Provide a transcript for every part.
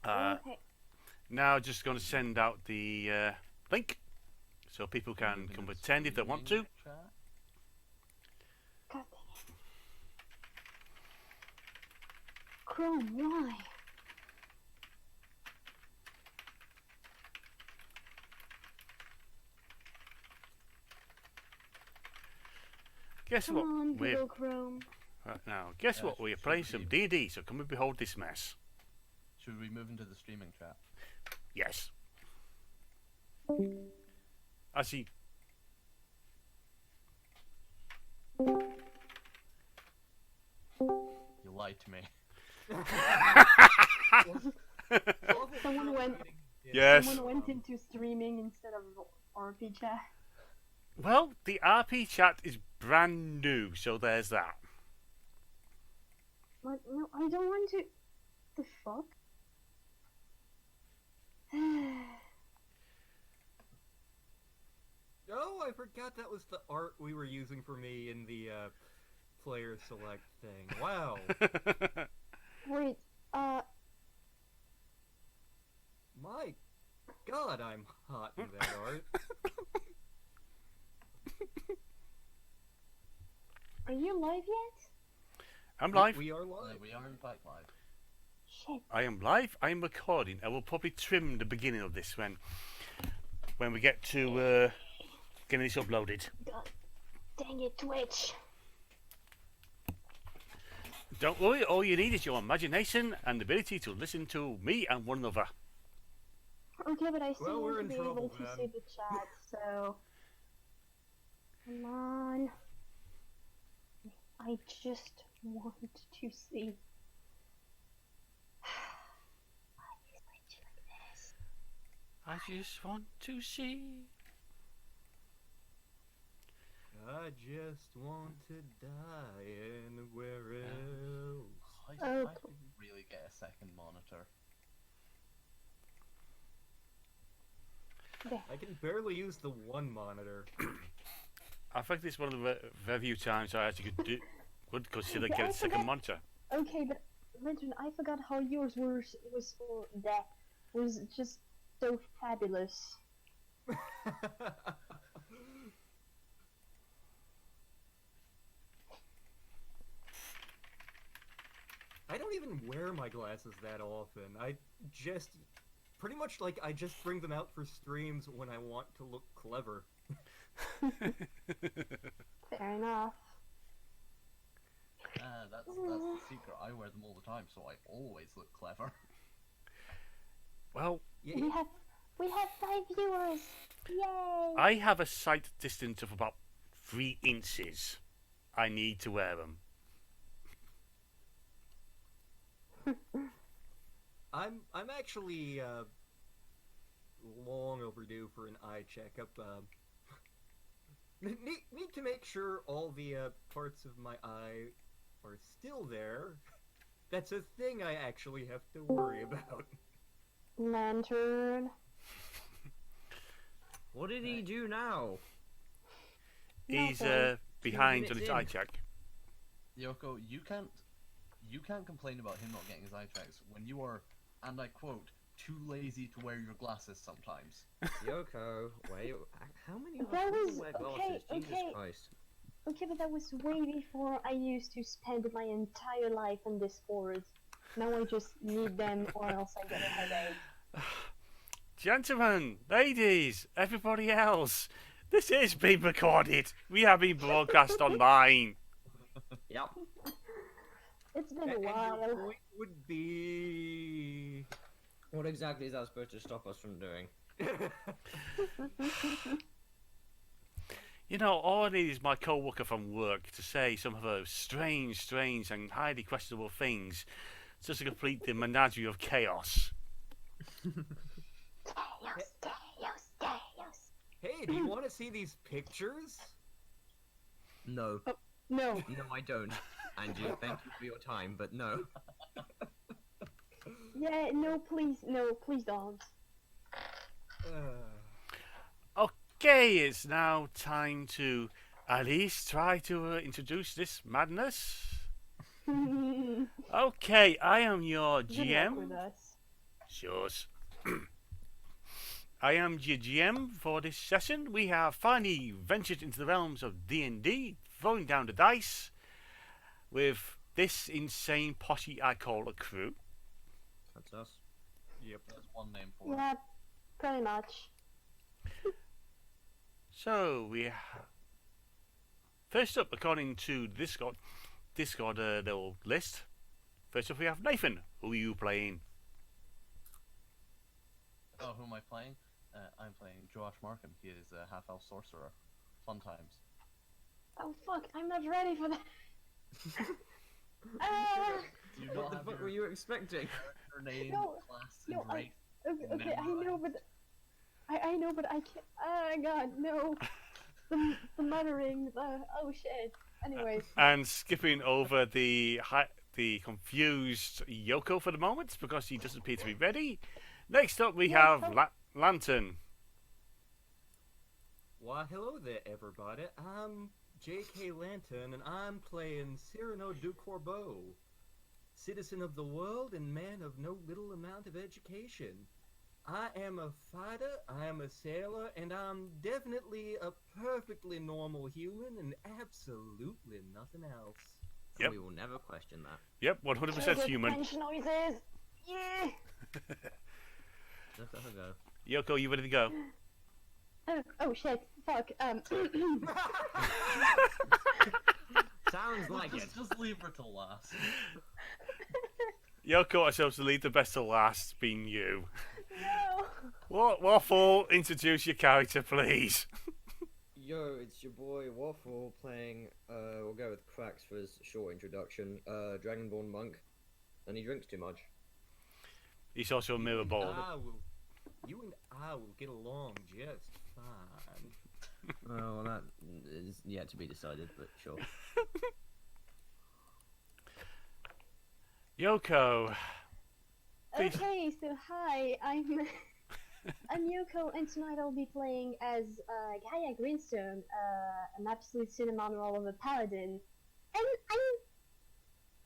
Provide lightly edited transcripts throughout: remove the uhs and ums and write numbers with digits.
Okay. Now just going to send out the link so people can come attend if they want to. God dang it. Chrome, why? Guess Come what? on, Google Chrome. Now, guess what? We're playing some DnD, so come and behold this mess. Should we move into the streaming chat? Yes. I see. You lied to me. Someone went. Yes. Someone went into streaming instead of RP chat. Well, the RP chat is brand new, so there's that. What? No, I don't want to. The fuck? Oh, I forgot that was the art we were using for me in the player select thing. Wow. Wait, My God, I'm hot in that art. are you live yet? I'm live. We are live. We are in fact live. Shit. I am live. I am recording. I will probably trim the beginning of this when we get to getting this uploaded. God dang it, Twitch. Don't worry. All you need is your imagination and the ability to listen to me and one another. Okay, but I still Well, we're want in to be trouble, able to man. see the chat, so... Come on. I just want to see. Why is Twitch like this? I just want to see. I just want to die anywhere else. I Oh, could really get a second monitor. There. I can barely use the one monitor. I think this is one of the very few times I actually could consider Yeah, getting I a second forgot- monitor. Okay, but Lantern, I forgot how yours was for that. Was just so fabulous. I don't even wear my glasses that often. I just pretty much like I just bring them out for streams when I want to look clever. Fair enough. That's the secret. I wear them all the time, so I always look clever. Well, Yeah, We have 5 viewers. Yay! I have a sight distance of about 3 inches. I need to wear them. I'm actually long overdue for an eye checkup. Need to make sure all the parts of my eye are still there. That's a thing I actually have to worry about. Lantern. What did he do now? He's Nothing. behind on 2 his minutes eye in. check. Yoko, you can't complain about him not getting his eye checks when you are, and I quote, too lazy to wear your glasses sometimes. Yoko, how many of That us was- wear okay, glasses? Jesus okay. Christ. Okay, but that was way before I used to spend my entire life on this board. Now I just need them or else I get a headache. Gentlemen, ladies, everybody else, this is being recorded. We have been broadcast online. Yep. It's been a And your while. point would be... What exactly is that supposed to stop us from doing? You know, all I need is my co-worker from work to say some of those strange, and highly questionable things just to complete the menagerie of chaos. Chaos. Hey, do you want to see these pictures? No. No. No, I don't. Andrew, thank you for your time, but no. Yeah, no, please don't. Okay, it's now time to at least try to introduce this madness. Good Okay, I am your luck GM, with us. Shush. I am your GM for this session. We have finally ventured into the realms of D&D, throwing down the dice with this insane posse I call a crew. That's us. Yep. There's one name for it. Yeah, pretty much. So we first up, according to the Discord little list. First up, we have Nathan. Who are you playing? Oh, who am I playing? I'm playing Josh Markham. He is a half-elf sorcerer. Fun times. Oh fuck, I'm not ready for that. Do you What not the have fuck your were you expecting? character name, No, class, no, and race? Okay, I know, but I know, but I can't. Oh god, no. The muttering. Oh shit. Anyways, And skipping over the confused Yoko for the moment because he doesn't appear to be ready. Next up, we Yeah, have so- Lantern. Why, hello there, everybody. I'm JKLantern, and I'm playing Cyrano du Corbeau, citizen of the world and man of no little amount of education. I am a fighter, I am a sailor, and I'm definitely a perfectly normal human and absolutely nothing else. Yep. We will never question that. Yep, 100% human. Crunch noises. Yeah. Let her go. Yoko, you ready to go? Oh shit. Fuck. Sounds like it. Just leave her till last. Yoko ourselves to lead the best to last, being you. No. Waffle, introduce your character, please. Yo, it's your boy Waffle playing, we'll go with Cracks for his short introduction, Dragonborn Monk, and he drinks too much. He's also a mirror ball. You and I will get along just fine. Well, that is yet to be decided, but sure. Yoko, please. Okay, so hi, I'm Yoko, and tonight I'll be playing as Gaia Greenstone, an absolute cinnamon roll of a paladin. And I'm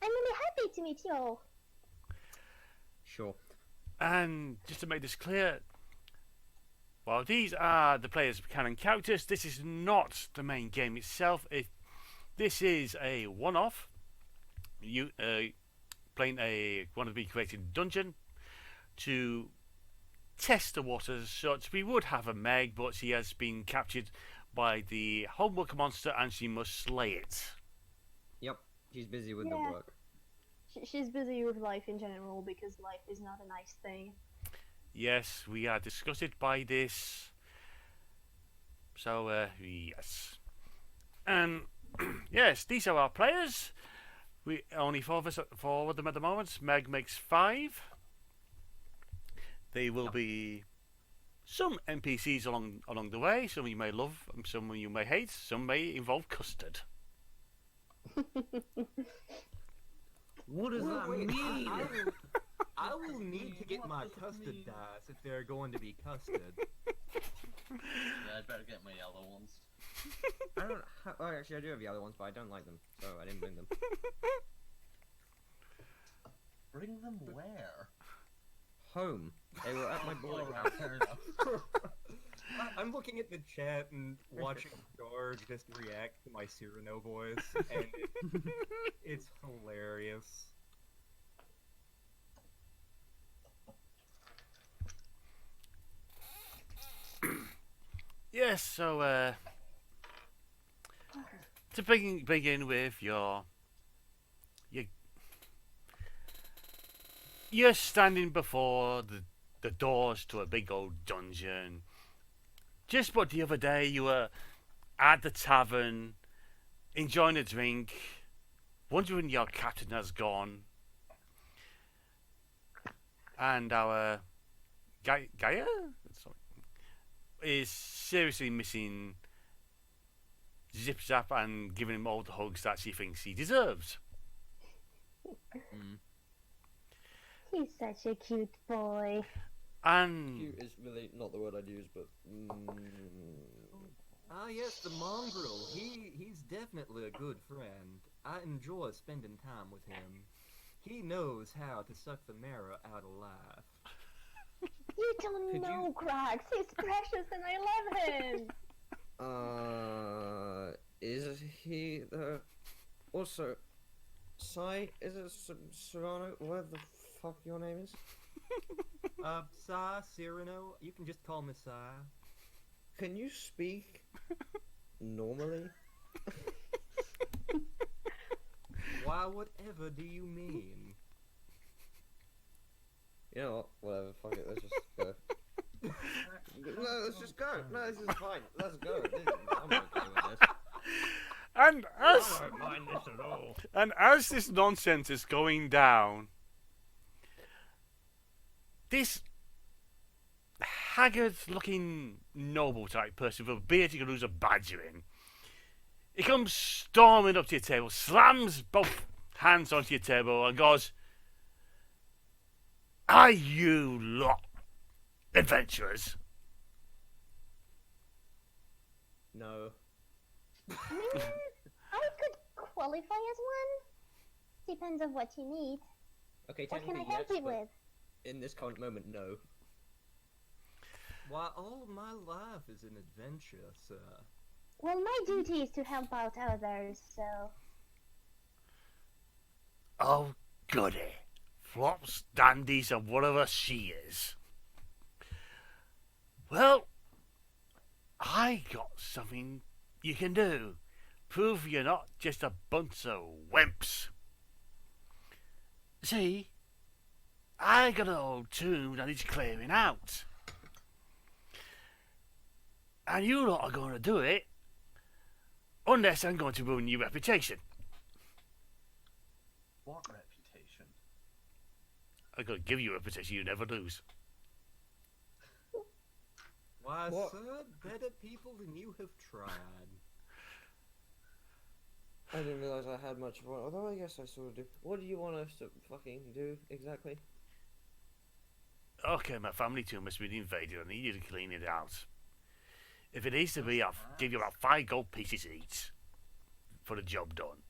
really happy to meet y'all. Sure. And just to make this clear, while these are the players' canon characters, this is not the main game itself. This is a one-off. You playing a wannabe created dungeon to test the waters as such. We would have a Meg, but she has been captured by the homework monster and she must slay it. Yep, she's busy with Yeah. the work. She's busy with life in general because life is not a nice thing. Yes, we are disgusted by this. So, yes. And, yes, these are our players. We only four of them at the moment. Meg makes 5. There will be some NPCs along the way. Some you may love, and some you may hate. Some may involve custard. What does that Wait, mean? I will need to get my custard dice if they're going to be custard. Yeah, I'd better get my yellow ones. I don't. Oh, actually, I do have the other ones, but I don't like them, so I didn't bring them. Bring them where? Home. They were at my boarding Oh, house. fair enough. I'm looking at the chat and watching George just react to my Cyrano voice, and it's hilarious. Yes, so to begin with you're standing before the doors to a big old dungeon. Just but the other day you were at the tavern, enjoying a drink, wondering your captain has gone, and our Gaia is seriously missing Zip Zap and giving him all the hugs that she thinks he deserves. He's such a cute boy. And Cute is really not the word I'd use, but... Ah yes, the mongrel. He's definitely a good friend. I enjoy spending time with him. He knows how to suck the marrow out of life. don't Could know, you- Cracks. He's precious and I love him. Is he the... Also, Sai, is it Serrano? What the fuck your name is? Cyrano, you can just call me Sa. Can you speak normally? Why, whatever do you mean? You know what? Whatever, fuck it, let's just go. No, let's just go. No, this is fine. Let's go. I'm okay with this. And as I don't mind this at all. and as this nonsense is going down, this haggard-looking noble type person with a beard you could lose a badger in, he comes storming up to your table, slams both hands onto your table, and goes, "Are you lot adventurers?" No. I could qualify as one. Depends on what you need. Okay, What can I technically help yes, you but with? in this current moment, no. Why, all of my life is an adventure, sir. Well, my duty is to help out others, so... Oh, goody. Flops, dandies, and whatever she is. Well, I got something you can do. Prove you're not just a bunch of wimps. See, I got an old tomb that needs clearing out. And you lot are going to do it unless I'm going to ruin your reputation. What reputation? I'm going to give you a reputation you never lose. Why, What? sir, better people than you have tried. I didn't realize I had much of one, although I guess I sort of do. What do you want us to fucking do exactly? Okay, my family tomb has been invaded. I need you to clean it out. If it needs to be, I'll give you about 5 gold pieces each for the job done.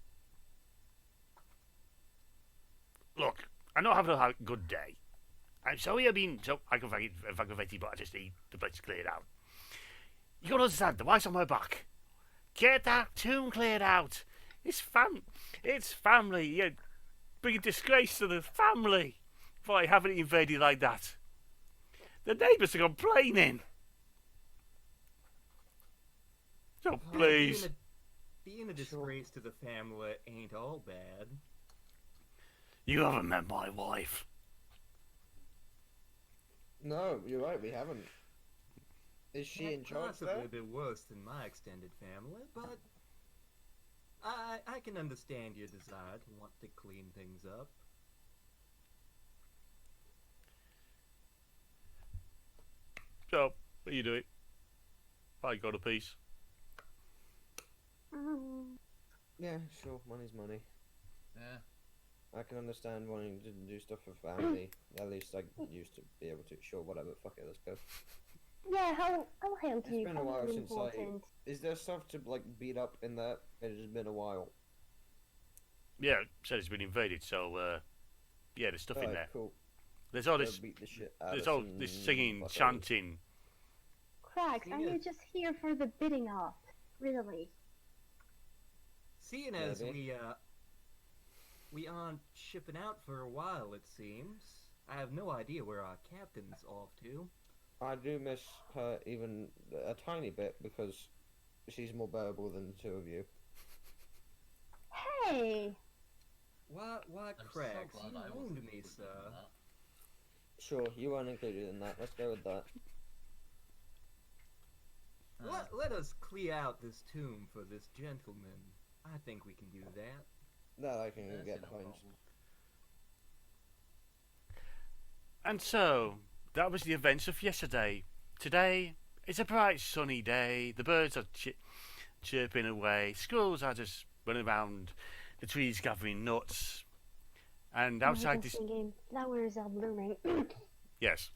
Look, I know I haven't had a good day. I'm sorry I've been so aggravated, but I just need the place cleared out. You gotta understand, the wife's on my back. Get that tomb cleared out. It's family. You bring a disgrace to the family by having it invaded like that. The neighbours are complaining. So please. Being a disgrace to the family ain't all bad. You haven't met my wife. No, you're right, we haven't. Is she in charge Possibly there? a bit worse than my extended family, but I can understand your desire to want to clean things up. So, what are you doing? I got a piece. Yeah, sure, money's money. Yeah. I can understand wanting to do stuff for family. At least I used to be able to. Sure, whatever, fuck it, let's go. Yeah, I'll help It's you. been a while Family since important. Is there stuff to, like, beat up in there? It has been a while. Yeah, said it's been invaded, so yeah, there's stuff in Alright, there. cool. There's all Go this beat the shit out there's of all some this singing, fuckers. chanting. Cracks, are you just here for the bidding up? Really? Seeing as Maybe. we aren't shipping out for a while, it seems. I have no idea where our captain's off to. I do miss her even a tiny bit because she's more bearable than the two of you. Hey! Why, I'm Cracks, so glad you I wound wasn't me, included sir. in that. Sure, you weren't included in that. Let's go with that. Let us clear out this tomb for this gentleman. I think we can do that. That I can Yeah, get no behind. problem. And so, that was the events of yesterday. Today, it's a bright sunny day. The birds are chirping away. Squirrels are just running around the trees gathering nuts. And outside this... Singing, flowers are blooming. Yes.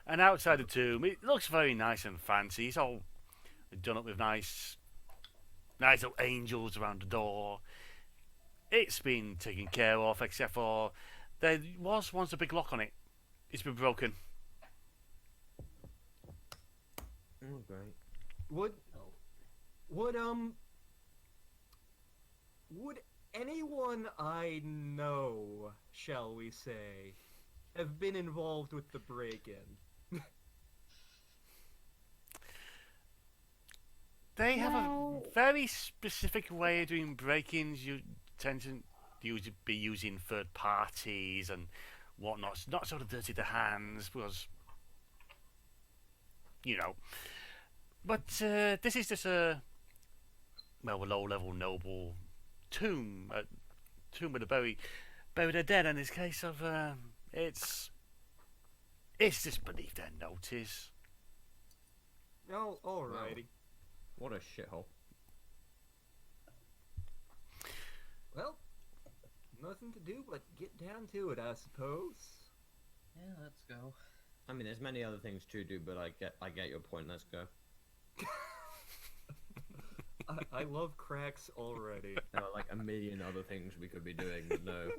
And outside the tomb, it looks very nice and fancy. It's all done up with nice little angels around the door. It's been taken care of, except for there was once a big lock on it. It's been broken. Oh, great. Would Oh. would anyone I know, shall we say, have been involved with the break-in? They have Well- a very specific way of doing break-ins. You tend to be using third parties and whatnot. It's not sort of dirty the hands because, you know. But this is just a low-level noble tomb, a tomb with a buried their dead. In this case of it's just beneath their notice. Oh, alrighty. What a shithole. Well, nothing to do but get down to it, I suppose. Yeah, let's go. I mean, there's many other things to do, but I get your point. Let's go. I love cracks already. There are like a million other things we could be doing, but no.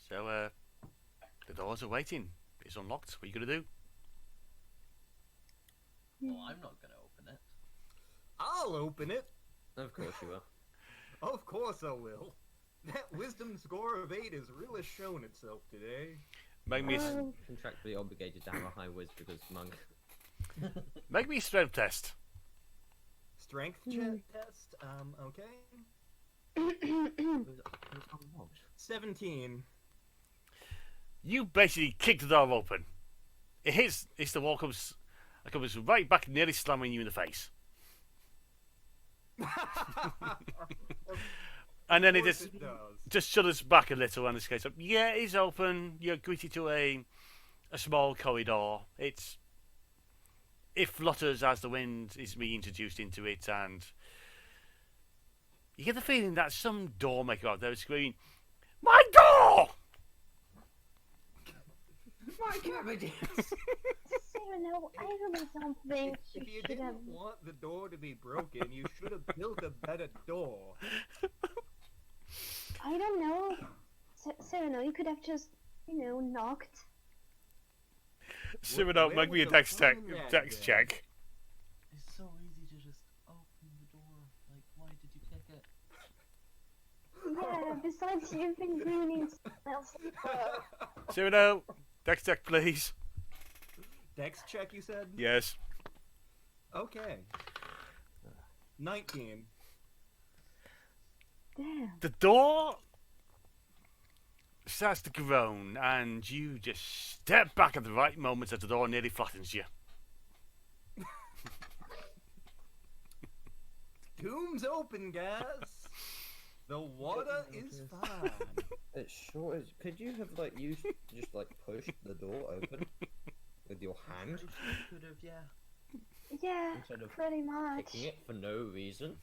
So the doors are waiting. It's unlocked. What are you gonna do? Well, I'm not gonna open it. I'll open it. Of course you will. Of course I will. That wisdom score of 8 has really shown itself today. Make me Oh, Contractually obligated to have a high whiz because monk. make me a strength test. Strength Hmm. check test. Okay. Who's unlocked? 17. You basically kick the door open. It's the wall comes right back, nearly slamming you in the face. And then it Of course just does. shudders back a little and this case up. Yeah, it's open. You're greeted to a small corridor. It flutters as the wind is reintroduced into it, and you get the feeling that some door maker out there is screaming, "My door!" My cabbages! Cyrano, I really don't think If you you should didn't have. want the door to be broken, you should have built a better door. I don't know. Cyrano, you could have just, knocked. Cyrano, where make me a would dex the check. fun in that Dex be? check. It's so easy to just open the door. Like, why did you kick it? Yeah, besides you've been ruining someone else's work. Cyrano, dex check, please. Dex check, you said? Yes. Okay. 19. Damn. The door starts to groan, and you just step back at the right moment as the door nearly flattens you. Tomb's open, guys. The water is fine. It sure is. Could you have just pushed the door open with your hand Could have, yeah. Yeah, instead of pretty much. kicking it for no reason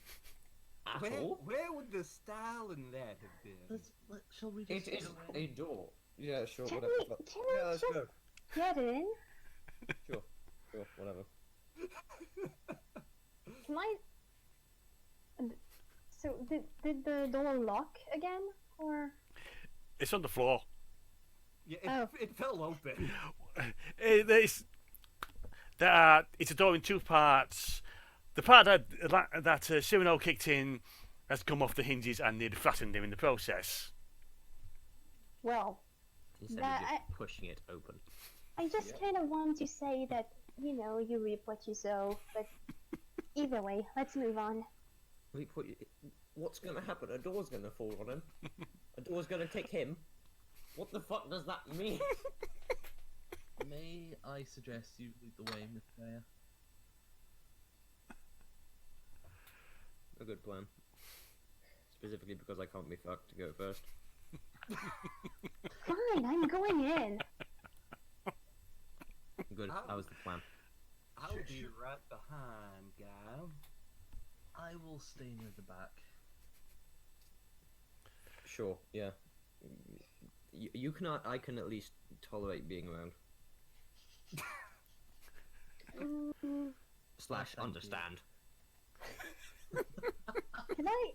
at Where, all? where would the style in that have been? Shall we It just is go a in? door. Yeah, sure, Can whatever. we, but- can Yeah, I let's just go. get in? Sure, whatever. Can I? So did the door lock again, or? It's on the floor. Yeah, Oh. it fell open. It's a door in two parts. The part that Cyrano kicked in has come off the hinges and nearly flattened him in the process. Well, Instead That- of just pushing it open. I just kind of want to say that you reap what you sow, but either way, let's move on. What's gonna happen? A door's gonna fall on him. A door's gonna kick him. What the fuck does that mean? May I suggest you lead the way, Miss Freya? A good plan. Specifically because I can't be fucked to go first. Fine, I'm going in. Good, that was the plan. I'll be right behind, guy. I will stay near the back. Sure, yeah. You can. I can at least tolerate being around. Mm, Slash Thank you. understand. can I?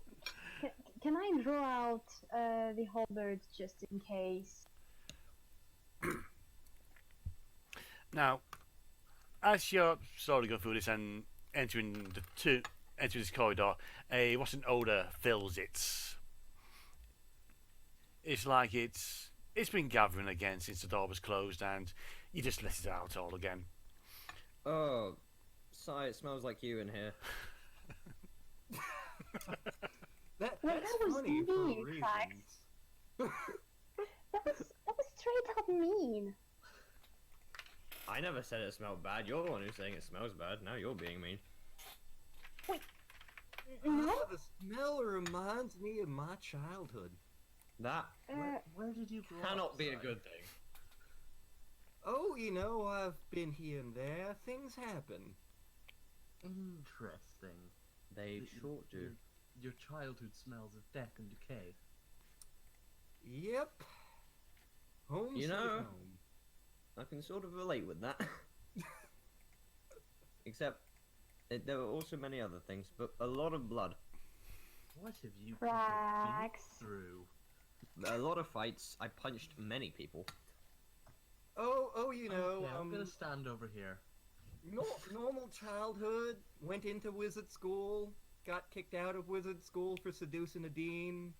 Can I draw out the halberd just in case? Now, as you're slowly going through this and entering this corridor, what's an odor fills it. It's like it's been gathering again since the door was closed, and you just let it out all again. Oh, sigh, it smells like you in here. That's Well, that was funny for mean, reasons. Prax. That was straight up mean. I never said it smelled bad. You're the one who's saying it smells bad. Now you're being mean. No? The smell reminds me of my childhood. That Where did you grow up? cannot be a Si? good thing. Oh, you know, I've been here and there. Things happen. Interesting. They sure do. Your childhood smells of death and decay. Yep. Home You sweet know- home. I can sort of relate with that. Except, there were also many other things, but a lot of blood. What have you people been Prax. through? A lot of fights. I punched many people. Oh, you know, Okay, I'm gonna stand over here. normal childhood. Went into wizard school. Got kicked out of wizard school for seducing a dean.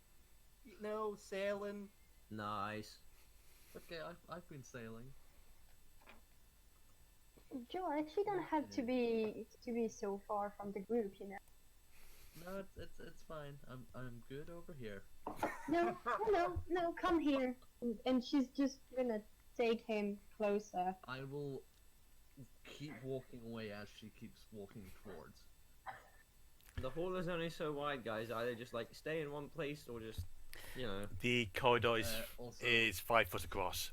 You know, sailing. Nice. Okay, I've been sailing. George, you don't have to be so far from the group, you know. No, it's fine. I'm good over here. No, come here. And she's just gonna take him closer. I will keep walking away as she keeps walking towards. The hall is only so wide, guys. Either just like stay in one place or just, you know. The corridor Also, is 5 foot across.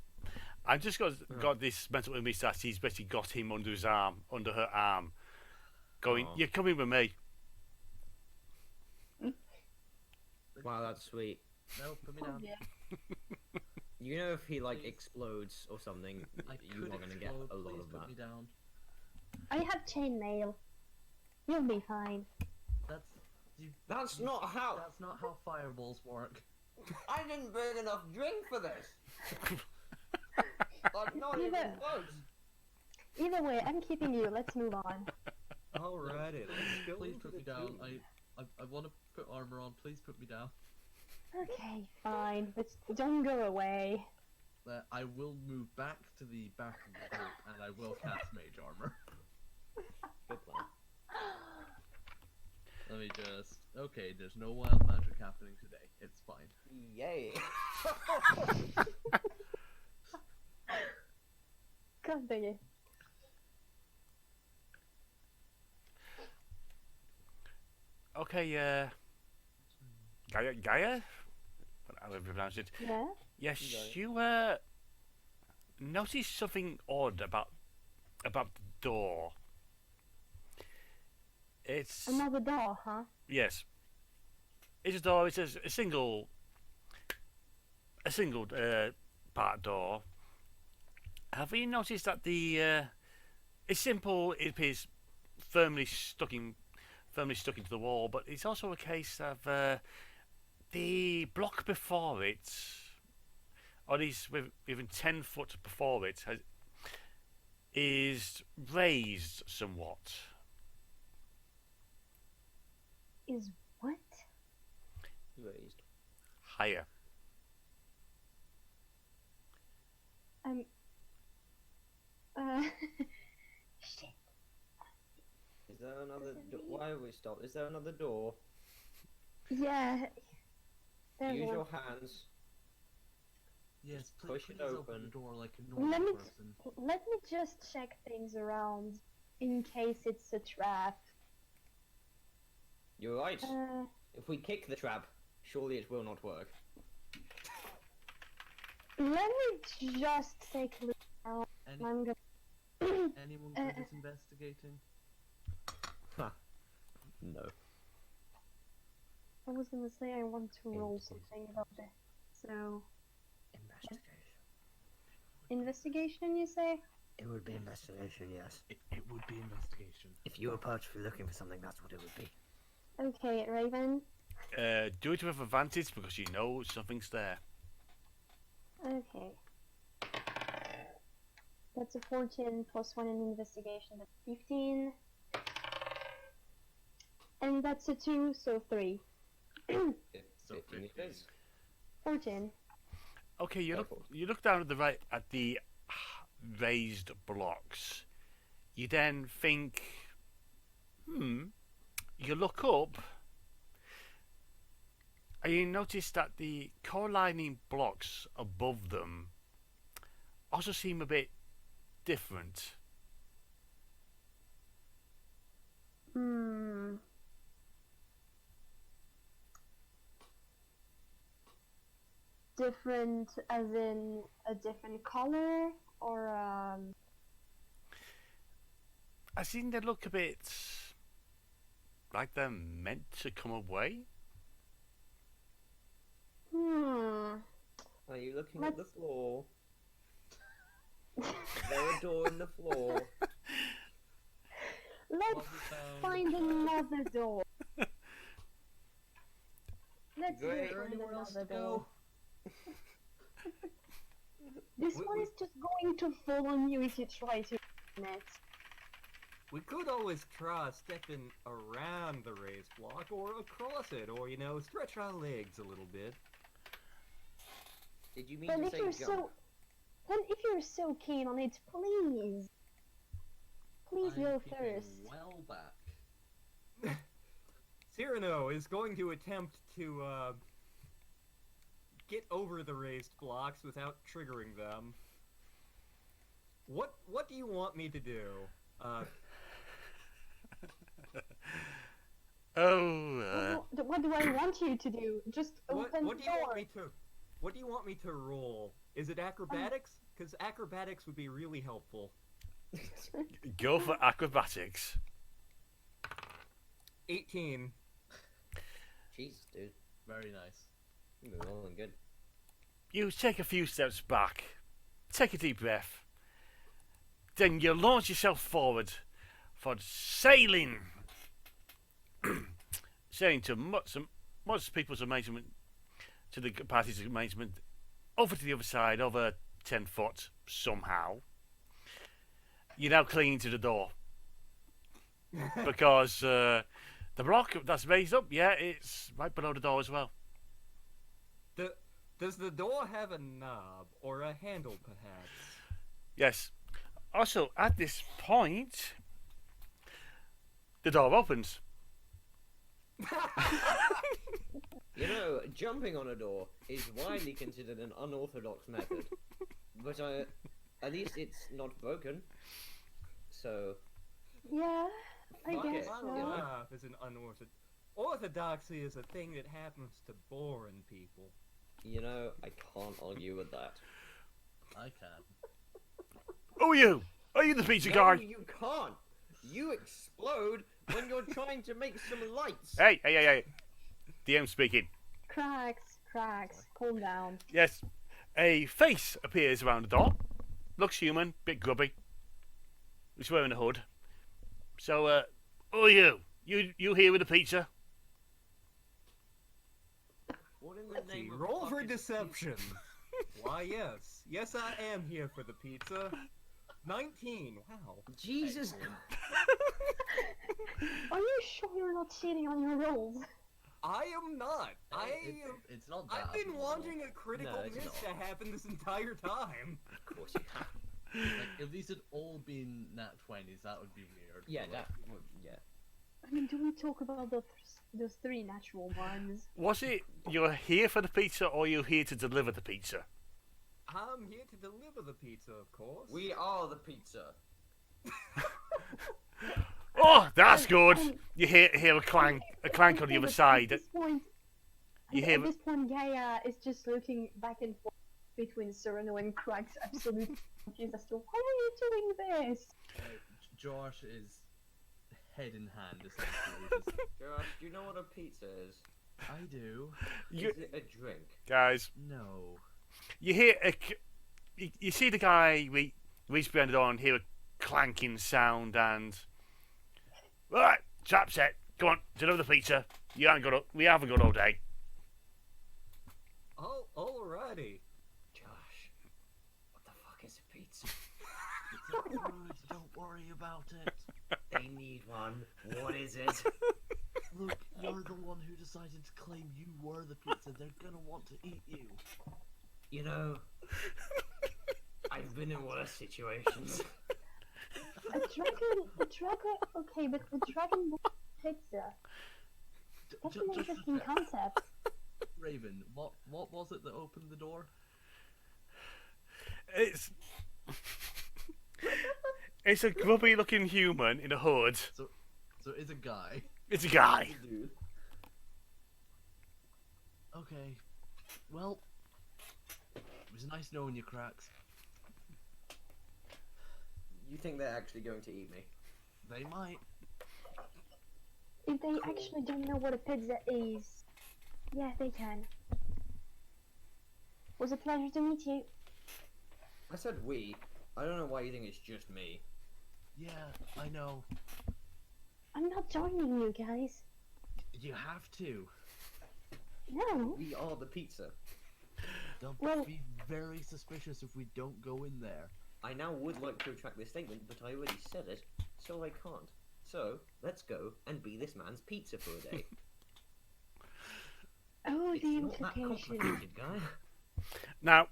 I've just got this mental image that he's basically got him under his arm, under her arm, going, Aw. "You're coming with me." Wow, that's sweet. no, put me Oh, down. yeah. You know, if he like Please. explodes or something, I you could are gonna get explode. a lot Please of put that. me down. I have chainmail. You'll be fine. That's you. That's you- not how. That's not how fireballs work. I didn't bring enough drink for this. I'm not Either- even close. Either way, I'm keeping you. Let's move on. Alrighty, let's go Please into put the me down. tomb. I want to put armor on. Please put me down. Okay, fine, but don't go away. I will move back to the back of the group and I will cast mage armor. Good plan. Let me just. Okay, there's no wild magic happening today. It's fine. Yay. God dang it. Okay, Gaia? However you pronounce it. Yeah? Yes, Gaia. you noticed something odd about the door. It's Another door, huh? yes. It's a door. It's a single part door. Have you noticed that it's simple? It appears firmly stuck into the wall, but it's also a case of the block before it, or at least within 10 foot before it, is raised somewhat. Is what? Raised. Higher. Shit. Is there another? Why have we stopped? Is there another door? Yeah. There's Use one. your hands. Yes, push please it open open. the door like a Let normal me person. Let me just check things around in case it's a trap. You're right. Uh, If we kick the trap, surely it will not work. let me just take a look around. Any, I'm gonna. anyone Uh, good at investigating? No. I was gonna say I want to roll Investigation. something about it. So, Investigation. investigation, you say? It would be investigation, yes. It would be investigation. If you were purposely looking for something, that's what it would be. Okay, Raven. Do it with advantage because you know something's there. Okay. That's a 14 plus 1 in investigation, that's 15. And that's a 2, so 3. So 15 it 15. is. 14. Okay, you look Careful. you look down at the right at the raised blocks. You then think, you look up and you notice that the coralline blocks above them also seem a bit different. Hmm. Different as in a different color or I seem they look a bit like they're meant to come away. Are you looking at the Let's- floor? Is there a door in the floor? let's Lovely sound. find another door. Let's go Great. Is there find anywhere else to another go? door. This We- one we- is just going to fall on you if you try to open it. We could always try stepping around the raised block or across it, or, you know, stretch our legs a little bit. Did you mean Then to if say you're jump? if you're so keen on it, please I'm go peeping first. well back. Cyrano is going to attempt to get over the raised blocks without triggering them. What do you want me to do? What do I want you to do? Just What open do the you door. want me to? What do you want me to roll? Is it acrobatics? Because acrobatics would be really helpful. Go for acrobatics. 18. Jeez, dude. Very nice. You're well and good. You take a few steps back, take a deep breath, then you launch yourself forward for sailing. Sailing to most people's amazement, to the party's amazement, over to the other side, over 10 foot, somehow. You're now clinging to the door. Because the block that's raised up, yeah, it's right below the door as well. Does the door have a knob or a handle, perhaps? Yes. Also, at this point, the door opens. You know, jumping on a door is widely considered an unorthodox method, but at least it's not broken. So, Yeah, I Fuck guess it. I so. don't know if it's an unorthodox. Orthodoxy is a thing that happens to boring people. you know, I can't argue with that. I can. Who are you? Are you the pizza No, guy? you can't. You explode when you're trying to make some lights. Hey. DM speaking. Cracks, calm down. Yes. A face appears around the door. Looks human, bit grubby. He's wearing a hood. So, who are you? You here with the pizza? What in the Let's see, name of roll for fucking- deception. Why, yes. Yes, I am here for the pizza. 19. Wow. Jesus. Excellent. Are you sure you're not cheating on your rolls? I am not. It's not that. I've been abnormal. wanting a critical No, it's miss not. to happen this entire time. Of course you have. Like, if these had all been nat 20s, that would be weird. Yeah, but, that. like, well, yeah. I mean, do we talk about those 3 natural ones? Was it you're here for the pizza or you're here to deliver the pizza? I'm here to deliver the pizza, of course. We are the pizza. Oh, that's good. Um, You hear a clank on the other side. At this point, You at hear this point, Gaia is just looking back and forth between Cyrano and Cracks, absolutely confused as to why are you doing this? Josh is head in hand, essentially. Just, Josh, do you know what a pizza is? I do. You, Is it a drink? guys, No. you hear you see the guy reach behind the door and hear a clanking sound and right, trap set. Come on, deliver the pizza. We haven't got all day. Oh, alrighty. Josh, what the fuck is a pizza? food. Don't worry about it. They need one. What is it? Look, you're the one who decided to claim you were the pizza. They're gonna want to eat you. You know, I've been in worse situations. A dragon, okay, but a dragon pizza. That's an interesting concept. Raven, what was it that opened the door? It's it's a grubby looking human in a hood. So it's a guy. It's a guy. Dude. Okay. Well, it was nice knowing you, Cracks. You think they're actually going to eat me? They might. If they actually don't know what a pizza is, yeah, they can. Was a pleasure to meet you. I said we. I don't know why you think it's just me. Yeah, I know. I'm not joining you guys. You have to. No. We are the pizza. They'll Well- be very suspicious if we don't go in there. I now would like to retract this statement, but I already said it, so I can't. So, let's go and be this man's pizza for a day. Oh, It's the not that implication. complicated, guy. Now,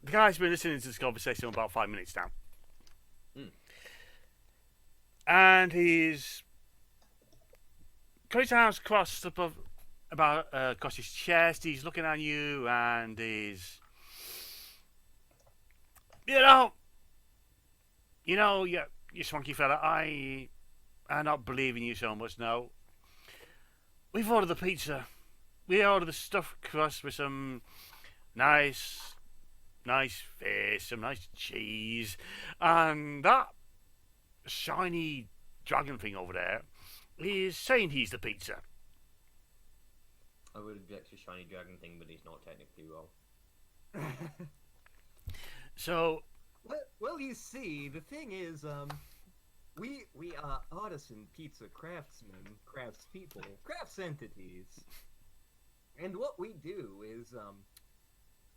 the guy's been listening to this conversation for about 5 minutes now. Mm. And he's got his arms crossed above, across his chest. He's looking at you and he's, you know, you swanky fella, I'm not believing you so much now. We've ordered the pizza. We ordered the stuffed crust with some nice fish, some nice cheese, and that shiny dragon thing over there is saying he's the pizza. I would object to shiny dragon thing, but he's not technically wrong. So, Well, you see, the thing is, we are artisan pizza craftsmen, craftspeople, crafts entities, and what we do is,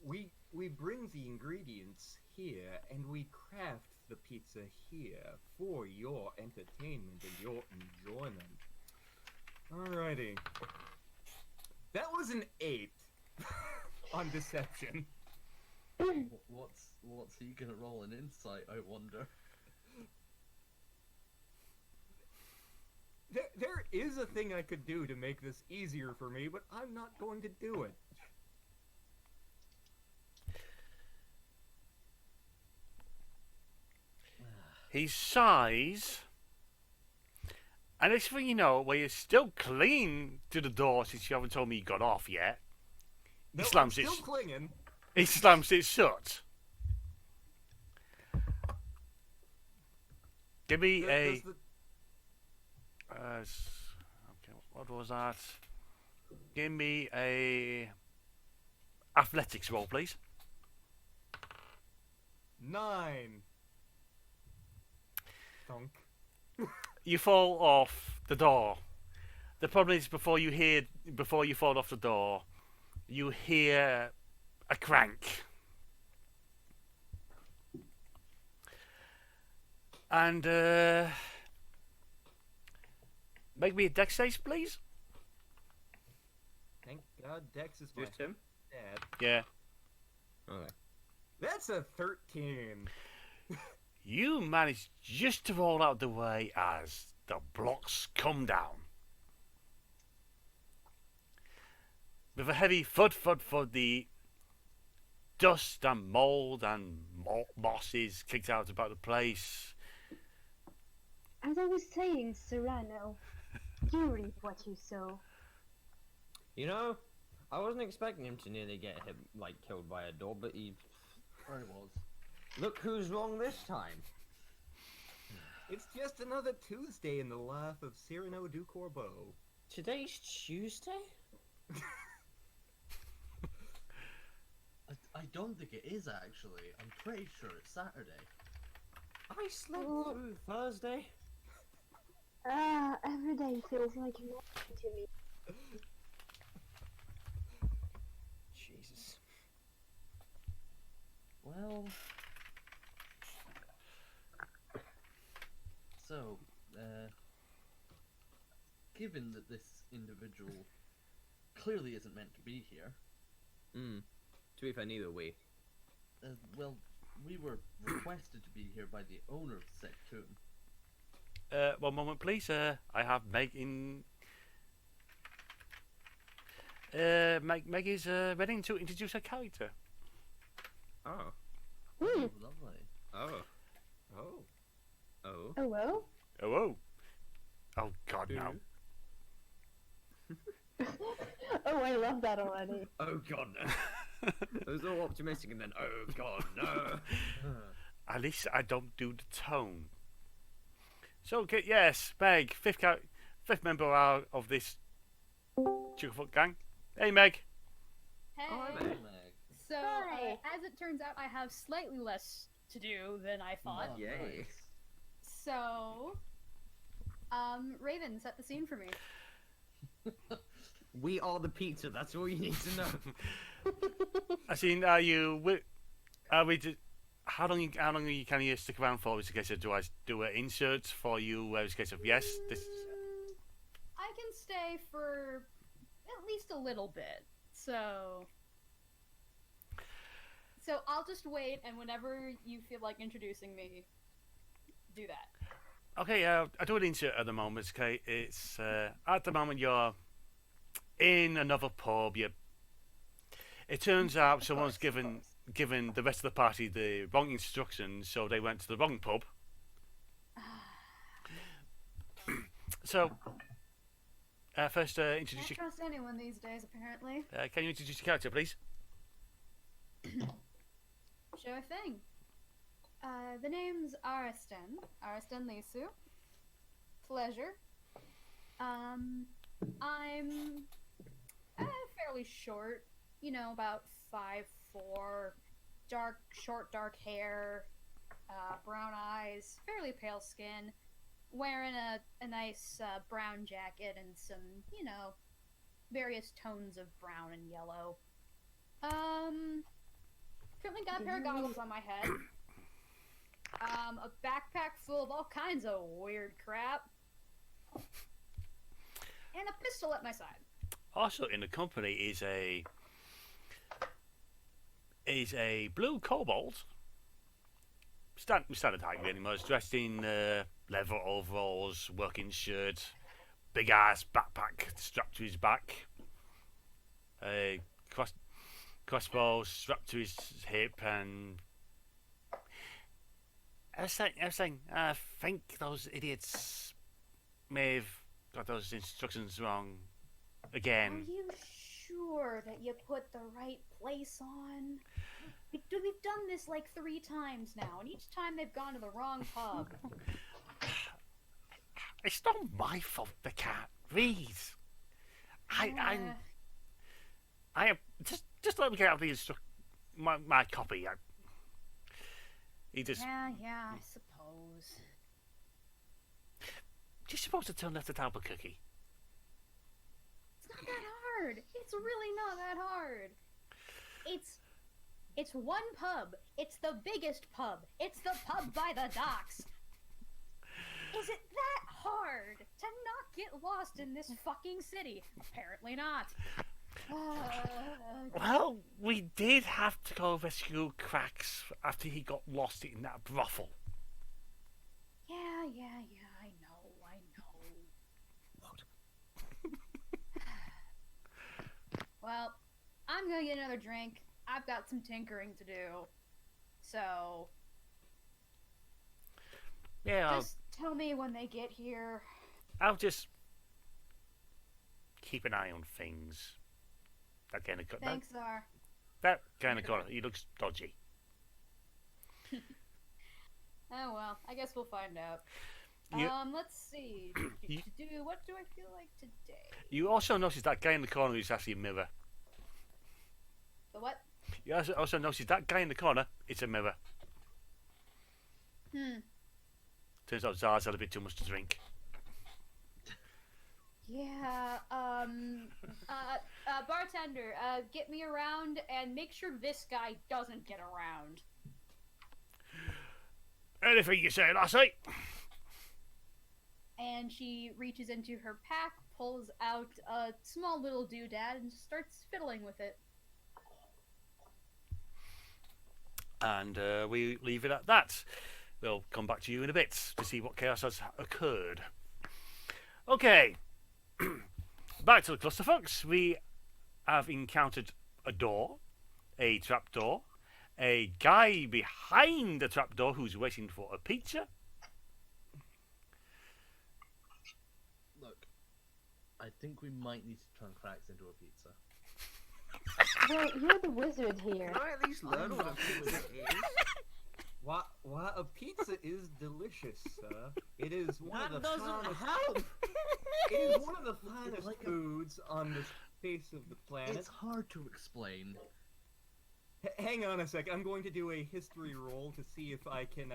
we bring the ingredients here, and we craft the pizza here for your entertainment and your enjoyment. Alrighty. That was an 8 on deception. What's he gonna roll an insight? I wonder. There is a thing I could do to make this easier for me, but I'm not going to do it. he sighs, and next thing you know, well, you're still clean to the door since you haven't told me you got off yet. No, I'm slams still it. clinging. He slams it shut. Give me Does a. Okay, what was that? Give me a athletics roll, please. 9. Thunk. You fall off the door. The problem is before you fall off the door, you hear a crank. And make me a dex save, please. Thank God Dex is my Just him? dad. Yeah. Okay. That's a 13. You manage just to roll out the way as the blocks come down. With a heavy thud, the dust and mould and moss is kicked out about the place. As I was saying, Serrano, you reap what you sow. You know, I wasn't expecting him to nearly get him, killed by a door, but he... I was. Look who's wrong this time. It's just another Tuesday in the life of Cyrano du Corbeau. Today's Tuesday? I don't think it is, actually. I'm pretty sure it's Saturday. I slept through Thursday. Every day feels like a morning to me. Jesus. Well... So, given that this individual clearly isn't meant to be here, To be fair, neither are we. well, we were requested to be here by the owner of the said tomb. One moment, please. I have Meg in. Meg is ready to introduce her character. Oh. Hmm. Lovely. Oh. Oh. Oh. Oh well. Oh, oh. Oh, God, no. Oh, I love that already. Oh god, no. It was all optimistic and then, oh god, no. At least I don't do the tone. So, okay, yes, Meg, fifth member of this Chickafoot gang. Hey, Meg. Hey. Oh, hi, Hey, Meg. Meg. So, Hi. as it turns out, I have slightly less to do than I thought. Oh, Yay. nice. So, Raven, set the scene for me. We are the pizza, that's all you need to know. I seen, how long are you can you stick around for? Is it a case of do I do an insert for you? Where it's a case of yes, this. I can stay for at least a little bit. So I'll just wait, and whenever you feel like introducing me, do that. Okay, I do an insert at the moment. Okay, it's at the moment you're in another pub. It turns out someone's given the rest of the party the wrong instructions, so they went to the wrong pub. So, first introduce Can't trust anyone these days, apparently. can you introduce your character, please? Sure thing. The name's Ariston Lisu. Pleasure. I'm fairly short, about 5'4", short dark hair, brown eyes, fairly pale skin, wearing a nice brown jacket and some, various tones of brown and yellow. Currently got a pair of goggles on my head. A backpack full of all kinds of weird crap. And a pistol at my side. Also in the company is a blue kobold. Standard height, really much. Dressed in leather overalls, working shirt, big ass backpack strapped to his back, a crossbow strapped to his hip, and I was saying, I think those idiots may have got those instructions wrong again. Are you sure that you put the right place on? We've done this like 3 times now, and each time they've gone to the wrong pub. It's not my fault they can't read. I am just let me get out the my copy. He just. Yeah, I suppose. You're supposed to turn left at Albuquerque. It's not that hard. It's really not that hard. It's one pub. It's the biggest pub. It's the pub by the docks. Is it that hard to not get lost in this fucking city? Apparently not. Well, we did have to go rescue Cracks after he got lost in that brothel. Yeah, I know. What? Well, I'm gonna get another drink. I've got some tinkering to do. So, Yeah, just tell me when they get here. I'll just keep an eye on things. That kind of Thanks, Czar. that kind of guy, he looks dodgy. Oh well, I guess we'll find out. You- Let's see. What do I feel like today? You also notice that guy in the corner who's actually a mirror. The what? You also notice that guy in the corner, it's a mirror. Turns out Zara's had a bit too much to drink. Yeah, bartender, get me around and make sure this guy doesn't get around. Anything you say, lassie. and she reaches into her pack, pulls out a small little doodad, and just starts fiddling with it. And we leave it at that. We'll come back to you in a bit to see what chaos has occurred. Okay, back to the clusterfucks. We have encountered a door, a trapdoor, a guy behind the trapdoor who's waiting for a pizza. Look, I think we might need to turn cracks into a pizza. Well, you're the wizard here. Can I at least learn what a pizza is? Why, a pizza is delicious, sir. It is one of the That doesn't finest. help! It is one of the finest like a- foods on the face of the planet. It's hard to explain. Hang on a sec. I'm going to do a history roll to see if I can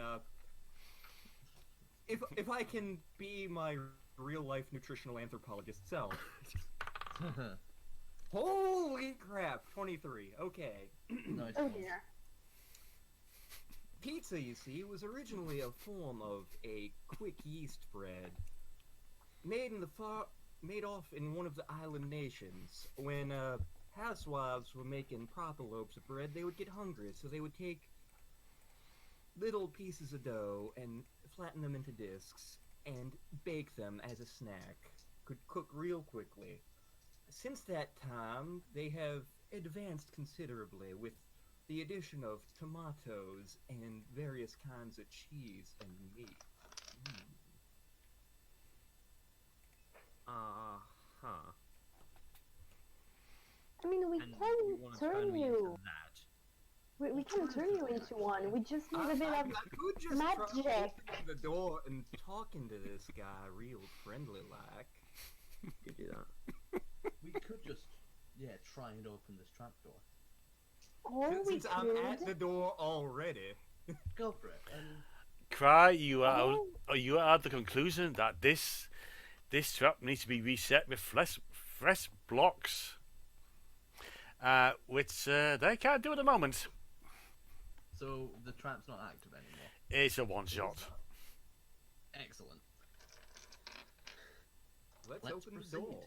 if I can be my real life nutritional anthropologist self. Holy crap! 23. Okay. Nice Oh one. dear. Pizza, you see, was originally a form of a quick yeast bread made off in one of the island nations. When housewives were making proper loaves of bread, they would get hungry, so they would take little pieces of dough and flatten them into discs and bake them as a snack. Could cook real quickly. Since that time, they have advanced considerably with the addition of tomatoes and various kinds of cheese and meat. Uh-huh. I mean, we And you can wanna turn me into you. that. We can turn you into one. We just need I a bit of could just try magic. opening the door and talking to this guy real friendly like. You do that. We could just, try and open this trapdoor. Or we Since I'm at the could. door already. Go for it. Cry, you are Oh. you are at the conclusion that this trap needs to be reset with fresh blocks, which they can't do at the moment. So the trap's not active anymore. It's a one shot. Excellent. Let's Let's open proceed. the door.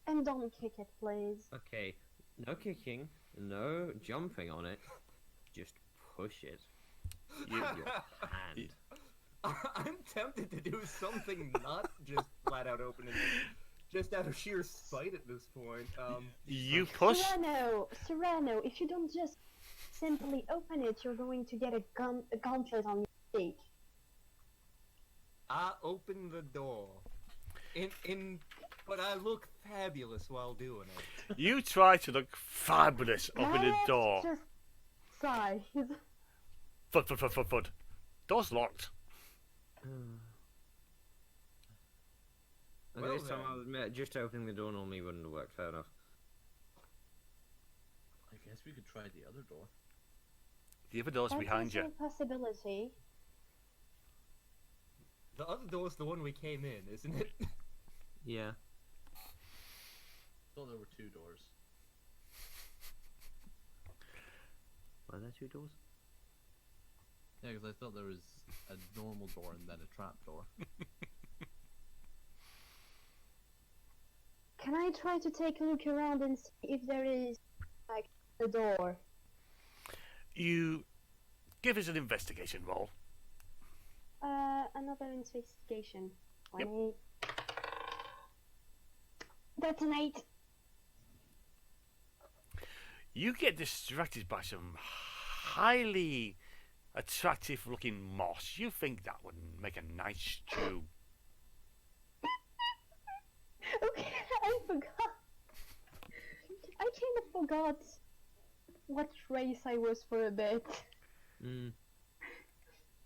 And don't kick it, please. Okay, no kicking, no jumping on it. Just push it You, with your hand. I'm tempted to do something not just flat out open it, just out of sheer spite at this point. you push. Serrano, if you don't just simply open it, you're going to get a gauntlet on your cheek. I open the door. But I look fabulous while doing it. You try to look fabulous open the Let's door. Just sigh. Foot. Door's locked. Okay, Well this time then. I'll admit, just opening the door normally wouldn't have worked. Fair enough. I guess we could try the other door. The other door's That's behind also you. a possibility. The other door's the one we came in, isn't it? Yeah. Thought there were two doors. Were there two doors? Yeah, because I thought there was a normal door and then a trap door. Can I try to take a look around and see if there is, like, a door? You give us an investigation roll. Another investigation. Yep. 20. That's an 8. You get distracted by some highly attractive looking moss. You think that would make a nice stew. Okay, I forgot. I kind of forgot what race I was for a bit.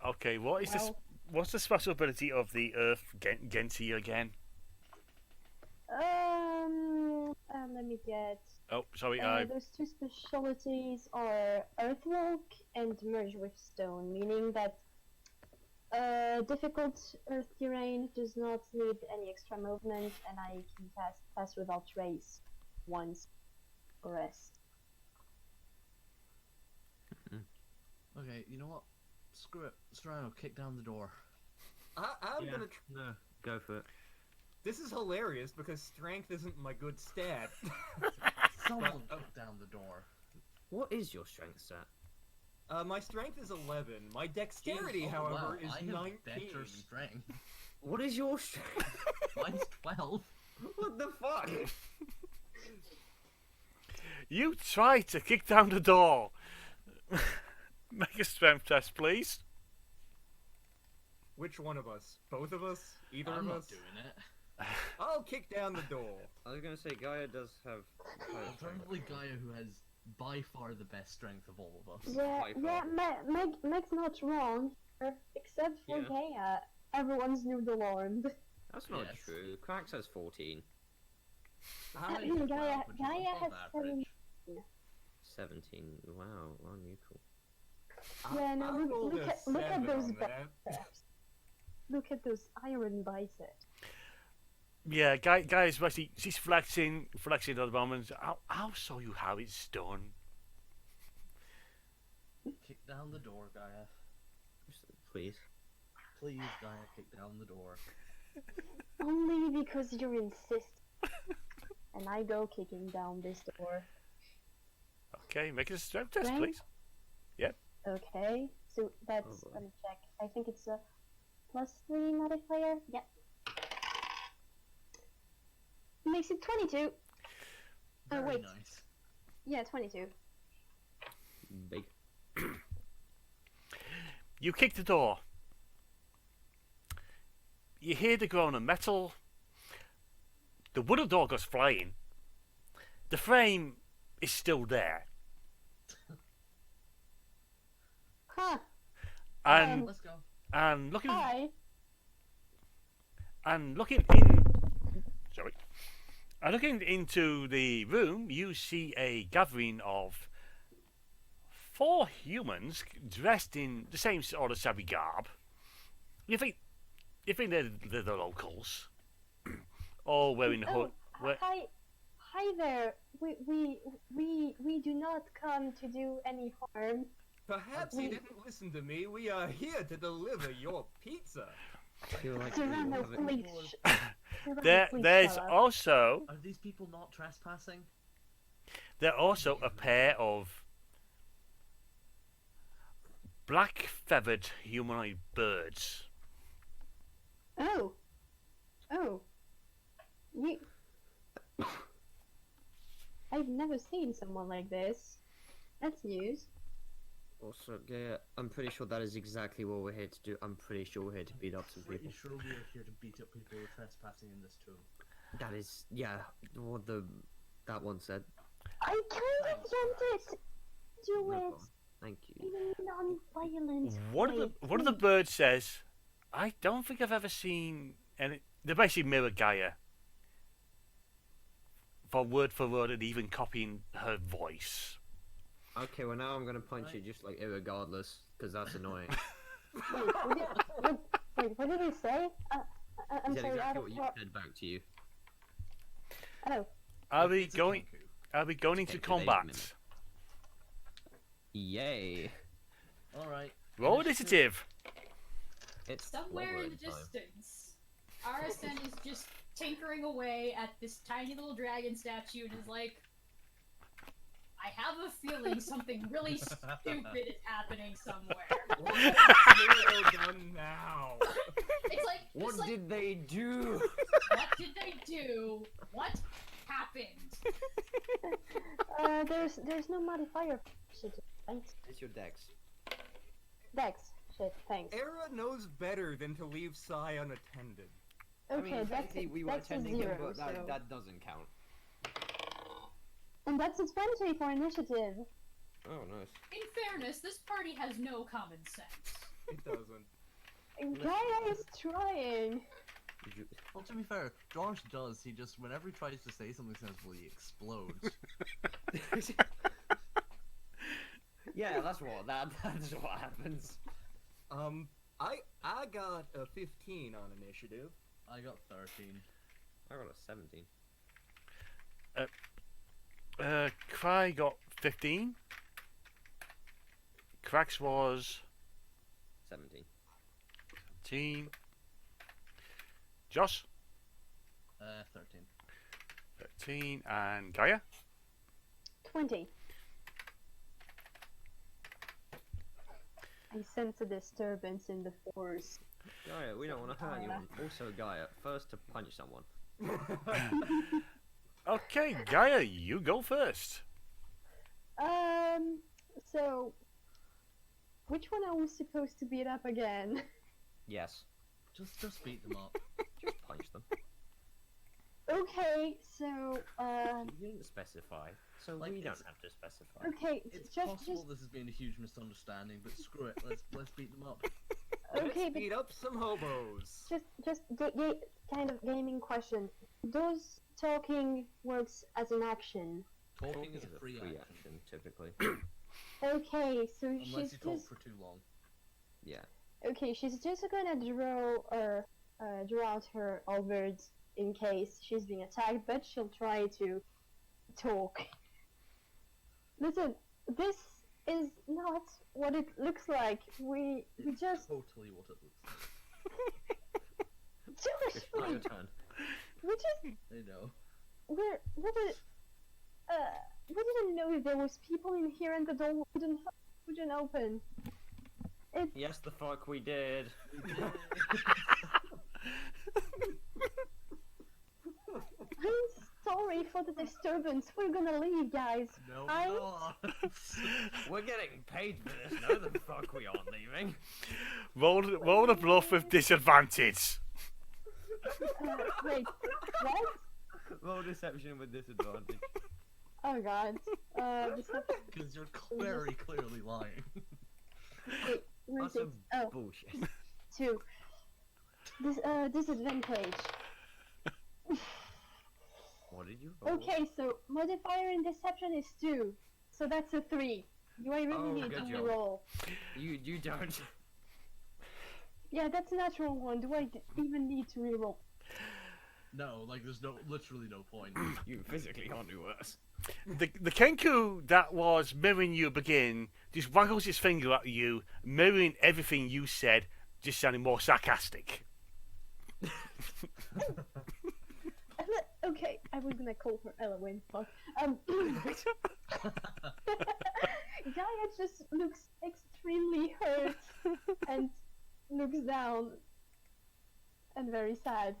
Okay, what is this? Well. What's the special ability of the Earth Genti again? Let me get. Oh, sorry. Those two specialties are Earthwalk and Merge with Stone, meaning that difficult Earth terrain does not need any extra movement, and I can pass without trace once or rest. Okay, you know what? Screw it. Serrano, kick down the door. I'm Yeah, gonna. no, go for it. This is hilarious because strength isn't my good stat. Someone But, kick down the door. What is your strength stat? My strength is 11. My dexterity, Oh, however, wow, is I have 19. better strength. What is your strength? Mine's 12. What the fuck? You try to kick down the door. Make a strength test, please. Which one of us? Both of us? Either I'm of not us? doing it. I'll kick down the door. I was gonna say Gaia does have. higher strength. Alternatively, Gaia, who has by far the best strength of all of us. Yeah, By far. Meg's not wrong. Except for Yeah. Gaia, everyone's noodle-armed. That's not Yes. true. Crack says 14. How many Gaia- 12, which is Gaia above has average. 17. Wow, wow, you cool. Yeah, no, I look- rolled look a at- look at 7 those on that. Look at those iron biceps. Yeah, guys, actually, she's flexing at the moment. I'll show you how it's done. Kick down the door, Gaia. Please. Please, Gaia, kick down the door. Only because you insist. And I go kicking down this door. Okay, make a strength test, Strength? please. Okay, so that's, boy. let me check. I think it's a +3 modifier. Yep. Makes it 22. Oh, Very wait. nice. Yeah, 22. Big. You kick the door. You hear the groan of metal. The wooden door goes flying. The frame is still there. Huh. And Let's go. and looking Hi. and looking in sorry. And looking into the room, you see a gathering of 4 humans dressed in the same sort of shabby garb. You think they're the locals, all wearing hood. Hi there. We do not come to do any harm. Perhaps you didn't listen to me. We are here to deliver your pizza. I feel like Serrano, you have it. please. Serrano, please There's shut up. also Are these people not trespassing? a pair of black feathered humanoid birds. Oh. Oh. You. I've never seen someone like this. That's news. Also, Gaia, I'm pretty sure that is exactly what we're here to do. I'm pretty sure we're here to beat up some Pretty people. sure we are here to beat up people who are trespassing in this tomb. That is, yeah, what that one said. I kind of wanted to do No it problem. Thank you. in a non-violent One way. of the birds says, "I don't think I've ever seen any." They basically mirror Gaia for word, and even copying her voice. Okay, well now I'm gonna punch you just like irregardless, because that's annoying. Wait, what did he say? I'm He said sorry, exactly I what you don't. said back to you. Oh, Are we It's a going? Kenku. Are we going into Take it, wait a combat? minute. Yay! Alright. Roll initiative. It's Somewhere in the Waffleman time. distance, RSN is just tinkering away at this tiny little dragon statue and is like, I have a feeling something really stupid is happening somewhere. What has Zero done now? It's like, What it's like, did they do? what did they do? What happened? there's no modifier. Shit, thanks. It's your dex. Dex. Shit, thanks. Era knows better than to leave Psy unattended. Okay, I mean, that's technically we were that's a attending 0, him, but so... that doesn't count. And that's a 20 for initiative. Oh, nice. In fairness, this party has no common sense. It doesn't. Gaia is trying. Did you... Well, to be fair, Josh does. He just, whenever he tries to say something sensible, he explodes. Yeah, that's what happens. I got a 15 on initiative. I got 13. I got a 17. Cry got 15. Cracks was 17. 17. Josh? 13. 13. And Gaia? 20. I sense a disturbance in the force. Gaia, we don't want to hurt anyone. Also, Gaia, first to punch someone. Okay, Gaia, you go first. So, which one are we supposed to beat up again? Yes. Just beat them up. Just punch them. Okay, so, You didn't specify, so Like, we don't it's- have to specify. okay, It's just, possible this has been a huge misunderstanding, but screw it. Let's beat them up. okay, Let's but beat up some hobos. kind of gaming question. Does talking works as an action? Talking is a free action. typically. Okay, so Unless she's you talk just for too long. Yeah. okay. She's just gonna draw out her halberds in case she's being attacked, but she'll try to talk. Listen, this is not what it looks like. We It's just totally what it looks like. Josh, It's not your turn. we just I know. we didn't know if there was people in here and the door wouldn't open. Yes, the fuck we did. I'm sorry for the disturbance. We're gonna leave, guys. No, I- not. We're getting paid for this. No, the fuck we aren't leaving. Roll a bluff with disadvantage. Wait, what? Roll deception with disadvantage. Oh god. Deception. Because you're very clearly lying. Wait, where's That's it? some Oh, bullshit. 2. Disadvantage. What did you roll? Okay, so modifier in deception is 2. So that's a 3. Do I really Oh, need good to job. reroll? You don't. Yeah, that's a natural one. Do I even need to reroll? No, like there's literally no point. You physically can't do worse. The Kenku that was mirroring you begin just waggles his finger at you, mirroring everything you said, just sounding more sarcastic. Okay, I was gonna call her Elowen. Fuck. Gaia just looks extremely hurt and looks down and very sad.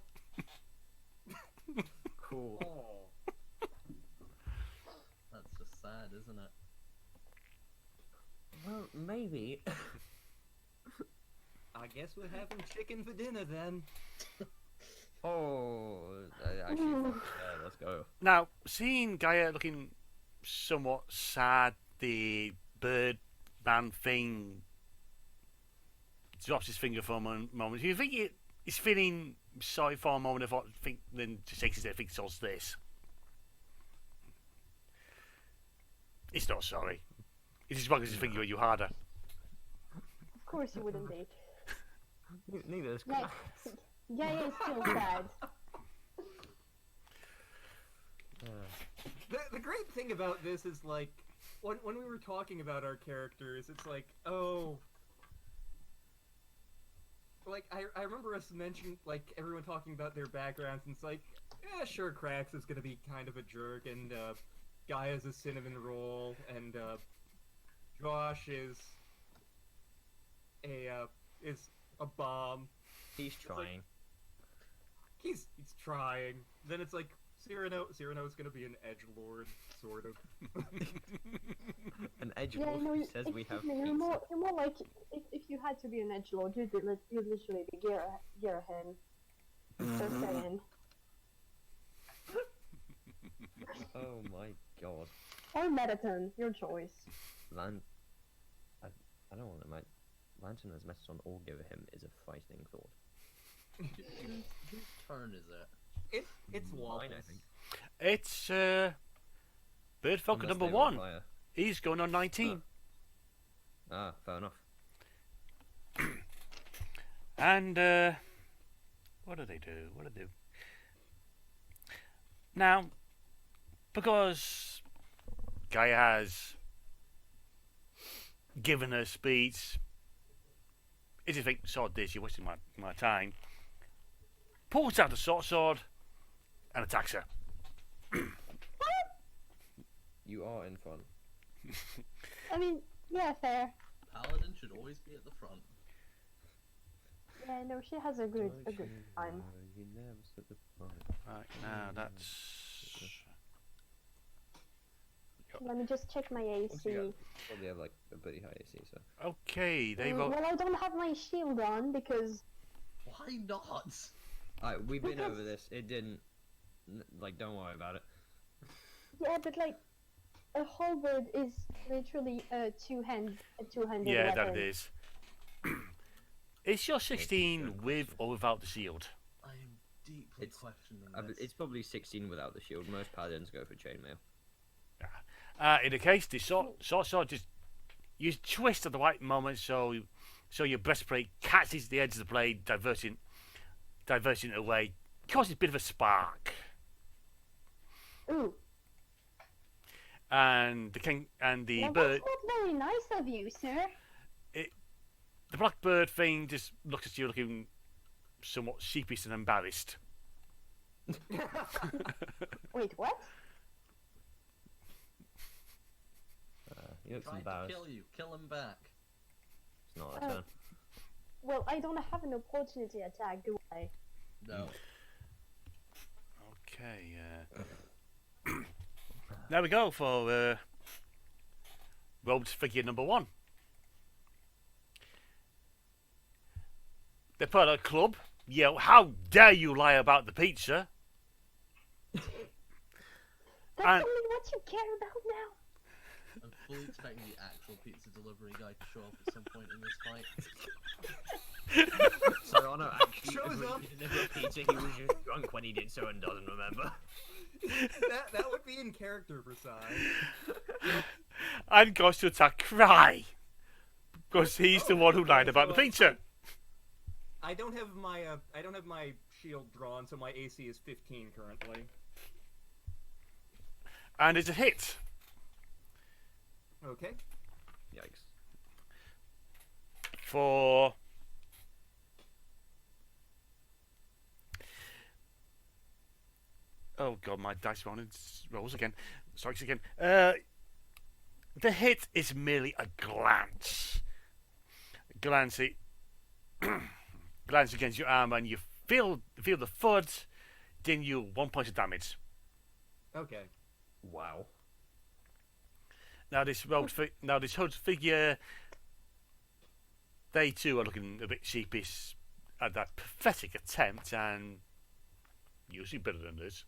Cool. That's just sad, isn't it? Well, maybe. I guess we're having chicken for dinner then. Oh, actually, let's go. Now, seeing Gaia looking somewhat sad, the bird man thing drops his finger for a moment. Do you think he's feeling sorry for a moment? Then just takes his head, thinks it's this. He's not sorry. He just waggles his finger at you harder. Of course you wouldn't be. Neither is Yeah, Gaia is still sad. The great thing about this is, like, when we were talking about our characters, it's like, oh... Like, I remember us mentioning, like, everyone talking about their backgrounds, and it's like, yeah, sure, Krax is gonna be kind of a jerk, and, Gaia's a cinnamon roll, and, Josh is a bomb. He's trying. He's trying. Then it's like, Cyrano's gonna be an edgelord, sort of. An edge Yeah, wolf no, who says we have excuse me, you're more like if you had to be an edgelord, you'd literally be Girahan. Just saying. Oh my god. Or Metaton, your choice. I don't want to make Lantern as message on all give him is a frightening thought. Whose turn is it? It's Waffles. Mine, I think. It's Bird Falcon Unless number they 1. require- He's going on 19. Ah, fair enough. And what do they do? Now, because Gaia has given her speech, if you think, sod this, you're wasting my time, pulls out the sword and attacks her. You are in front. I mean, yeah, fair. Paladin should always be at the front. Yeah, no, she has a good time. You never stood the front. Right, now that's... Let me just check my AC. Yeah. Probably have like a pretty high AC, so. Okay, they roll... Well, I don't have my shield on because... Why not? Alright, we've been Because- over this. It didn't. Like, don't worry about it. Yeah, but like, a halberd is literally a two-handed Yeah, weapon. that it is. Is your 16 with or without the shield? I am deeply It's- questioning But this. it's probably 16 without the shield. Most paladins go for chainmail. In the case, the sword just... You twist at the right moment so your breastplate catches the edge of the blade, diverting it away. Causes a bit of a spark. Ooh, And the well, bird... that's not very nice of you, sir. The black bird thing just looks at you looking somewhat sheepish and embarrassed. Wait, what? He looks Trying to embarrassed. kill you. Kill him back. It's not Oh. a turn. Well, I don't have an opportunity attack, do I? No. Okay, there we go for robed figure number 1. They put a club, yell, "How dare you lie about the pizza!" That's And- only what you care about now. I'm fully expecting the actual pizza delivery guy to show up at some point in this fight. So, Ono actually Shows agreed up. to deliver pizza. He was just drunk when he did so and doesn't remember. that would be in character for Sai. And goes to attack Cry because he's the one who lied about the pizza. I don't have my shield drawn, so my AC is 15 currently. And it's a hit. Okay. Yikes. For... Oh god, my dice rolls again. Strikes again. The hit is merely a glance. Glance against your arm, and you feel the thud. Then you 1 point of damage. Okay. Wow. Now this hood figure, they too are looking a bit sheepish at that pathetic attempt, and usually better than this.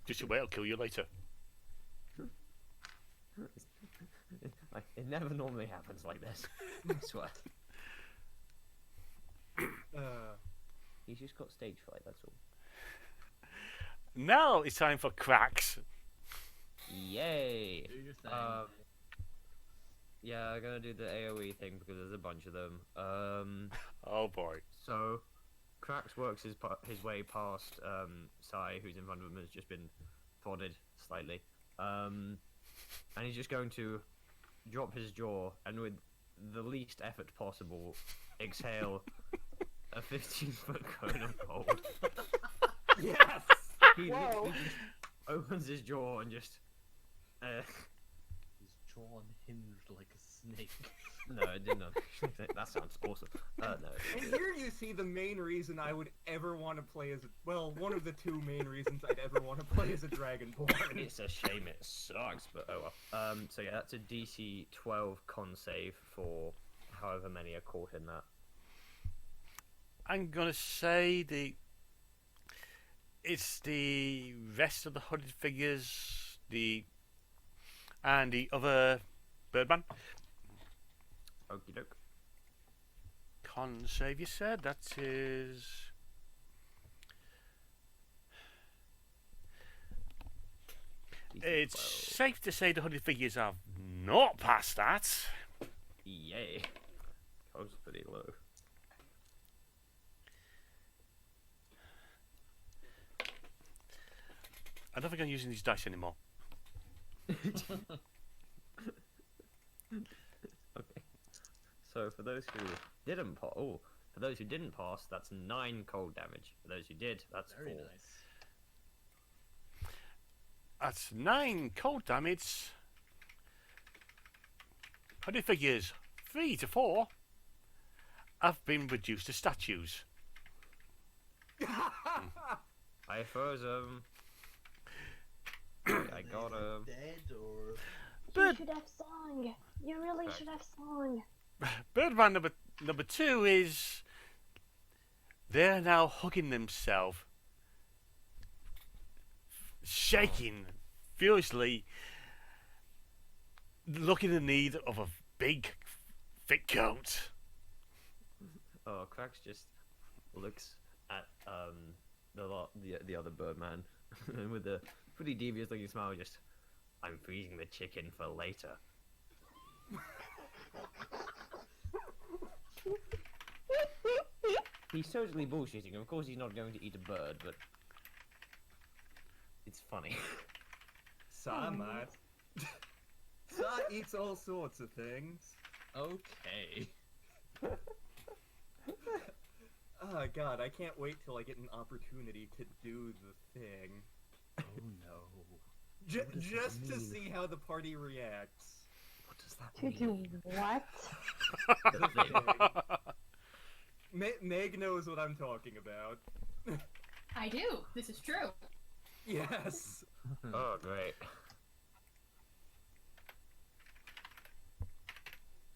Just wait, I'll kill you later. Like, it never normally happens like this. I swear. He's just got stage fright, that's all. Now it's time for cracks. Yay! Do your thing. Yeah, I'm gonna do the AoE thing because there's a bunch of them. Oh boy. So, Krax works his way past Sai, who's in front of him, has just been prodded slightly. And he's just going to drop his jaw and with the least effort possible exhale a 15-foot cone of cold. Yes. He Whoa. literally just opens his jaw and just His jaw unhinged like a snake. no, it didn't. That sounds awesome. No. And here you see the main reason I would ever want to play as one of the two main reasons I'd ever want to play as a Dragonborn. It's a shame it sucks, but oh well. So yeah, that's a DC 12 con save for however many are caught in that. I'm gonna say it's the rest of the hooded figures, and the other Birdman. Okie doke. Con save, you said? That is... DC It's 12. safe to say the hooded figures have not passed that. Yay. That was pretty low. I don't think I'm using these dice anymore. Okay. So for those who didn't pass, that's 9 cold damage. For those who did, that's Very 4. nice. That's 9 cold damage. Honey figures 3 to 4 have been reduced to statues. I froze him. I got him. Dead or You Bird, should have song. You really Correct. should have song. Birdman number 2 is they're now hugging themselves, shaking furiously, looking in need of a big, thick coat. Oh, Cracks just looks at the other Birdman with a pretty devious looking smile. Just, I'm freezing the chicken for later. He's totally bullshitting. Of course, he's not going to eat a bird, but it's funny. Sa might. Sa eats all sorts of things. okay. Oh god, I can't wait till I get an opportunity to do the thing. Oh no. What does Just this to mean? see how the party reacts. What does that To mean? do what? The thing. Meg knows what I'm talking about. I do. This is true. Yes. Oh, great.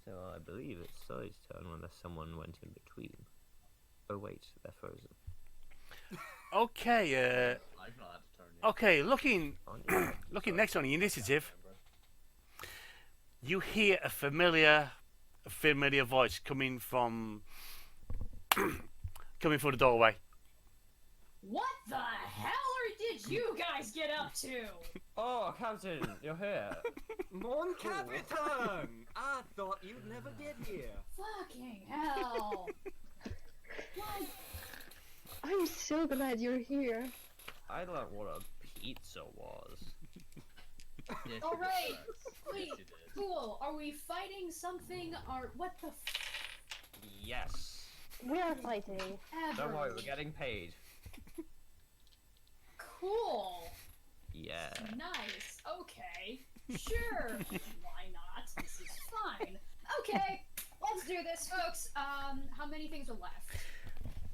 So I believe it's Sai's turn unless someone went in between. Oh wait, they're frozen. Okay, I've not had a turn yet. okay. Looking Aren't you? looking next on the initiative, you hear a familiar voice coming from the doorway. What the hell did you guys get up to? Oh, Captain, you're here. Mon Capitan! I thought you'd never get here. Fucking hell. What? I'm so glad you're here. I learned what a pizza was. Yes, you All did, right. Rex. Wait. Yes, you did. Cool. Are we fighting something or what the Yes. We are fighting. ever? Don't worry, we're getting paid. Cool. Yeah. Nice. Okay. Sure. Why not? This is fine. Okay. Let's do this, folks. How many things are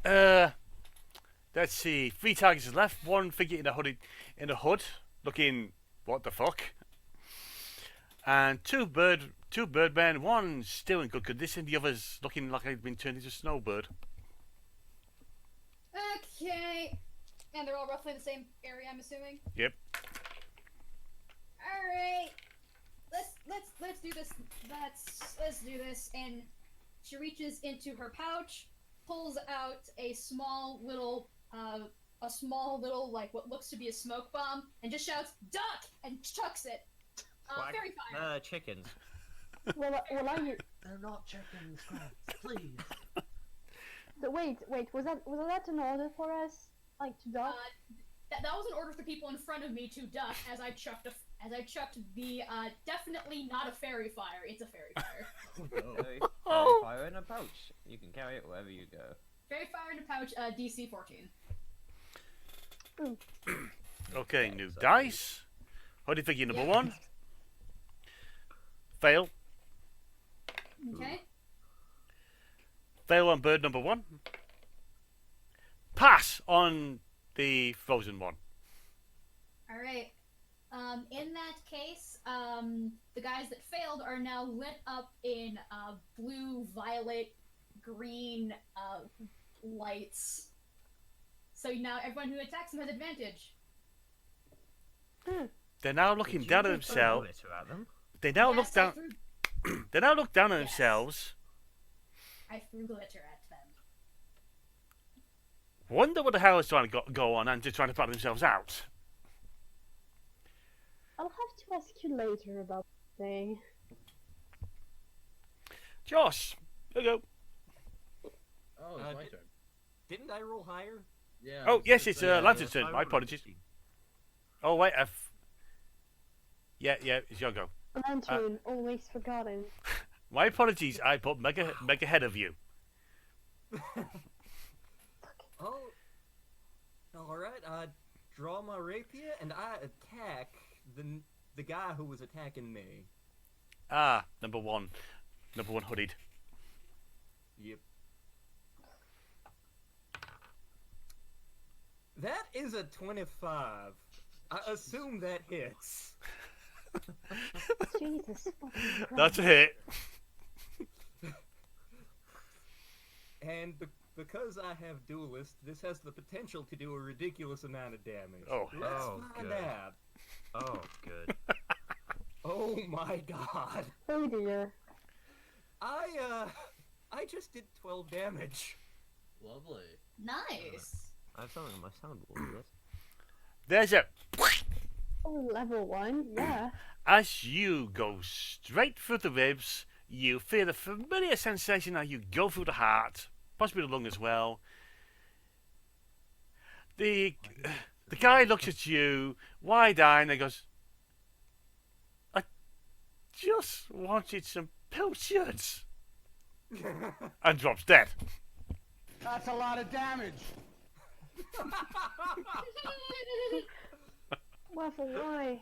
left? Let's see. 3 targets left. 1 figure in a hood, looking what the fuck. And 2 birdmen. 1 still in good condition. The other's looking like they've been turned into a snowbird. Okay. And they're all roughly in the same area, I'm assuming. Yep. All right. Let's do this. Let's do this. And she reaches into her pouch, pulls out a small little like what looks to be a smoke bomb, and just shouts "duck" and chucks it. Quack. Fairy fire. Chickens. Well, I. They're not chickens, Scraps, please. Wait. Was that an order for us? Like to duck? That was an order for people in front of me to duck as I chucked the definitely not a fairy fire. It's a fairy fire. Oh no. Fire in a pouch. You can carry it wherever you go. Fairy fire in a pouch. DC 14. Okay, Okay, new so- dice. Hoodie figure number Yeah. 1. Fail. Okay. Fail on bird number 1. Pass on the frozen one. All right. In that case, the guys that failed are now lit up in blue, violet, green lights. So now everyone who attacks them has advantage. They're now looking Did you down at just throw themselves. glitter at them? They now Yes, look down. They now look down at Yes. themselves. I threw glitter at them. Wonder what the hell is trying to go on and just trying to put themselves out. I'll have to ask you later about the thing. Josh, there you go. Oh, it's my turn. Didn't I roll higher? Yeah. Oh, yes, it's yeah, Lantern's I turn. My rolled a apologies. 15. Oh, wait. Yeah, it's your go. Lantern, always forgotten. My apologies. I put mega ahead of you. Oh, all right. I draw my rapier and I attack the guy who was attacking me. Ah, number one hooded. Yep. That is a 25. I assume that hits. Jesus fucking Christ. That's a hit. And because I have duelist, this has the potential to do a ridiculous amount of damage. Oh, Let's oh, find good. out. Oh, good. Oh my god. Oh dear. I just did 12 damage. Lovely. Nice. I have something on my soundboard. Yes. There's a. Oh, level 1, yeah. As you go straight through the ribs, you feel a familiar sensation as you go through the heart, possibly the lung as well. The guy looks at you, wide-eyed, and goes, "I just wanted some potions," and drops dead. That's a lot of damage. Waffle, why?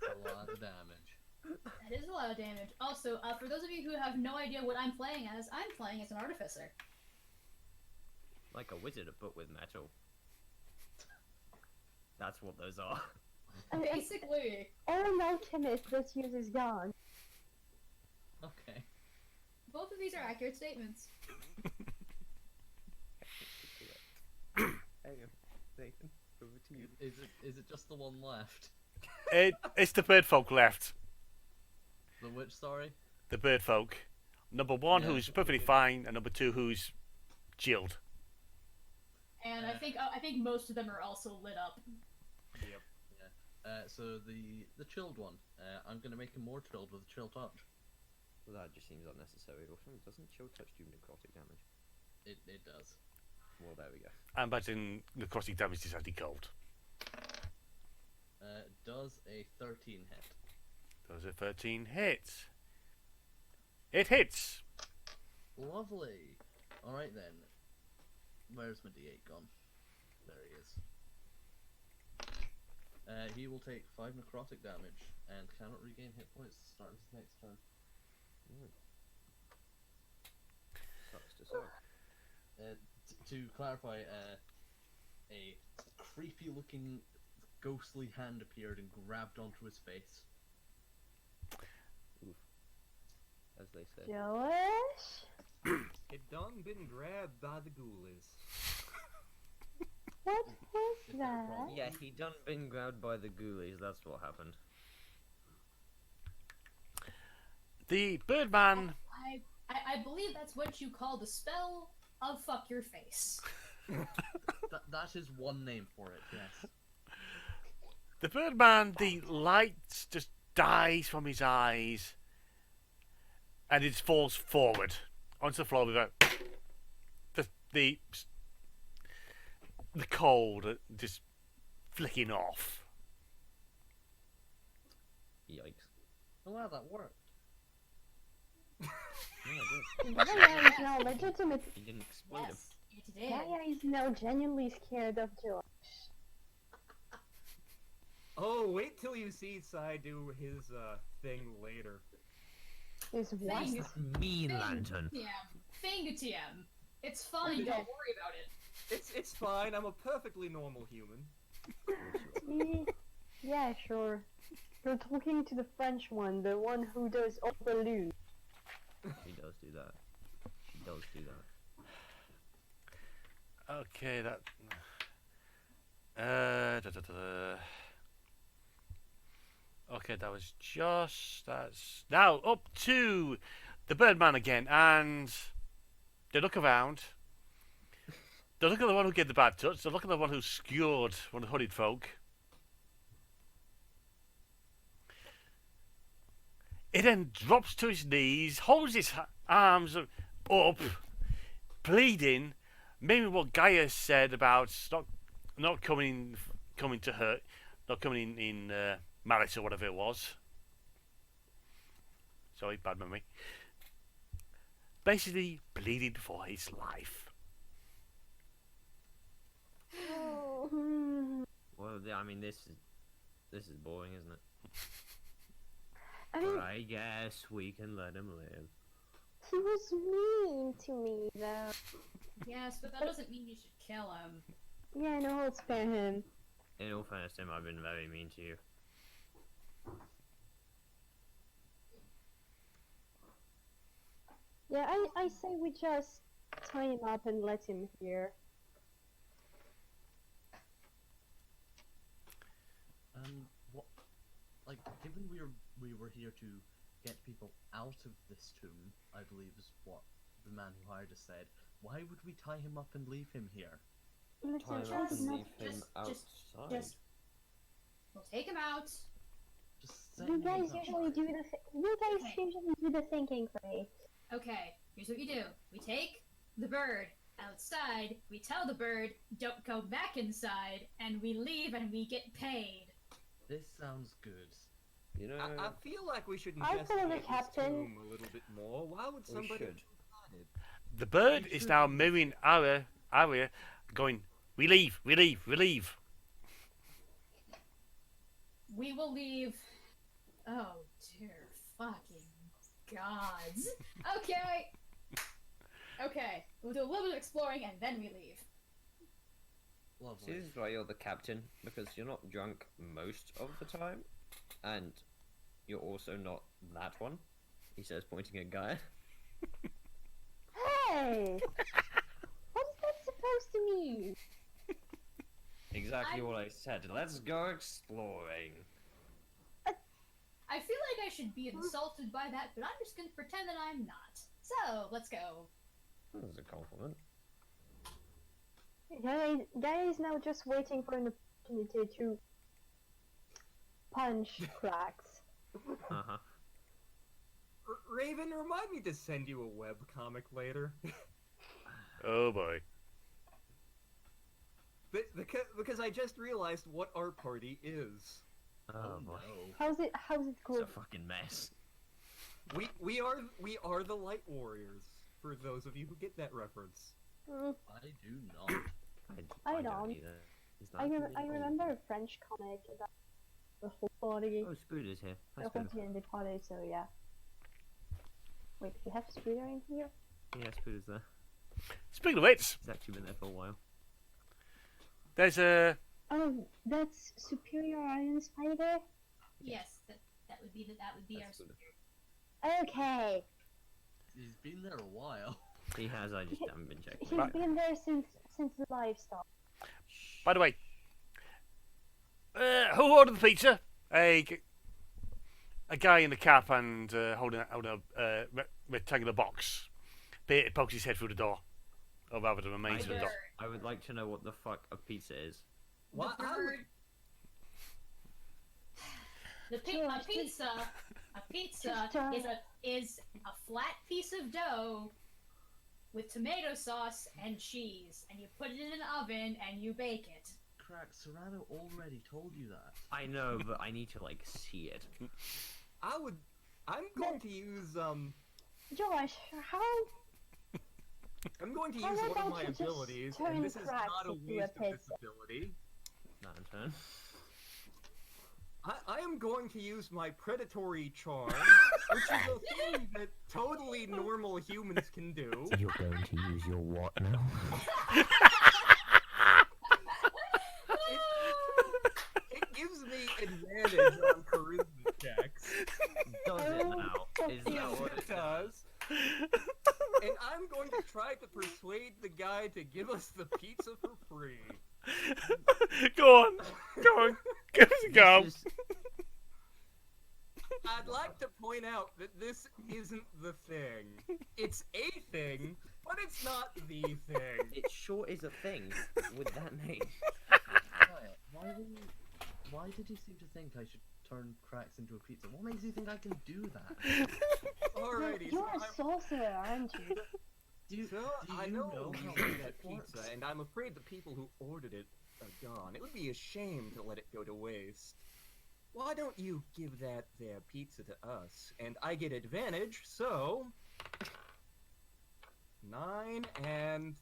A lot of damage. That is a lot of damage. Also, for those of you who have no idea what I'm playing as an artificer. Like a wizard, but with metal. That's what those are. Basically. Or an alchemist that uses guns. Okay. Both of these are accurate statements. Nathan, over to you. Is it just the one left? It's the bird folk left. The which, sorry? The bird folk. Number one, Yeah. who's perfectly fine, and number two, who's chilled. And I think most of them are also lit up. Yep. So the chilled one, I'm gonna make him more chilled with a chill touch. Well, that just seems unnecessary. Doesn't chill touch do necrotic damage? It does. Well, there we go. I imagine the necrotic damage is actually cold. Does a 13 hit? Does a 13 hit? It hits! Lovely. Alright then. Where's my D8 gone? There he is. He will take 5 necrotic damage and cannot regain hit points to start his next turn. Sucks to suck. To clarify, a creepy looking ghostly hand appeared and grabbed onto his face. As they say. Jealous? It done been grabbed by the ghoulies. What was Is that a that? problem? Yeah, he done been grabbed by the ghoulies. That's what happened. The Birdman. I believe that's what you call the spell of fuck your face. That is one name for it, yes. The Birdman, the light just dies from his eyes. And it falls forward onto the floor with the cold just flicking off. Yikes. Oh wow, that worked. Gaia is now legitimate. He didn't explode him. Yes, it did. Gaia is now genuinely scared of Joe. Oh, wait till you see Sai do his thing later. Is what? Thing. Mean lantern. Fingatium. It's fine, don't worry about it. It's fine. I'm a perfectly normal human. Yeah, sure. You're talking to the French one, the one who does all the loot. He does do that. He does do that. Okay, that. Okay, that was just. That's now up to the Birdman again, and they look around. They look at the one who gave the bad touch. They look at the one who skewered one of the hooded folk. It then drops to his knees, holds his arms up, pleading, maybe what Gaia said about not coming to hurt, not coming in malice or whatever it was. sorry, bad memory. Basically bleeding for his life. Oh. Well, I mean, this is boring, isn't it? I mean, But I guess we can let him live. he was mean to me, though. Yes, but that doesn't mean you should kill him. Yeah, no, I'll spare him. In all fairness, Tim, I've been very mean to you. Yeah, I say we just tie him up and let him here. What? Like, given we were here to get people out of this tomb, I believe is what the man who hired us said. Why would we tie him up and leave him here? Listen, Tie him just- up and I'm leave him outside. just- We'll take him out. Just not- set you him guys outside. usually do the you guys Okay. usually do the thinking for me. Okay, here's what you do. We take the bird outside, we tell the bird, don't go back inside, and we leave and we get paid. This sounds good. You know, I feel like we should I follow the investigate this captain. tomb a little bit more. Why would We somebody should. do that? The bird is now mirroring our area, going, we leave, we leave, we leave. We will leave. Oh, dear fucking gods. Okay. Okay, we'll do a little bit of exploring and then we leave. see, Lovely. this is why you're the captain, because you're not drunk most of the time, and you're also not that one. He says, pointing at Gaia. Hey! What is that supposed to mean? Exactly what I said. Let's go exploring. I feel like I should be insulted by that, but I'm just gonna pretend that I'm not. So, let's go. That was a compliment. Guy is now just waiting for an opportunity to punch cracks. Uh-huh. Raven, remind me to send you a webcomic later. Oh boy. Because I just realized what our party is. Oh, boy. no. How's it It's called? a fucking mess. We are the Light Warriors. For those of you who get that reference. Mm, I do not. I don't. either. Is that I really remember old? a French comic about the whole party, Oh, Spooder's here. Hi, the whole Spooder. D&D party. So yeah. Wait, we have Spooder in here? Yeah, Spooder's there. Speaking of which, He's actually been there for a while. there's a Oh, that's Superior Iron Spider. Yes, that would be our. That's Spooder. Okay, He's been there a while. He has, I just haven't been checking. he's Right. been there since the live started. by the way, who ordered the pizza? A guy in the cap and holding a rectangular box. Peter pokes his head through the door, or rather the remains of the door. I would like to know what the fuck a pizza is. What? The How bird. would- A pizza Just, is a flat piece of dough with tomato sauce and cheese, and you put it in an oven and you bake it. Crack, Serrano already told you that. I know, but I need to, like, see it. I'm going to use Josh, how I'm going to How use one of about my you just abilities, turn and this is cracks not a into a waste of this pizza? ability. Lantern. I am going to use my predatory charm, which is a thing that totally normal humans can do. You're going to use your what now? It gives me advantage on charisma checks. Does it now? Is that Yes, what it it does? does. And I'm going to try to persuade the guy to give us the pizza for free. Go on, give us a go. This is- I'd like to point out that this isn't the thing. It's a thing, but it's not the thing. It sure is a thing with that name. Why did you seem to think I should turn cracks into a pizza? What makes you think I can do that? Alrighty, you're a so sorcerer, aren't you? Do you, So, do I you know know you how made that it works? pizza, and I'm afraid the people who ordered it are gone. It would be a shame to let it go to waste. why don't you give that there pizza to us, and I get advantage, so... 9 and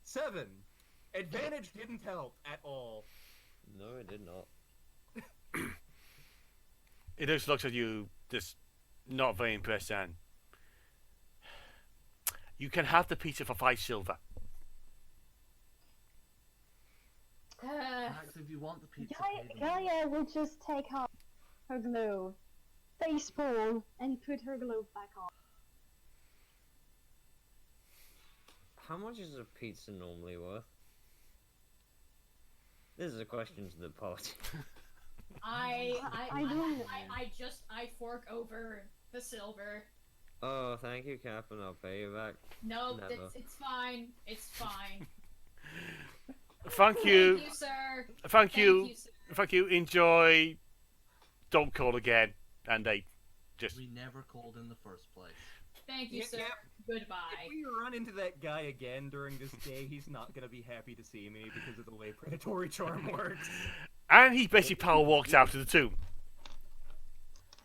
7. Advantage didn't help at all. No, it did not. It just looks at you, just not very impressed, and you can have the pizza for 5 silver. Max, if you want the pizza, pay them. Gaia will just take off her glove, face palm, and put her glove back on. How much is a pizza normally worth? This is a question to the party. I fork over the silver. Oh, thank you, Captain. I'll pay you back. No, Never. it's fine. It's fine. Thank you. Thank you, sir. Thank you. sir. Thank you. Enjoy. Don't call again. And they just. We never called in the first place. Thank you, Yep, sir. yep. Goodbye. If we run into that guy again during this day, he's not gonna be happy to see me because of the way predatory charm works. And he basically power walks out of the tomb.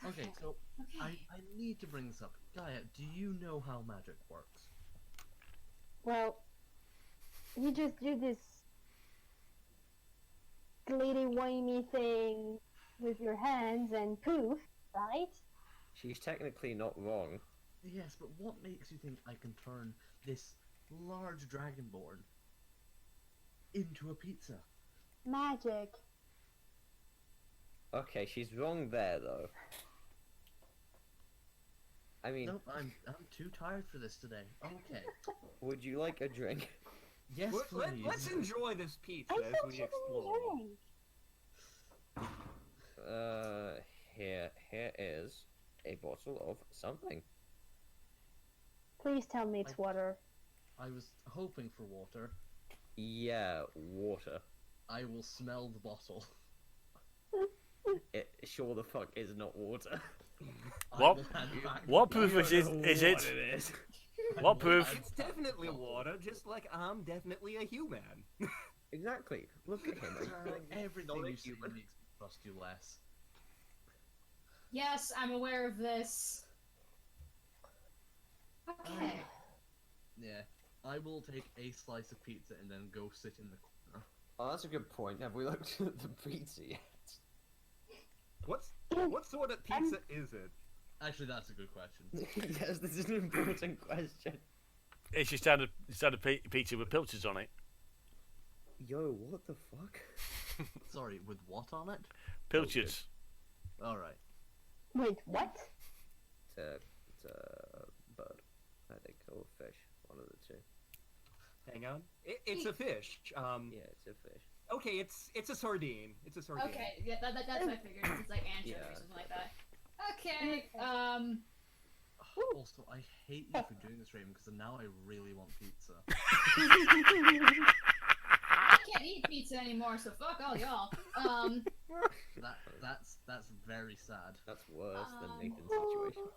Okay, so I need to bring this up. Gaia, do you know how magic works? Well, you just do this glitty wimey thing with your hands and poof, right? She's technically not wrong. Yes, but what makes you think I can turn this large dragonborn into a pizza? Magic. Okay, she's wrong there, though. I mean, Nope, I'm too tired for this today. Okay. would you like a drink? Yes, please. Let's enjoy this pizza I as thought we you explore. were drink. Here is a bottle of something. Please tell me it's water. I was hoping for water. Yeah, water. I will smell the bottle. It sure the fuck is not water. I What? will hand back What the proof bottle. is it? is. What proof? It's definitely water, just like I'm definitely a human. Exactly. Look at him. Everything Not a you say human. makes me trust you less. Yes, I'm aware of this. Okay. Yeah. I will take a slice of pizza and then go sit in the corner. Oh, that's a good point. Have we looked at the pizza yet? What sort of pizza is it? Actually, that's a good question. Yes, this is an important question. It's your standard pizza with pilchards on it. Yo, what the fuck? Sorry, with what on it? Pilchards. Alright. Wait, what? It's a bird, I think, or fish. One of the two. Hang on. It's a fish. Yeah, it's a fish. Okay, it's a sardine. It's a sardine. Okay, yeah, that's what I figured. It's like anchovy Yeah. or something like that. Okay, Also, I hate you for doing this, Raven, because now I really want pizza. I can't eat pizza anymore, so fuck all y'all. That's very sad. That's worse than Nathan's situation.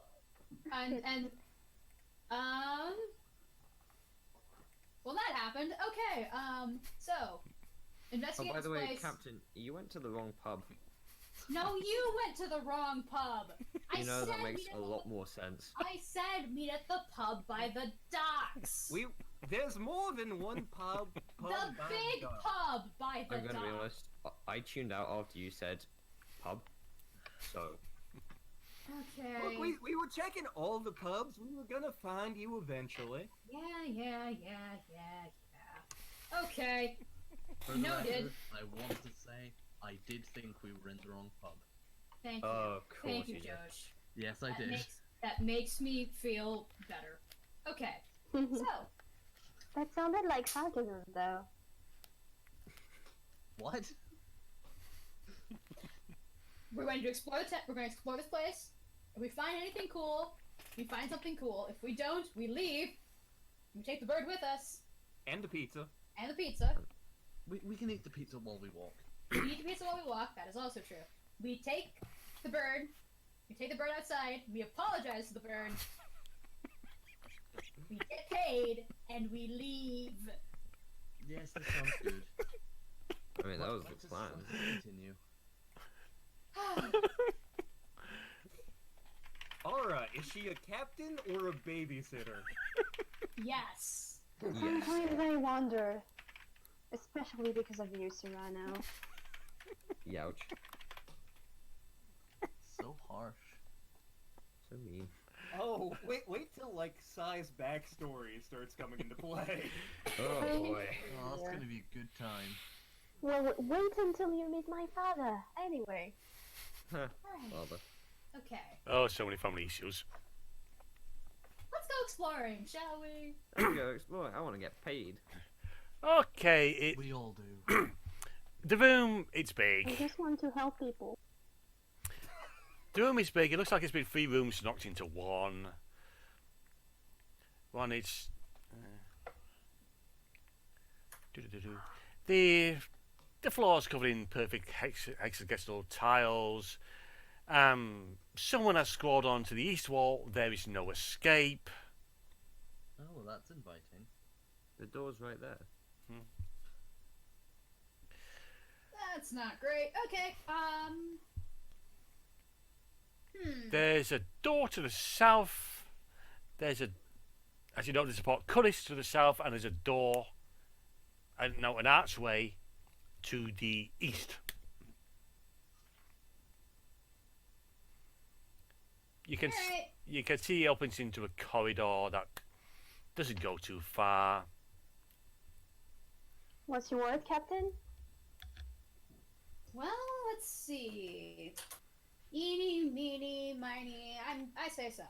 Well, that happened. Okay, so Oh, investigate by the this way, place. Captain, you went to the wrong pub. No, you went to the wrong pub. You know, I that said makes meet a at lot more sense. I said meet at the pub by the docks. There's more than one pub. The by big docks. pub by the I'm gonna be docks. honest, I tuned out after you said pub. So, Okay. Look, we were checking all the pubs. We were gonna find you eventually. Yeah. Okay. For the Noted. record, I want to say I did think we were in the wrong pub. Thank you. of course Thank you, did. Josh. Yes, I did. That makes me feel better. Okay. So, That sounded like sarcasm, though. What? we're going to explore we're going to explore this place. If we find anything cool, we find something cool. If we don't, we leave. We take the bird with us And the pizza. and the pizza. We can eat the pizza while we walk. We eat the pizza while we walk. That is also true. We take the bird. We take the bird outside. We apologize to the bird. We get paid and we leave. Yes, that sounds good. I mean, that was Let's the just- plan. let's continue. she a captain or a babysitter? Yes. Sometimes I wonder, especially because of you, Serrano. Youch. So harsh. So mean. Oh, wait till like Sai's backstory starts coming into play. Oh boy. Oh, that's gonna be a good time. Well, wait until you meet my father. Anyway. Alright. Father. Okay. Oh, so many family issues. Let's go exploring, shall we? Let's go explore. I want to get paid. Okay, We all do. the room, it's I big. just want to help people. The room is big. It looks like it's been 3 rooms knocked into one. One is... The floor's covered in perfect hexagonal tiles. Someone has scrawled onto the east wall, "There is no escape." Oh, that's inviting. The door's right there. That's not great. Okay. There's a door to the south. There's a, as you know, there's a portcullis to the south, and there's a door, and no, an archway to the east. You can Alright. you can see it opens into a corridor that doesn't go too far. What's your word, Captain? Well, let's see. Eeny, meeny, miny. I say so.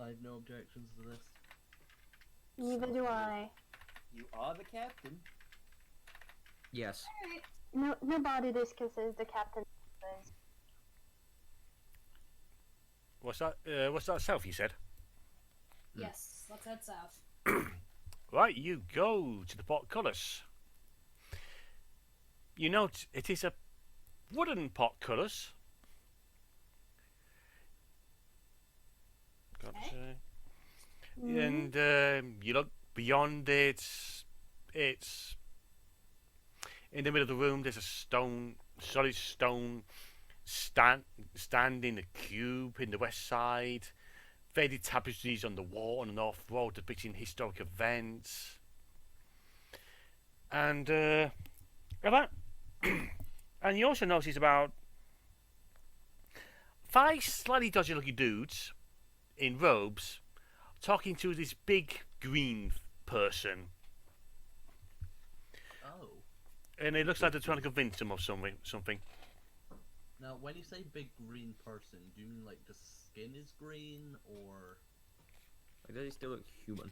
I have no objections to this. Neither do I. You are the captain. Yes. Alright. Nobody discusses the captain. What's that? What's that south? You said. Yes, let's head south. Right, you go to the portcullis. You note it is a wooden portcullis. And you look beyond it. It's in the middle of the room. There's a solid stone stand in a cube in the west side. Faded tapestries on the wall on the north wall depicting historic events. And about and you also notice about 5 slightly dodgy looking dudes in robes talking to this big green person. Oh. And it looks like they're trying to convince him of something. Now, when you say big green person, do you mean like the skin is green, or... Like, does he still look human?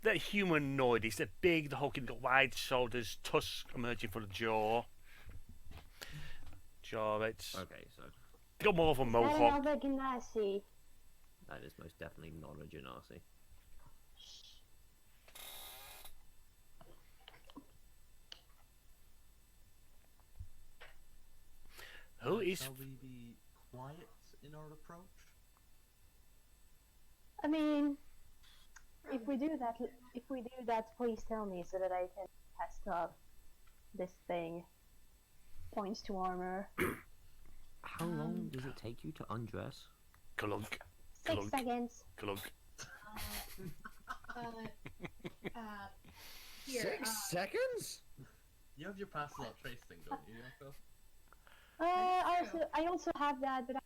They're humanoid. They're big, the hulking, got wide shoulders, tusks emerging from the jaw. It's Okay, so got more of a mohawk. Another Ganassi. that is most definitely not a Genasi. Who is... Shall we be quiet in our approach? I mean, if we do that, please tell me so that I can test up this thing. Points to armor. How long does it take you to undress? Clunk, 6 clunk, seconds. clunk. Here. 6 seconds? You have your pass without trace thing, don't you, Yoko? I also have that, but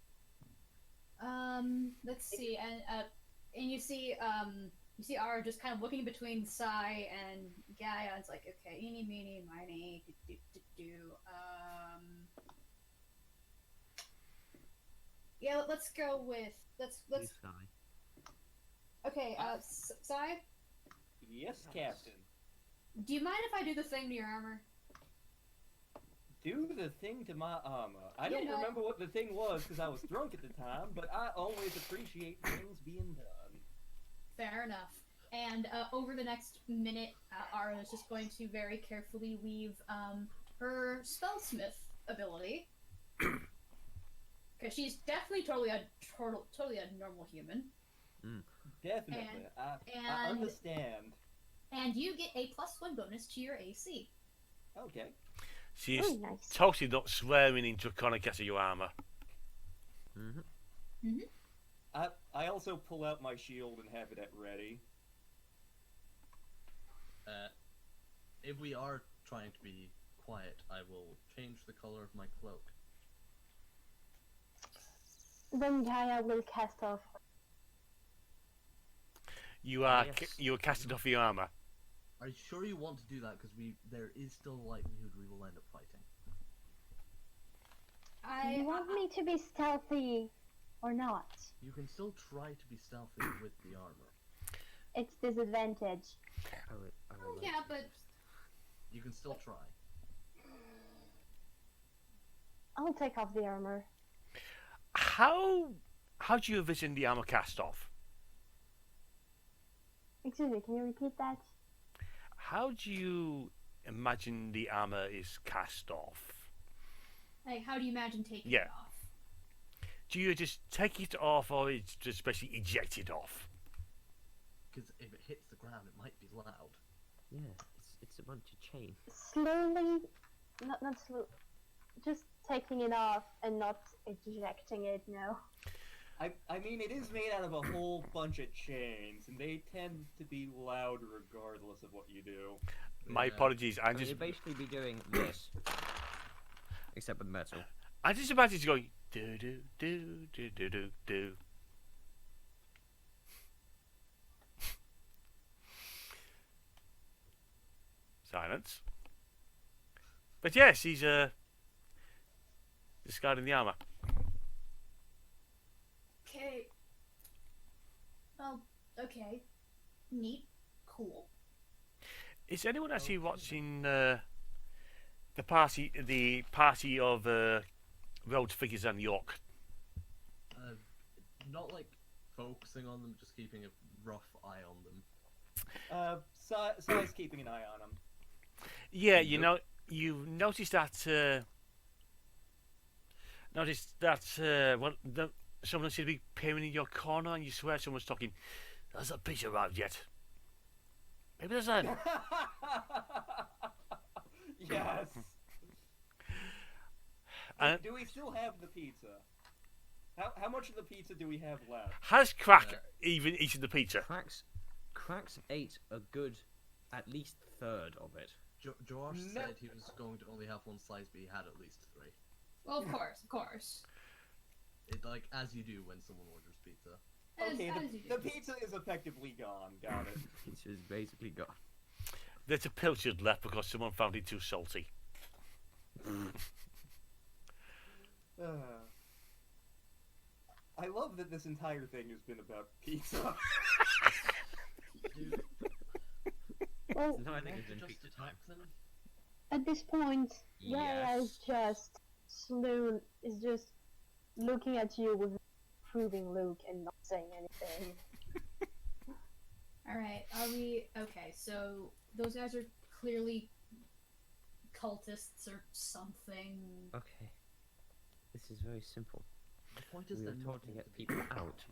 Let's see, and you see Ara just kind of looking between Sai and Gaia, and it's like, okay, eeny, meeny, miny, do. Yeah, let's go with let's. Sky. Okay, Sai, Yes, captain. do you mind if I do the thing to your armor? Do the thing to my armor. I You don't know- remember what the thing was because I was drunk at the time, but I always appreciate things being done. Fair enough. And over the next minute, Ara is just going to very carefully weave her spellsmith ability, because she's definitely totally a normal human. Definitely. I and- understand. And you get a +1 bonus to your AC. Okay. She's oh, nice. totally not swearing in Draconic as your armor. Mm-hmm. I also pull out my shield and have it at ready. If we are trying to be quiet, I will change the color of my cloak. Then Gaia will cast off. You are Yes. you are casting off your armor. Are you sure you want to do that? Because there is still a likelihood we will end up fighting. Do you want me to be stealthy or not? You can still try to be stealthy with the armor. It's disadvantage. I would like Yeah, to but just- You can still try. I'll take off the armor. How do you envision the armor cast off? Excuse me, can you repeat that? How do you imagine the armor is cast off? like, how do you imagine taking Yeah. it off? Do you just take it off, or it's just basically ejected off? Because if it hits the ground, it might be loud. Yeah, it's a bunch of chain. Slowly, not slow, just taking it off and not ejecting it, no. I mean, it is made out of a whole bunch of chains, and they tend to be loud regardless of what you do. My Yeah. apologies. I mean, you'd basically be doing this, except with metal. I just imagine you going do do do do do do do. Silence. But yes, he's discarding the armor. Okay. Well, okay. Neat. Cool. Is anyone actually watching the party of road figures and York? Not like focusing on them, just keeping a rough eye on them. Sai's keeping an eye on him. Yeah, you know, you noticed that. Someone seemed to be peering in your corner, and you swear someone's talking. There's a pizza arrived yet. Maybe there's a. Yes. Do we still have the pizza? How much of the pizza do we have left? Has Crack even eaten the pizza? Cracks ate a good, at least third of it. Josh No. said he was going to only have one slice, but he had at least 3. Well, of course. It like as you do when someone orders pizza. Okay, As you the do. pizza is effectively gone. Got it. It's just basically gone. There's a pilchard left because someone found it too salty. I love that this entire thing has been about pizza. Well, No, I think Want it's to in just pizza attack time. them? at this point, Gaia is just Sloan is just looking at you with an approving look and not saying anything. Alright, are we... Okay, so those guys are clearly cultists or something. Okay. This is very simple. The point is We were they're told not to meant get be people out,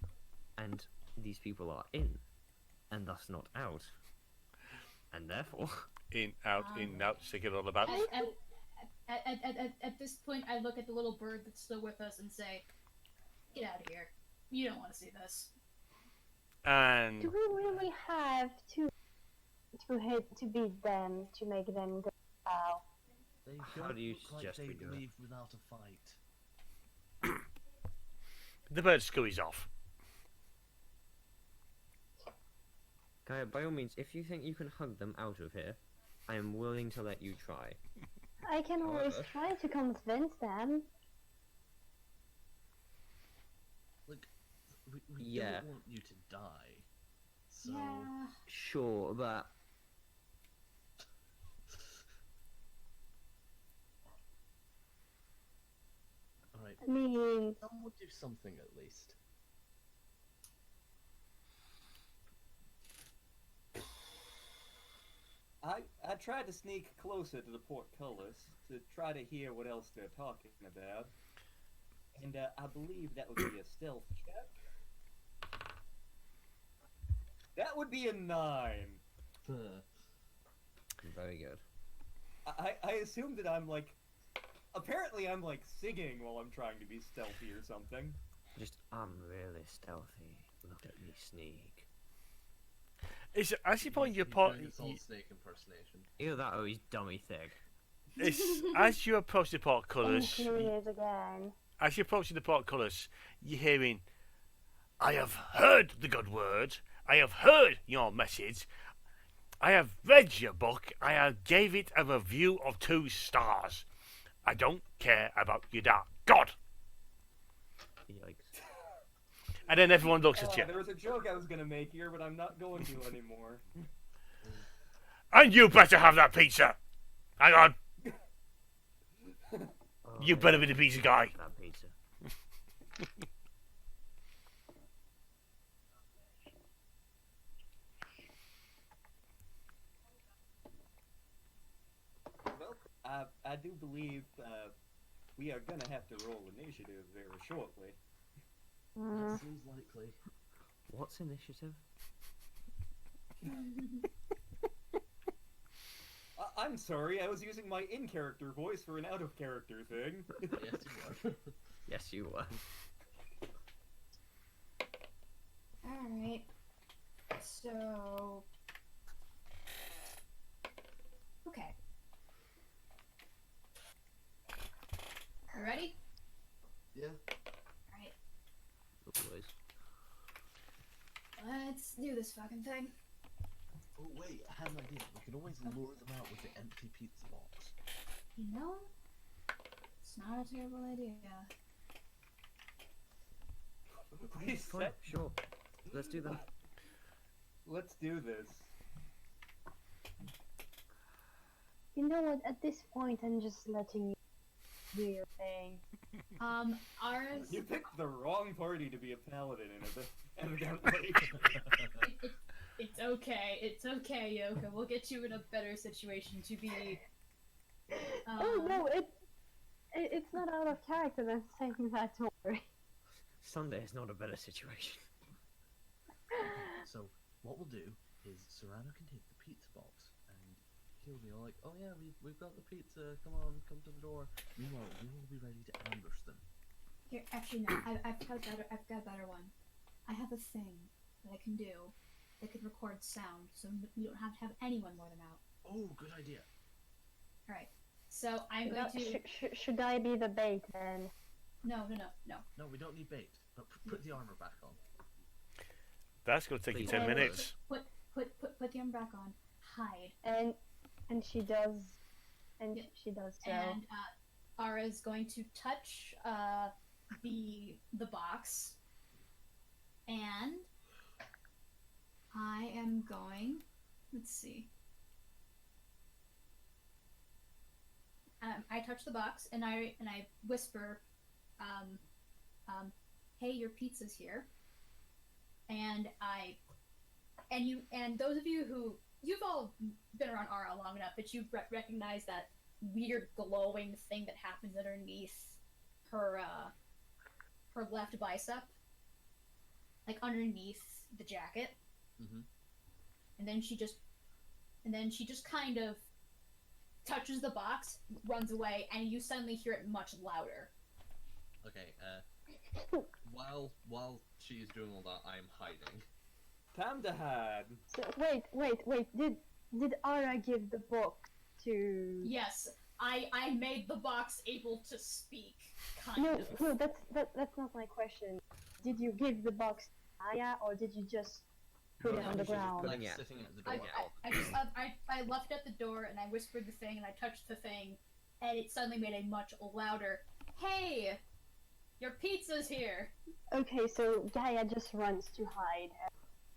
and these people are in, and thus not out. And therefore, In, out, stick it all about. At this point, I look at the little bird that's still with us and say, "Get out of here. You don't want to see this." And Do we really have to beat them to make them go out? They How don't do you look like suggest we they'd do it? leave without a fight. the bird scurries off. Gaia, by all means, if you think you can hug them out of here, I am willing to let you try. I can always However- try to convince them. Like, we Yeah. don't want you to die. So Yeah. Sure, but alright. I mean, Someone do something at least. I tried to sneak closer to the portcullis to try to hear what else they're talking about, and I believe that would be a stealth check. That would be a 9. very good. I assume that I'm like, apparently I'm like singing while I'm trying to be stealthy or something. Just, I'm really stealthy. Look at me sneak. It's as you point your He's part. doing a Solid Snake impersonation. Either that or he's dummy thick. It's as you approach the portcullis. Here he is again. As you approach the portcullis, you're hearing, "I have heard the good word. I have heard your message. I have read your book. I have gave it a review of 2 stars. I don't care about your dark god." Yikes. And then everyone looks at you. There was a joke I was gonna make here, but I'm not going to anymore. And you better have that pizza. Hang on. Oh, You better be the pizza guy. that pizza. Well, I do believe we are gonna have to roll initiative very shortly. That seems likely. What's initiative? I'm sorry, I was using my in-character voice for an out-of-character thing. Yes, you are. Yes, you were. Alright. So. Okay. You ready? Yeah. Alright. Always. Let's do this fucking thing. Oh wait, I have an idea. We could always lure them out with the empty pizza box. You know, it's not a terrible idea. We Fine, set- sure. Let's do that. Let's do this. You know what? At this point, I'm just letting you do your thing. Ours. You picked the wrong party to be a paladin in evidently. It's okay. It's okay, Yoko. We'll get you in a better situation to be. Oh no, it's not out of character. I'm saying that. Don't worry. Sunday is not a better situation. So what we'll do is Serrano can take the pizza box and he'll be all like, "Oh yeah, we've got the pizza. Come on, come to the door." Meanwhile, we will be ready to ambush them. Here, actually, no. I've got a better one. I have a thing that I can do that could record sound, so you don't have to have anyone lure them out. Oh, good idea. All right. So I'm going to. Should I be the bait then? No. No, we don't need bait. But put the armor back on. That's going to take you 10 minutes. Put the arm back on. Hide. And she does. And Yep. she does so. And Ara's going to touch the box, and I am going. Let's see. I touch the box and I whisper, "Hey, your pizza's here." And those of you who you've all been around Ara long enough that you recognize that weird glowing thing that happens underneath her left bicep, like underneath the jacket. Mhm. And then she just kind of touches the box, runs away, and you suddenly hear it much louder. Okay. While she's doing all that, I'm hiding. Time to hide. So wait. Did Ara give the book to? Yes, I made the box able to speak, kind No, of. no. That's not my question. Did you give the box to Aya, or did you just put it No, on the she's just, ground? like, Yeah. sitting at the door. I left at the door and I whispered the thing and I touched the thing, and it suddenly made a much louder, "Hey, your pizza's here." Okay, so Gaia just runs to hide,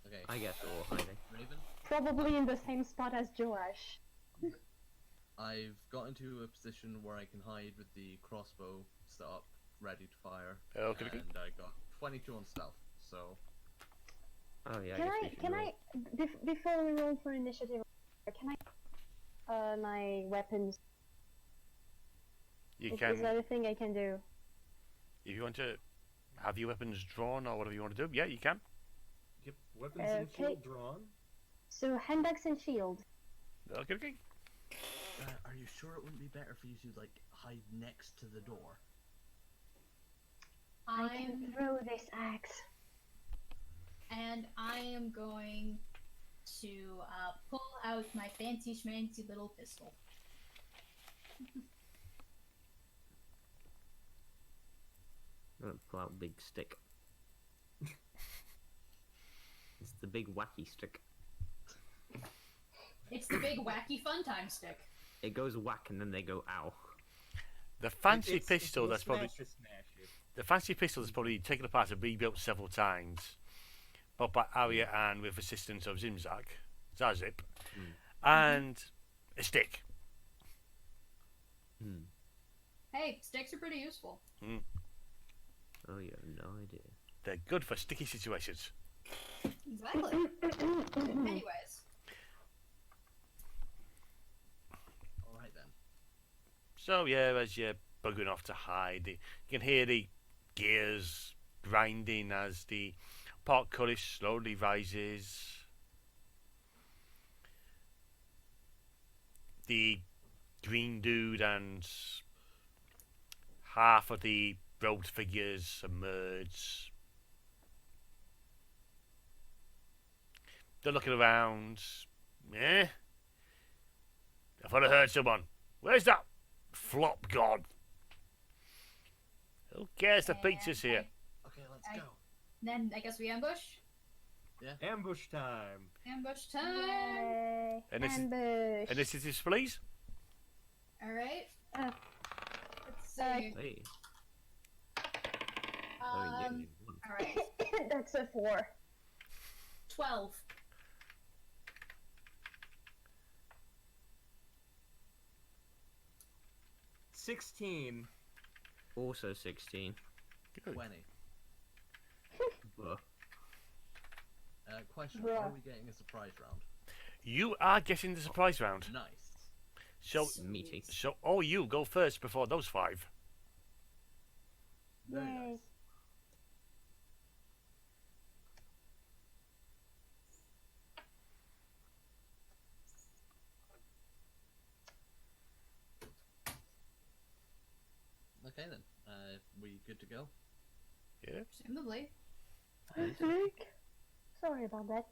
Okay. I guess we're all hiding. Raven, probably in the same spot as Joash. I've got into a position where I can hide with the crossbow set up, ready to fire. Okay. And I got 22 on stealth, so... Oh yeah. Before we roll for initiative, can I my weapons? You Is can, there anything I can do? if you want to have your weapons drawn or whatever you want to do, yeah, you can. Yep, weapons and Okay. shield drawn. So handbags and shield. Okay. are you sure it wouldn't be better for you to, like, hide next to the door? I can throw this axe. And I am going to pull out my fancy schmancy little pistol. I'm gonna pull out big stick. It's the big wacky stick. It's the big wacky fun time stick. It goes whack and then they go ow. The fancy It's pistol a that's probably smash to smash it. the fancy pistol that's probably taken apart and rebuilt several times, both by Arya and with assistance of Zazip, and a stick. Hey, sticks are pretty useful. Oh, you have no idea. They're good for sticky situations. Exactly. Anyways. Alright then. So yeah, as you're buggering off to hide, you can hear the gears grinding as the portcullis slowly rises. The green dude and half of the robed figures emerge. They're looking around. Eh? I thought I heard someone. Where's that flop gone? Who cares? The pizza's here. Okay, let's I- go. Then I guess we ambush. Ambush time. Ambush time. Yay. And this is- Ambush. Initiatives, please. All right. Uh, Let's see. Hey. All right. That's a 4. 12. $16. Also 16. 20. Buh. Question, Bruh. are we getting a surprise round? You are getting the surprise round. Nice. So, Meaty. you go first before those 5. Very Yay. nice. Okay then, we good to go? Yeah. Presumably. Perfect. Sorry about that.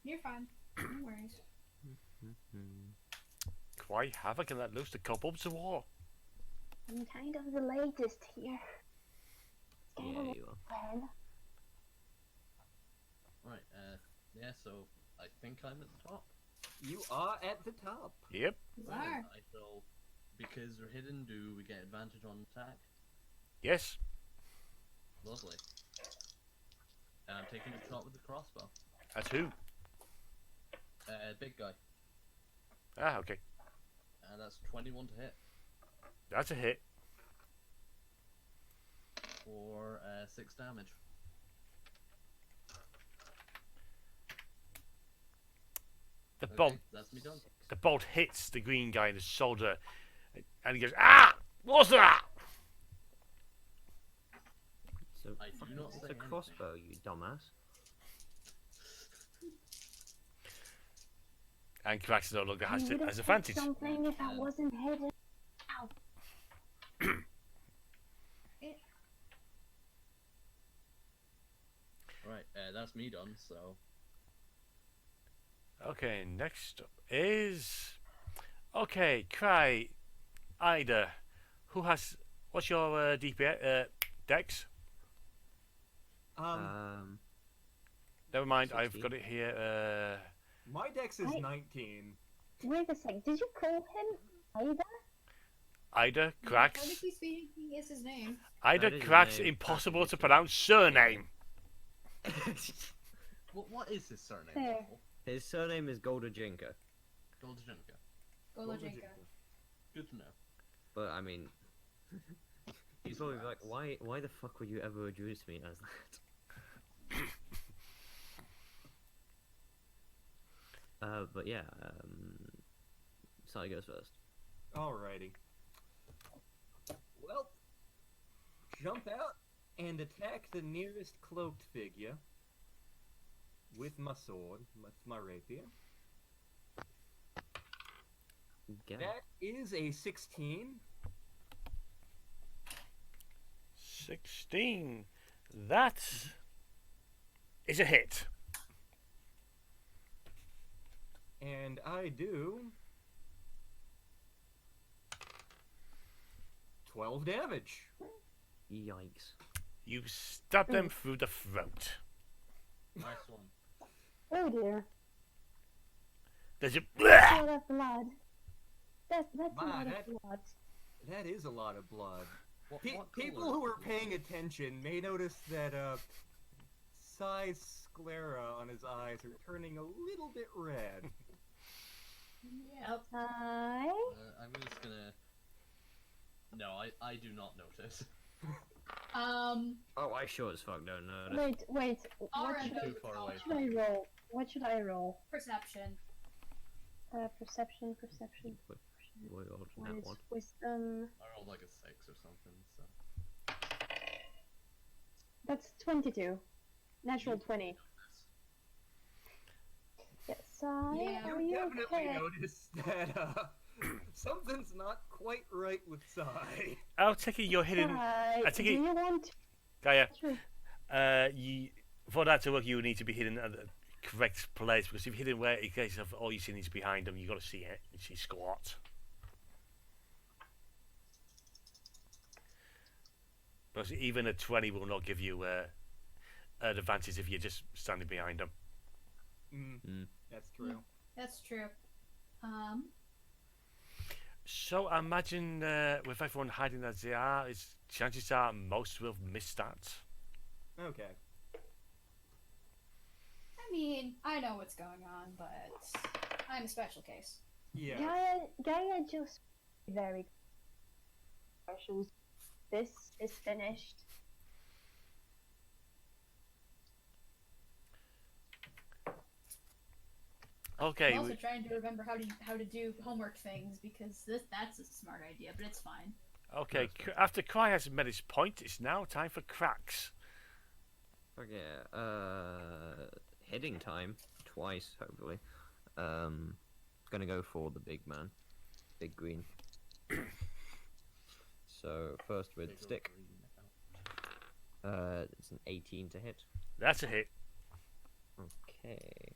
You're fine. No worries. Quite havoc and let loose the cobwebs of war. I'm kind of the latest here. It's kind Yeah, of you are. fun. Right, yeah, so I think I'm at the top. You are at the top. Yep. You Right, are. I shall, because we're hidden, do we get advantage on attack? Yes. Lovely. And I'm taking the shot with the crossbow. At who? Big guy. Ah, okay. And that's 21 to hit That's a hit. for 6 damage. The Okay, bolt that's me done. the bolt hits the green guy in the shoulder and he goes, "Ah! What's that?" So, I do not it's say a crossbow, you dumbass. And Krax no longer I has would it have as a said advantage. something if I wasn't hidden. Right, that's me done, so... Okay, next up is okay, Cry Ida. Who has what's your DPS Dex? Never mind, I've 16. got it here. My dex is I- 19. Wait a sec, did you call him Ida? Ida Krax. Technically speaking, is his name. Ida That is his Krax, name. impossible That's to his pronounce surname. What is his surname? Fair. Waffle? His surname is Goldajinka, Goldajinka. Golajinka. Good to know. but I mean, he's probably like, why the fuck would you ever address me as that? But yeah, Sally goes first. Alrighty. Well, jump out and attack the nearest cloaked figure with my sword, with my rapier. Go. That is a 16. 16. That is a hit. And I do 12 damage. Yikes. You stab them through the throat. Nice one. Oh dear. There's a That's a lot of blood. That's a Wow, lot that- of blood. That is a lot of blood. What People colour who is are it? paying attention may notice that Psy's sclera on his eyes are turning a little bit red. Yep. Hi. I'm just gonna. No, I do not notice. Oh, I sure as fuck don't know. Wait. What Alright, should, Too far away. should I roll? What should I roll? Perception. Perception. We're on that Minus one. wisdom. I rolled like a 6 or something, so. That's 22. Natural 20. Yes, Yeah. are You you definitely okay? noticed that something's not quite right with Psy. I'll take it you're hidden. Sai, I take do it- you want? Gaia, Sure. for that to work, you need to be hidden at the correct place, because if you're hidden where, in case of all you see is behind them, you got to see it. You see squat. Because even a 20 will not give you an advantage if you're just standing behind them. That's true. That's true. So I imagine with everyone hiding as they are, chances are most will miss that. Okay. I mean, I know what's going on, but I'm a special case. Yeah. Gaia just very questions. This is finished. Okay, I'm also trying to remember how to do homework things because that's a smart idea, but it's fine. okay. After Cry has met his point, it's now time for Cracks. Fuck yeah. Hitting time twice, hopefully. Gonna go for the big man, big green. So first with Big old stick. green. It's an 18 to hit. That's a hit. Okay.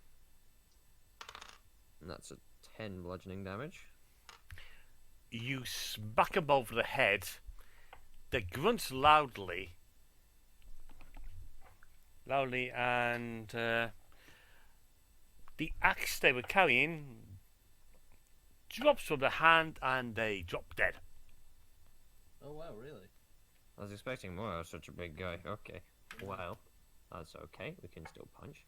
And that's a 10 bludgeoning damage. You smack him over the head. They grunt loudly, and the axe they were carrying drops from the hand, and they drop dead. Oh wow, really? I was expecting more out of such a big guy. Okay. Well, that's okay. We can still punch.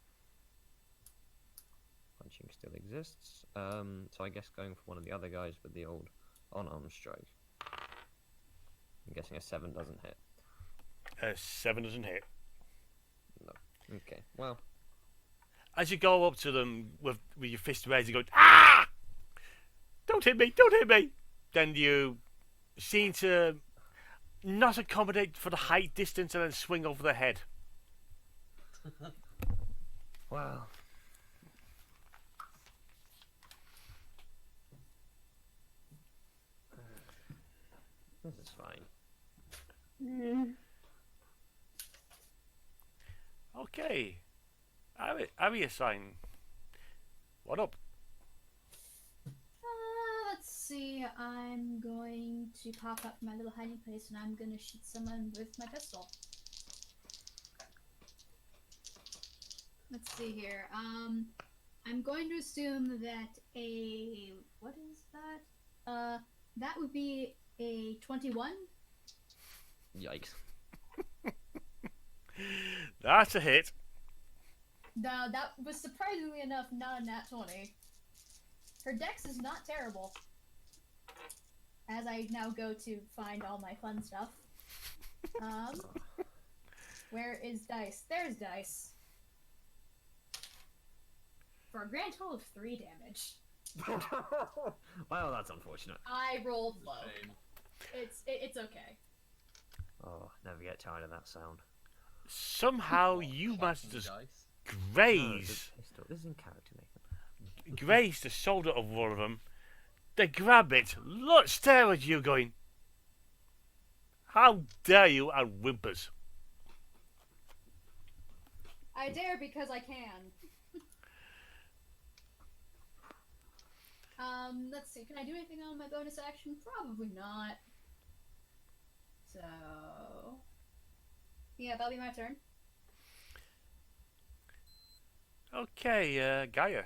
Punching still exists. So I guess going for one of the other guys with the old unarmed strike. I'm guessing a 7 doesn't hit. 7 doesn't hit. No. Okay. Well, As you go up to them with your fist raised, you go, "Ah! Don't hit me! Don't hit me!" Then you seem to not accommodate for the height, distance, and then swing over the head. well. This is fine. Mm. Okay. Area sign. What up? Let's see. I'm going to pop up my little hiding place and I'm going to shoot someone with my pistol. Let's see here. I'm going to assume that what is that? That would be a 21. Yikes. That's a hit. No, that was surprisingly enough not a nat 20. Her dex is not terrible. As I now go to find all my fun stuff. Where is dice? There's dice. For a grand total of 3 damage. Well, that's unfortunate. I rolled low. Shame. It's okay. Oh, never get tired of that sound. Somehow you managed to Dice. graze, This is in character, Nathan. graze the shoulder of one of them. They grab it, stare at you, going, How dare you and whimpers? I dare because I can. Let's see. Can I do anything on my bonus action? Probably not. So, yeah, that'll be my turn. Okay, Gaia.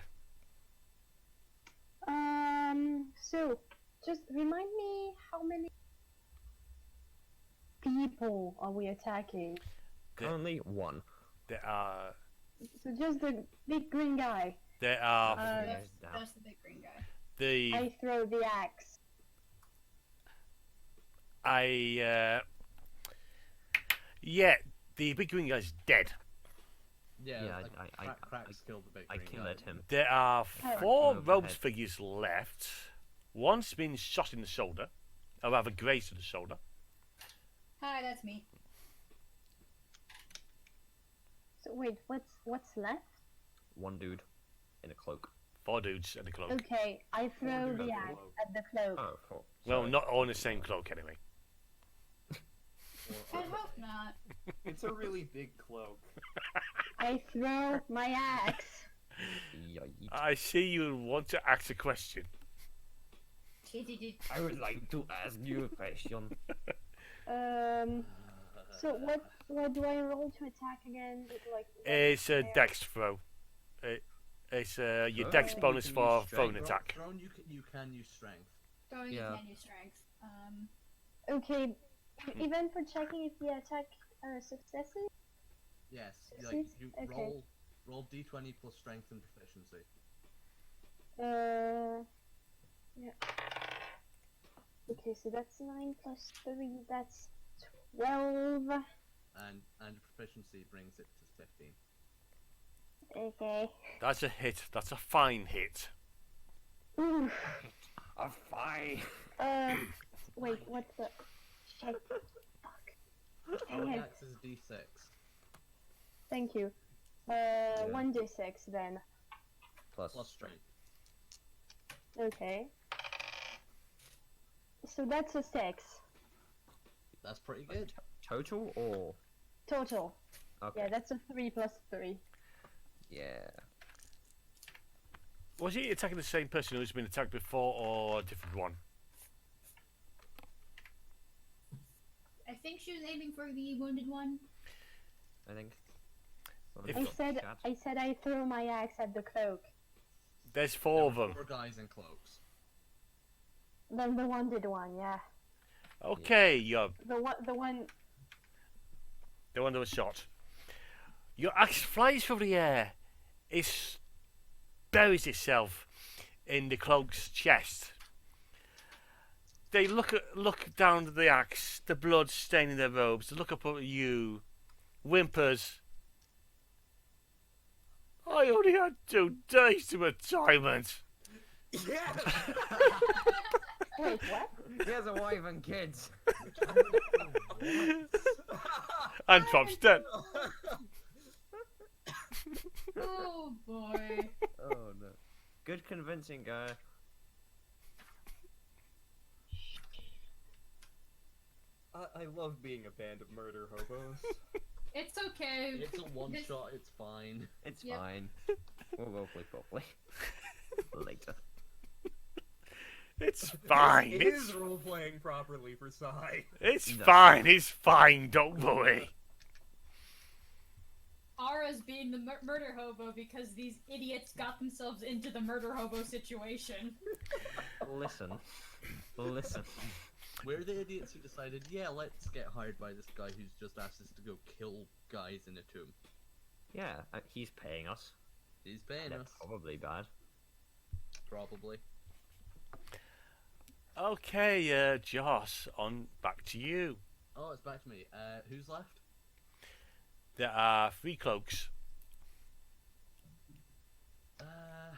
So, just remind me how many people are we attacking? Currently one. There are So just the big green guy. there are That's the big green guy. the I throw the axe. yeah, the big green guy's dead. Yeah, Yeah, like, Cracks killed the big I green killed guy. him. There are Oh. 4 Over the robes head. figures left. One's been shot in the shoulder, or rather grazed to the shoulder. Hi, that's me. So wait, what's left? One dude in a cloak. 4 dudes in a cloak. Okay, I throw dude the on the axe cloak. at the cloak. Oh, cool. Well, Sorry. not all in the same cloak anyway. I hope not. It's a really big cloak. I throw my axe. Yeet. I see you want to ask a question. I would like to ask you a question. So what do I roll to attack again? Like It's a dex throw. It's your dex Oh. bonus You can for use throwing strength. attack. Throne, you can use strength. Throwing Yeah. you can use strength. Okay, even for checking if the attack successes. Yes, like Succeeds? you Okay. roll d20 plus strength and proficiency. Yeah. Okay, so that's 9 plus 3. That's 12. And proficiency brings it to 15. Okay. That's a hit. That's a fine hit. Oof. A fine. Wait, what's the? Shit. Fuck. Dang it. Axe is d6. Thank you. 1d6 then. Plus. Plus strength. Okay. So that's a 6 That's pretty good. Total or? total. Okay. Yeah, that's a 3 plus 3. Yeah. Was he attacking the same person who's been attacked before, or a different one? I think she was aiming for the wounded one. I think. If- I said I threw my axe at the cloak. There's 4 of There were them. 4 guys in cloaks. Then the wounded one, yeah. Okay, you're The one. the one that was shot. Your axe flies through the air. It buries itself in the cloak's chest. They look down at the axe, the blood staining their robes. They look up at you, whimpers. I only had 2 days to retirement. Yeah. Wait, what? He has a wife and kids. And drops dead. Oh boy. Oh no. Good convincing guy. I love being a band of murder hobos. It's okay. It's a one shot, it's fine. It's Yep. fine. We'll roleplay properly. Later. It's fine. It It's, is role playing properly for Sai. it's No. fine. It's fine. Don't worry. Ara's being the murder hobo because these idiots got themselves into the murder hobo situation. Listen. Listen. We're the idiots who decided, yeah, let's get hired by this guy who's just asked us to go kill guys in a tomb. Yeah, he's paying us. He's paying They're us, probably bad. probably. Okay, Joss, on back to you. Oh, it's back to me. Who's left? There are 3 cloaks. Uh,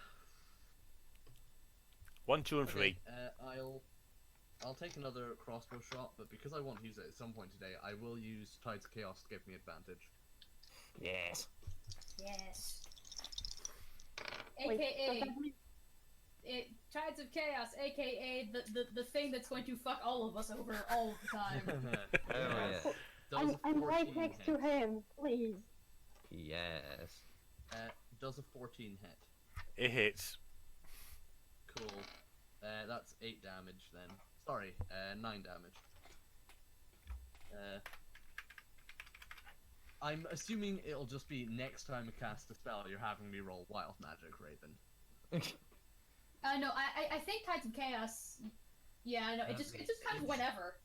1, 2, and 3. okay, I'll take another crossbow shot, but because I want to use it at some point today, I will use Tides of Chaos to give me advantage. Yes. Yes. Wait, AKA Tides of Chaos, aka the thing that's going to fuck all of us over all of the time. I'm right 14 next hit? to him. Please. Yes. Does a 14 hit? It hits. Cool. That's 8 damage then. Sorry, 9 damage. I'm assuming it'll just be next time I cast a spell, you're having me roll Wild Magic, Raven. No, I think Tides of Chaos. Yeah, I know. It's just kind of whenever.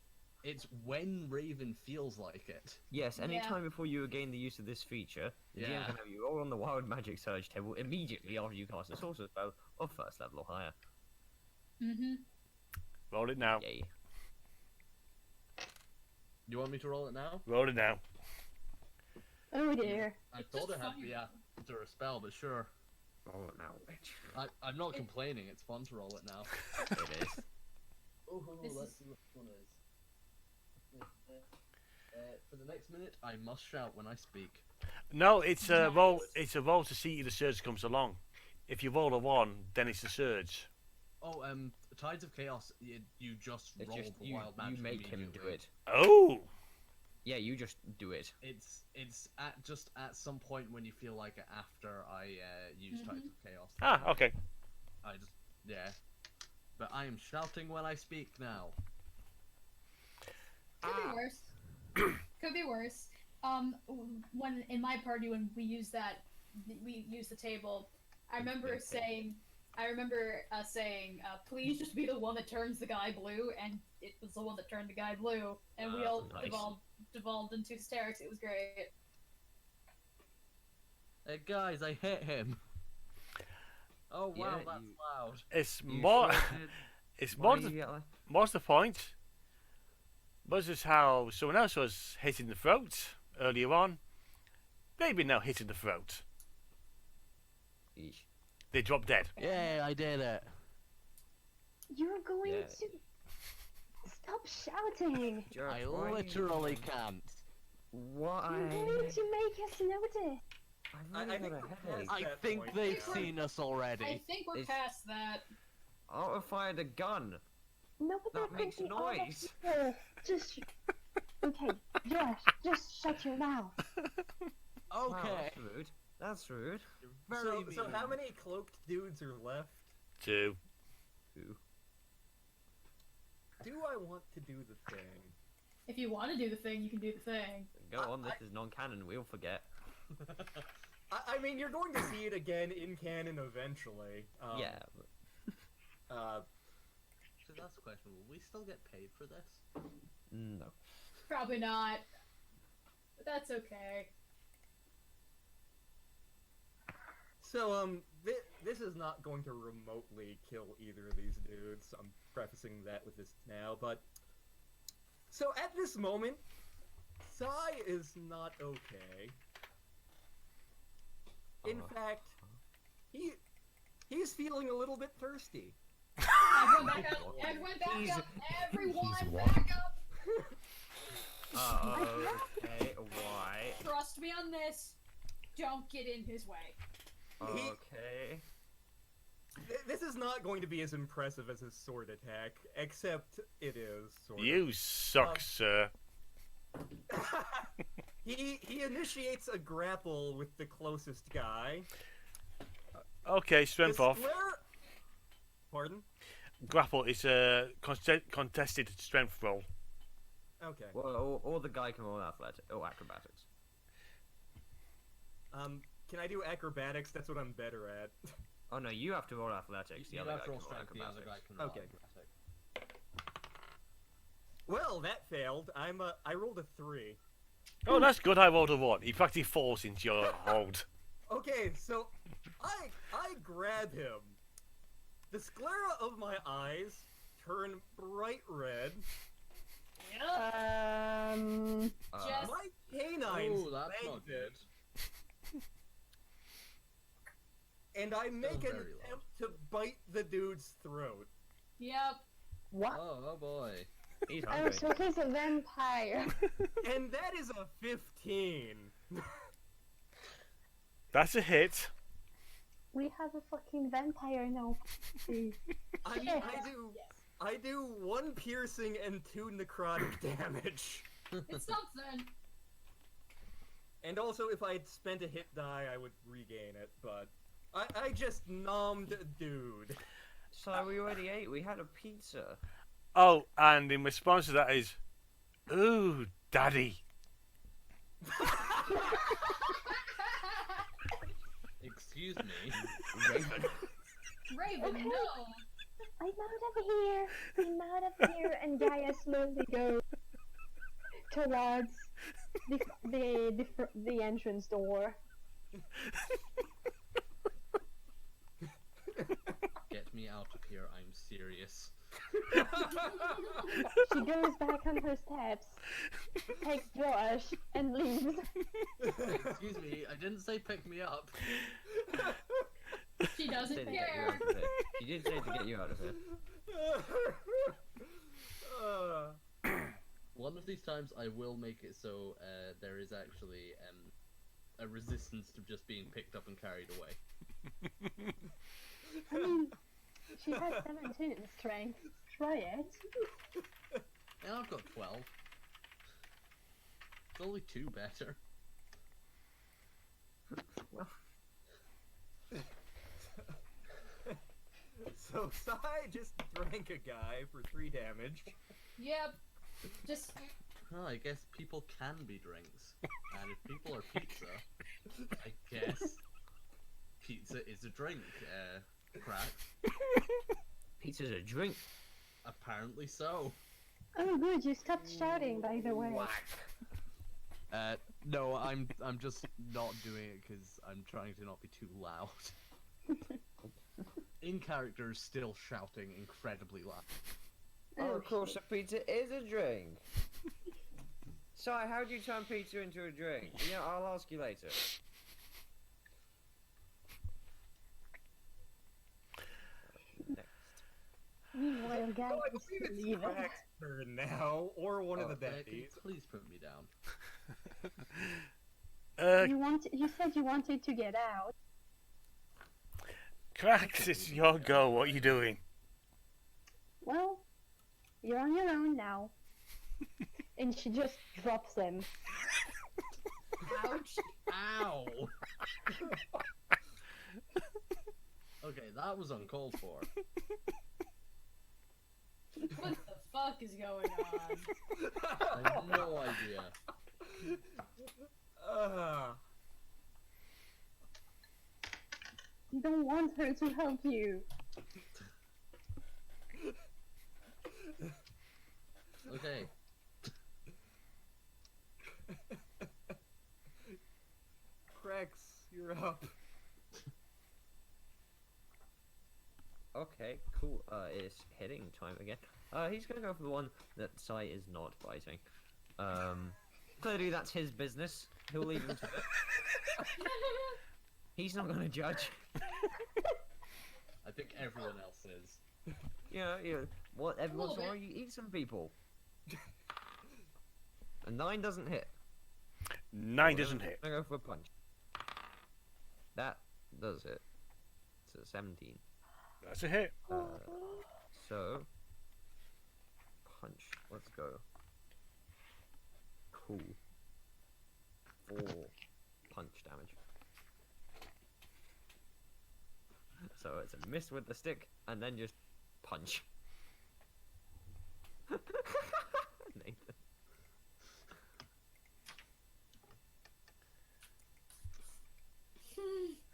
It's when Raven feels like it. Yes, anytime before you gain the use of this feature, the GM can have you roll on the Wild Magic Surge table immediately after you cast a sorcerer spell of first level or higher. Mm-hmm. Roll it now. Yay. You want me to roll it now? Roll it now. Oh dear. I It's thought just it had to fun. be after a spell, but sure. Roll it now, bitch. I'm not complaining, it's fun to roll it now. It is. Oh, This let's is- see what one is. For the next minute, I must shout when I speak. No, it's a Nice. roll. It's a roll to see if the surge comes along. If you roll a 1, then it's the surge. Oh, Tides of Chaos, you just It's roll just the you, Wild Magic you make him do immediately. it. Oh, Yeah, you just do it. It's at some point when you feel like it after I use Tides of Chaos. okay. I just But I am shouting when I speak now. Could be worse. Could be worse. When in my party when we use the table, I remember saying, please just be the one that turns the guy blue, and it was the one that turned the guy blue, and we all Nice. devolved into hysterics. It was great. Hey guys, I hit him. Oh wow, Yeah, that's you- loud. It's You more. sure did. It's Why more. do you get like... What's the point? Was this how someone else was hitting the throat earlier on? They've been now hitting the throat. Eesh. They drop dead. Yeah, I did it. You're going Yeah. to stop shouting. Jerk, I why literally can't. Why? You're going to make us notice. I really I think got a we're headache. past I that think point they've now. seen us I already. think we're It's- past that. I fired a gun. No, but That there makes could be other noise. people. Just okay, Josh, just shut your mouth. Wow, Okay. that's rude. That's rude. Very So mean. how many cloaked dudes are left? 2. Ooh. Do I want to do the thing? If you want to do the thing, you can do the thing. Go on, this is non-canon. We'll forget. I mean, you're going to see it again in canon eventually. Yeah. So that's the question. Will we still get paid for this? No. Probably not. But that's okay. So, this is not going to remotely kill either of these dudes. I'm prefacing that with this now, but... So, at this moment, Sai is not okay. In fact, he's feeling a little bit thirsty. Everyone back up! Everyone back up! Everyone back up! Okay, why? Trust me on this. Don't get in his way. Okay. This is not going to be as impressive as his sword attack, except it is, sort of. You suck, sir. He initiates a grapple with the closest guy. Okay, strength The off. square- Pardon? Grapple is a contested strength roll. Okay. Well, or the guy can roll athletics or acrobatics. Can I do acrobatics? That's what I'm better at. Oh no, you have to roll athletics. The You other have guy to roll can roll strength, the other guy acrobatics. can roll Okay. acrobatic. Well, that failed. I rolled a 3. Oh, that's good. I rolled a 1. He practically falls into your hold. Okay, so I grab him. The sclera of my eyes turn bright red. Yep. Just My canines Oh, that's not magnet, good. and I make an very attempt to bite the dude's throat. yep. What? Oh boy. He's Oh, hungry. so he's a vampire. And that is a 15. That's a hit. We have a fucking vampire now. Please. I do 1 piercing and 2 necrotic damage. It's something. And also, if I had spent a hit die, I would regain it, but I just nommed a dude. So we already ate. We had a pizza. Oh, and in response to that is, ooh, daddy. Excuse me. Raven. Raven, Okay. no. I'm out of here. I'm out of here. And Gaia slowly goes towards the entrance door. Get me out of here, I'm serious. She goes back on her steps, takes Josh, and leaves. Excuse me, I didn't say pick me up. She Say doesn't to get you care. out of here. She did say to get you out of here. One of these times I will make it so there is actually a resistance to just being picked up and carried away. I mean, she has 17 in strength. Try it. And I've got 12. It's only 2 better. So Sai just drank a guy for 3 damage. Yep. Just Oh, I guess people can be drinks. And if people are pizza, I guess pizza is a drink. Crack. Pizza's a drink. Apparently so. Oh, good. You stopped shouting, by the way. No, I'm just not doing it because I'm trying to not be too loud. In character, still shouting incredibly loud. Oh, of course, a pizza is a drink. Sorry, how do you turn pizza into a drink? Yeah, I'll ask you later. Next. Meanwhile, Gaia is leaving. Crack's turn now, or one of the Can you deputies. please put me down? You said you wanted to get out. Cracks, it's your go. What are you doing? Well, you're on your own now. And she just drops him. ouch. Ow! Okay, that was uncalled for. What the fuck is going on? I have no idea. You don't want her to help you. Okay. Crex, you're up. Okay, cool. It's hitting time again. He's gonna go for the one that Sai is not fighting. Clearly that's his business. He'll leave him to it. He's not gonna judge. I think everyone else is. What everyone's little for, you eat some people. A 9 doesn't hit. 9 doesn't hit. I'm gonna go for a punch. That does hit. It's a 17. That's a hit. So punch. Let's go. Cool. 4 punch damage. So it's a miss with the stick, and then just punch. Nathan.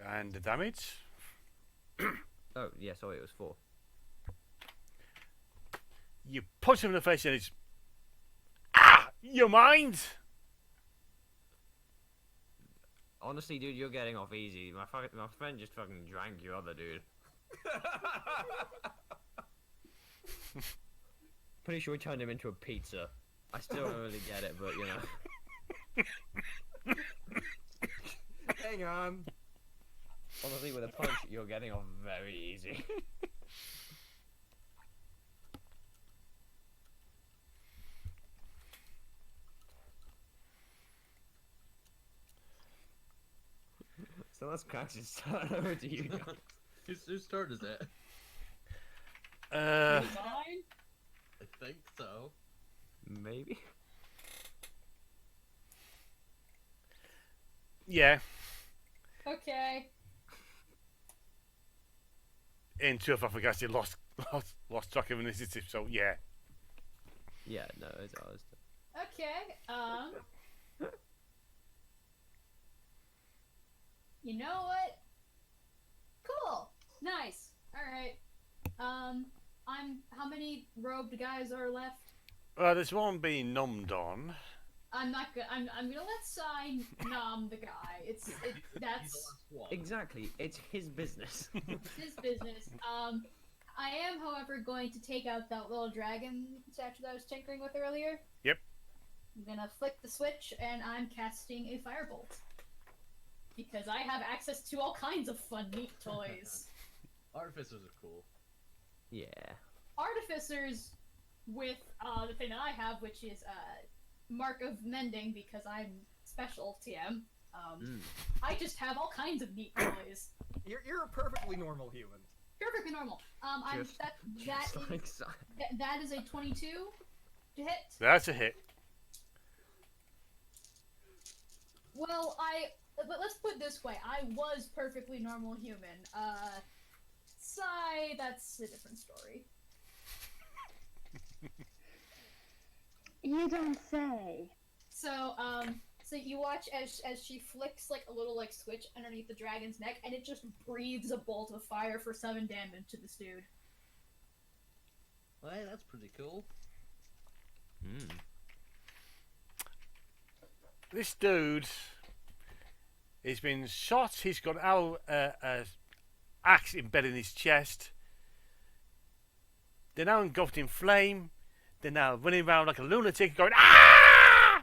And the damage? Oh, yeah, sorry, it was 4. You punch him in the face and it's... Ah! Your mind! Honestly, dude, you're getting off easy. My friend just fucking drank your other dude. Pretty sure we turned him into a pizza. I still don't really get it, but Hang on. Honestly, with a punch, you're getting off very easy. So that's Crax's turn. Over to you, John. Whose turn is it? Uh, Mine? I think so. Maybe. Yeah. Okay. In truth, I forgot he lost track of initiative. So yeah. Yeah, no, it's ours. Okay. You know what? Cool. Nice. All right. How many robed guys are left? There's one being numbed on. I'm not gonna. I'm gonna let Sai nom the guy. He's the That's last one. Exactly, it's his business. his business. I am, however, going to take out that little dragon statue that I was tinkering with earlier. Yep. I'm gonna flick the switch, and I'm casting a firebolt because I have access to all kinds of fun, neat toys. Artificers are cool. Yeah. Artificers with the thing that I have, which is Mark of Mending, because I'm special TM. I just have all kinds of neat toys. You're a perfectly normal human. Perfectly normal. Just like so. That is a 22 to hit. That's a hit. Well, but let's put it this way. I was perfectly normal human. Sigh, that's a different story. You don't say. So you watch as she flicks like a little like switch underneath the dragon's neck, and it just breathes a bolt of fire for 7 damage to this dude. Well, hey, that's pretty cool. This dude, he's been shot. He's got our axe embedded in his chest. They're now engulfed in flame. They're now running around like a lunatic, going ah!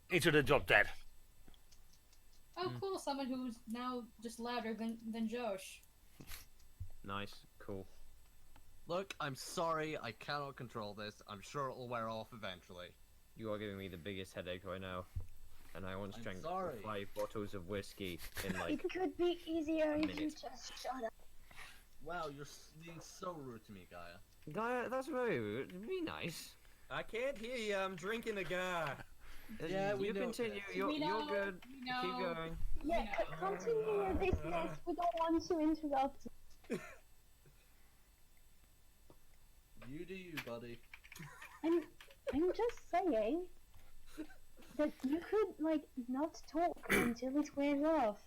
Into the drop dead. Oh, cool! Someone who's now just louder than Josh. Nice, cool. Look, I'm sorry, I cannot control this. I'm sure it'll wear off eventually. You are giving me the biggest headache right now. And I once I'm drank sorry. 5 bottles of whiskey in like... It could be easier if you minute. just shut up. Wow, you're being so rude to me, Gaia. Gaia, that's very rude. Be nice. I can't hear you. I'm drinking a guy. Yeah, we you know continue. that. You're We know, good. we know. Keep going. Yeah, continue your business. We don't want to interrupt. You do you, buddy. I'm just saying that you could like not talk until it wears off.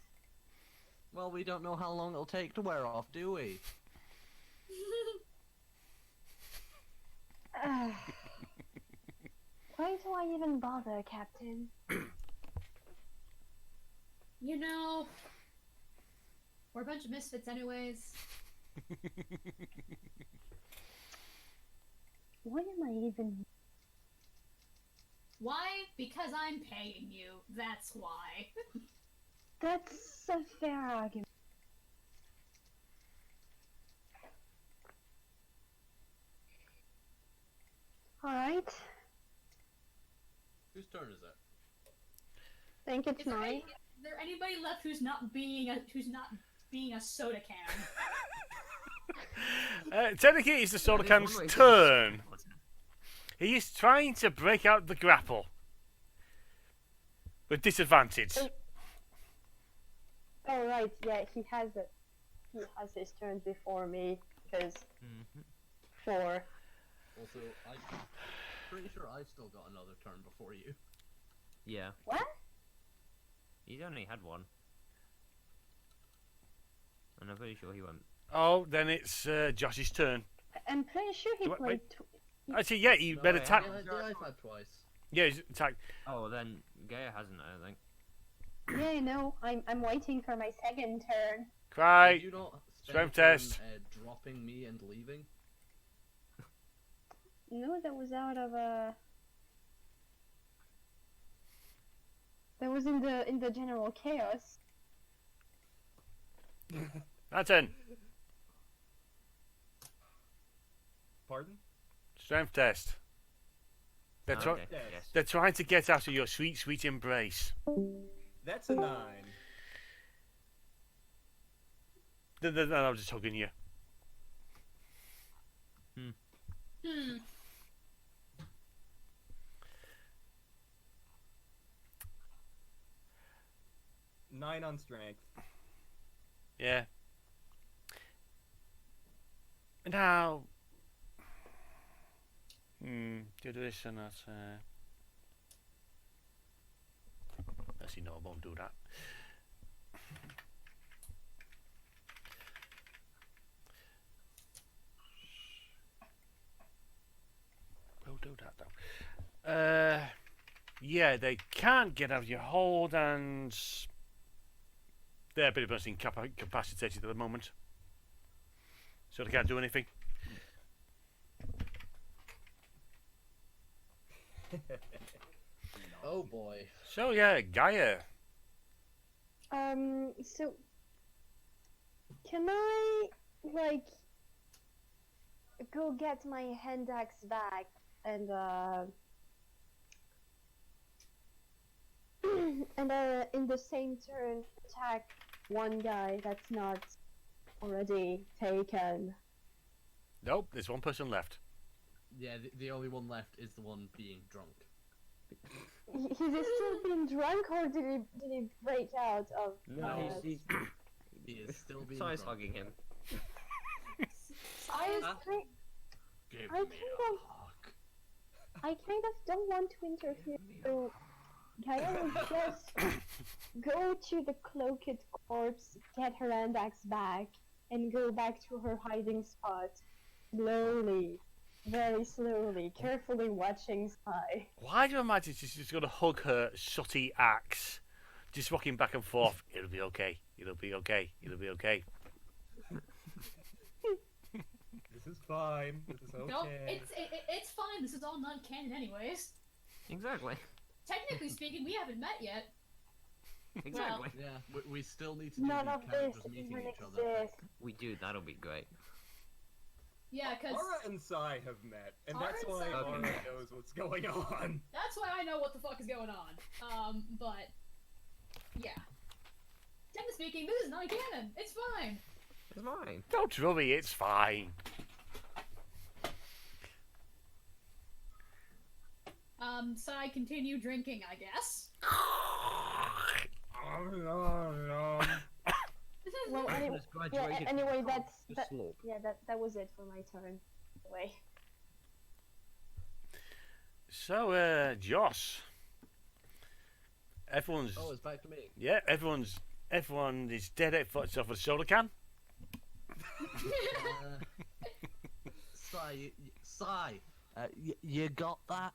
Well, we don't know how long it'll take to wear off, do we? Why do I even bother, Captain? You know, we're a bunch of misfits anyways. Why am I even... Why? Because I'm paying you. That's why. That's a fair argument. Alright, Whose turn is it? think it's mine. Is there anybody left who's not being a soda can? Technically, it's the soda can's turn. He is trying to break out the grapple. With disadvantage. Oh right, yeah, he has it. He has his turn before me, because 4. Also, I'm pretty sure I've still got another turn before you. Yeah. What? He's only had one. And I'm pretty sure he went. Oh, then it's Josh's turn. I'm pretty sure he Wait, played... Actually, yeah, he No, made I attack. Yeah, I've had twice. Yeah, he's attacked. Oh, then Gaia hasn't, I think. Yeah, no, I'm waiting for my second turn. Cry. Did you not spend Strength your turn, test. dropping me and leaving? No, that was out of that was in the general chaos. That's in. Pardon? Strength test. They're, try- Okay, yes. they're trying to get out of your sweet, sweet embrace. That's a 9. No, I'm just hugging you. 9 on strength. Yeah. Now, do this and that. Actually, no, I won't do that. We'll do that though. Yeah, they can't get out of your hold, and they're pretty much incapacitated at the moment, so they can't do anything. Oh boy. So yeah, Gaia. So can I like go get my hand axe back and in the same turn attack one guy that's not already taken? Nope, there's one person left. Yeah, the only one left is the one being drunk. Is he still being drunk, or did he break out of? No, he's He is still being Sai's drunk. hugging him. I was kind, Give I me kind a hug. I kind of don't want to interfere, so Gaia will just go to the cloaked corpse, get her hand axe back, and go back to her hiding spot, slowly, very slowly, carefully watching Sai. Why do you imagine she's just going to hug her sooty axe, just rocking back and forth? It'll be okay. It'll be okay. It'll be okay. This is fine. This is okay. No, it's fine. This is all non-canon, anyways. Exactly. Technically speaking, we haven't met yet. Exactly. Yeah, we still need to do None the of this characters meeting even each other. exists. We do. That'll be great. Yeah, because Aura and Sai have met, and Aura that's and why Sai- Aura Okay. knows what's going on. that's why I know what the fuck is going on. But yeah. Technically speaking, this is non-canon. It's fine. It's mine. Don't worry, it's fine. Sai, continue drinking, I guess. Well, anyway, Just graduated anyway, from that's the that. slope. Yeah, that was it for my turn. Anyway. So, Josh. Everyone's Oh, it's back to me. yeah. Everyone is dead except for the soda can. Sai, you got that?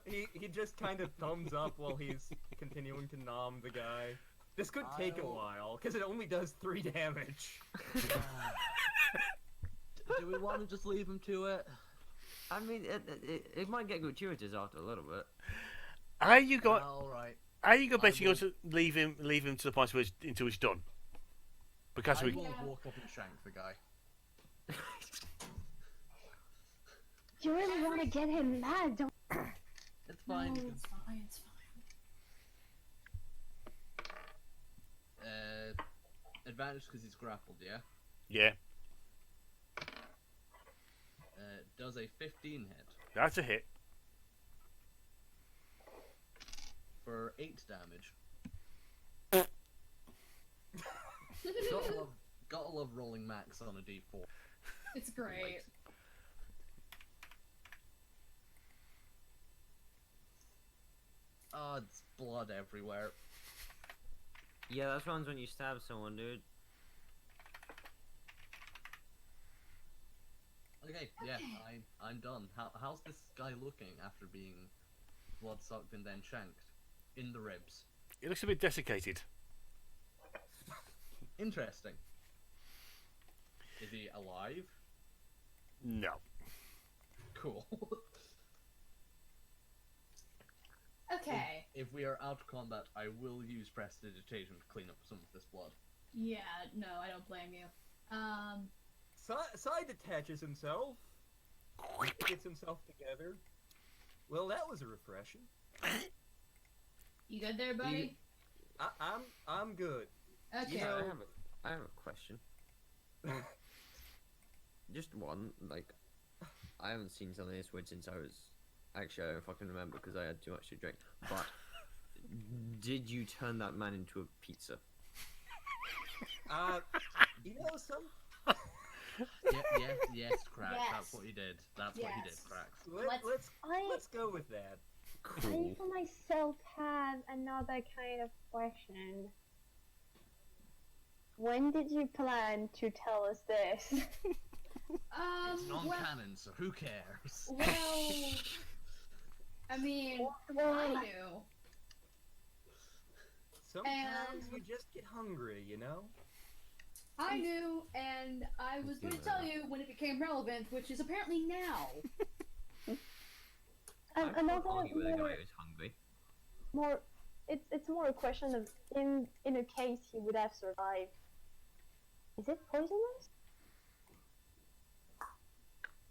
He just kind of thumbs up while he's continuing to nom the guy. This could take a I'll- while, because it only does 3 damage. Do we want to just leave him to it? I mean, it might get gratuitous after a little bit. Are you going? All right. Are you going I basically will- going to leave him to the point where until he's done? Because I we will Yeah. walk up and shank the guy. You really want to get him mad, don't It's fine. No, you it's fine. It's fine. can- advantage because he's grappled, yeah? yeah, Does a 15 hit that's a hit. for 8 damage. Gotta love rolling max on a d4. It's great. Oh, it's blood everywhere. Yeah, that's what happens when you stab someone, dude. Okay, yeah, I'm done. How's this guy looking after being blood sucked and then shanked in the ribs? He looks a bit desiccated. Interesting. Is he alive? No. Cool. Okay. If we are out of combat, I will use prestidigitation to clean up some of this blood. Yeah. No, I don't blame you. Sai detaches himself. Gets himself together. Well, that was a refreshing. You good there, buddy? I'm good. Okay. Yeah, I have a question. Just one, like, I haven't seen something this weird since I was. Actually, I don't fucking remember because I had too much to drink. But Did you turn that man into a pizza? You know some. Yes, Cracks. Yes. That's what he did. That's what he did, Yes. Cracks. Let's go with that. I Cool. for myself have another kind of question. When did you plan to tell us this? It's Well, non-canon, so who cares? well, I mean, I knew. Sometimes And- you just get hungry, you know. I knew, and I was going to tell you when it became relevant, which is apparently now. I can't Another argue with a guy more, who's hungry. more it's more a question of in a case he would have survived. Is it poisonous?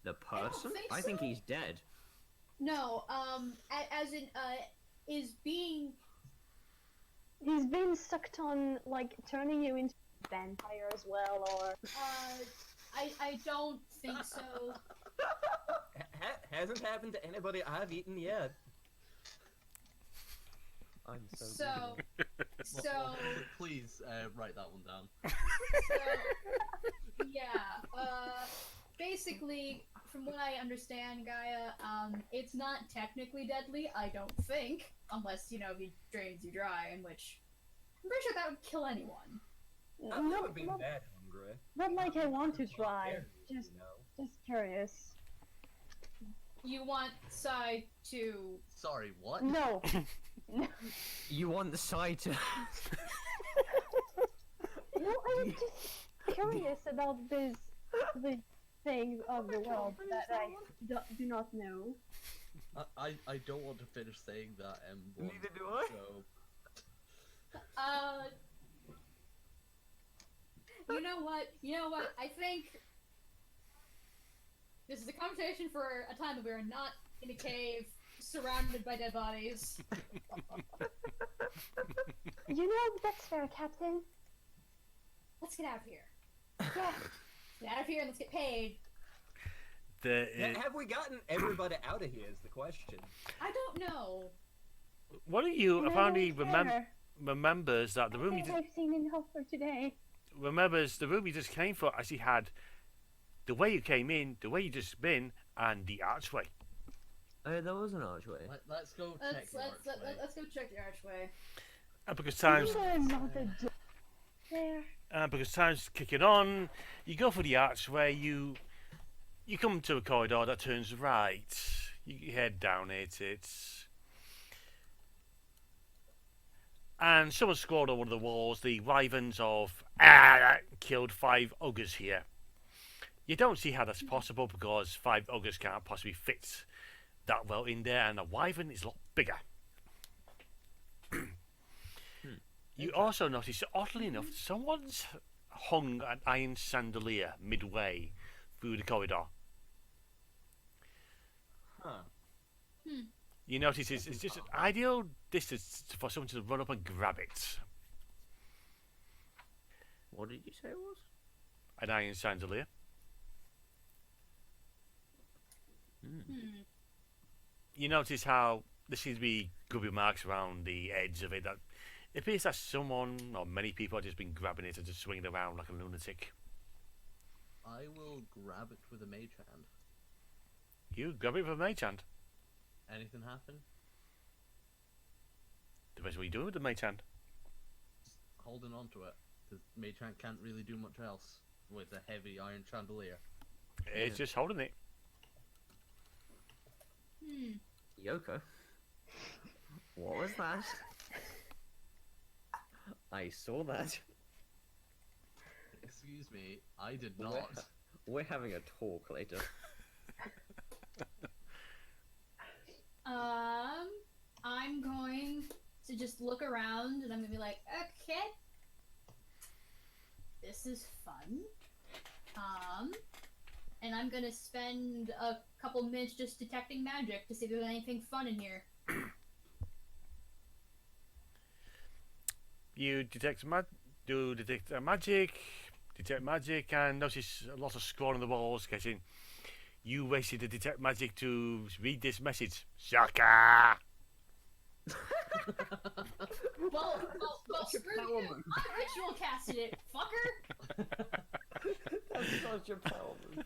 The person? think I think so. he's dead. No, as in, is being. He's been sucked on, like turning you into a vampire as well, or I don't think so. Hasn't happened to anybody I've eaten yet. I'm so. So, so, Please write that one down. so, yeah, basically, from what I understand, Gaia, it's not technically deadly, I don't think, unless, you know, if he drains you dry, in which, I'm pretty sure that would kill anyone. I've never not, been not, that hungry. not like I want to try. Barely, Just you know. curious. You want Sai to... Sorry, what? No. You want the side to. No, I was just curious about the things of the world that I do not know. I don't want to finish saying that M1. Neither do I. So, You know what, I think this is a conversation for a time that we are not in a cave surrounded by dead bodies. You know, that's fair, Captain. Let's get out of here. Yeah. Get out of here and let's get paid. Have we gotten everybody out of here? Is the question. I don't know. One of you No, apparently fair. remembers that the I room you think I've seen enough for today. remembers the room you just came for actually had the way you came in, the way you just been, and the archway. There was an archway. let's go check Let's the archway. let's go check the archway. And because time's Isn't there another door there? kicking on, you go for the archway. You come to a corridor that turns right. You head down it. And someone scored on one of the walls. The wyverns of killed 5 ogres here. You don't see how that's possible because 5 ogres can't possibly fit that well in there, and a wyvern is a lot bigger. You also notice, oddly enough, someone's hung an iron chandelier midway through the corridor. Huh. You notice it's just an ideal distance for someone to run up and grab it. What did you say it was? An iron chandelier. You notice how there seems to be grubby marks around the edge of it. That it appears that someone or many people have just been grabbing it and just swinging it around like a lunatic. I will grab it with a mage hand. You grab it with a mage hand. Anything happen? Depends what you're doing with the mage hand. Just holding on to it. Because mage hand can't really do much else with a heavy iron chandelier. It's just holding it. Yoko. What was that? I saw that. Excuse me, I did not. We're having a talk later. I'm going to just look around and I'm gonna be like, okay, this is fun. And I'm gonna spend a couple minutes just detecting magic to see if there's anything fun in here. You detect magic, and notice a lot of scroll on the walls. Guessing you wasted the detect magic to read this message. Shaka. Well, screw you. I ritual casted it, fucker. That's such a power move.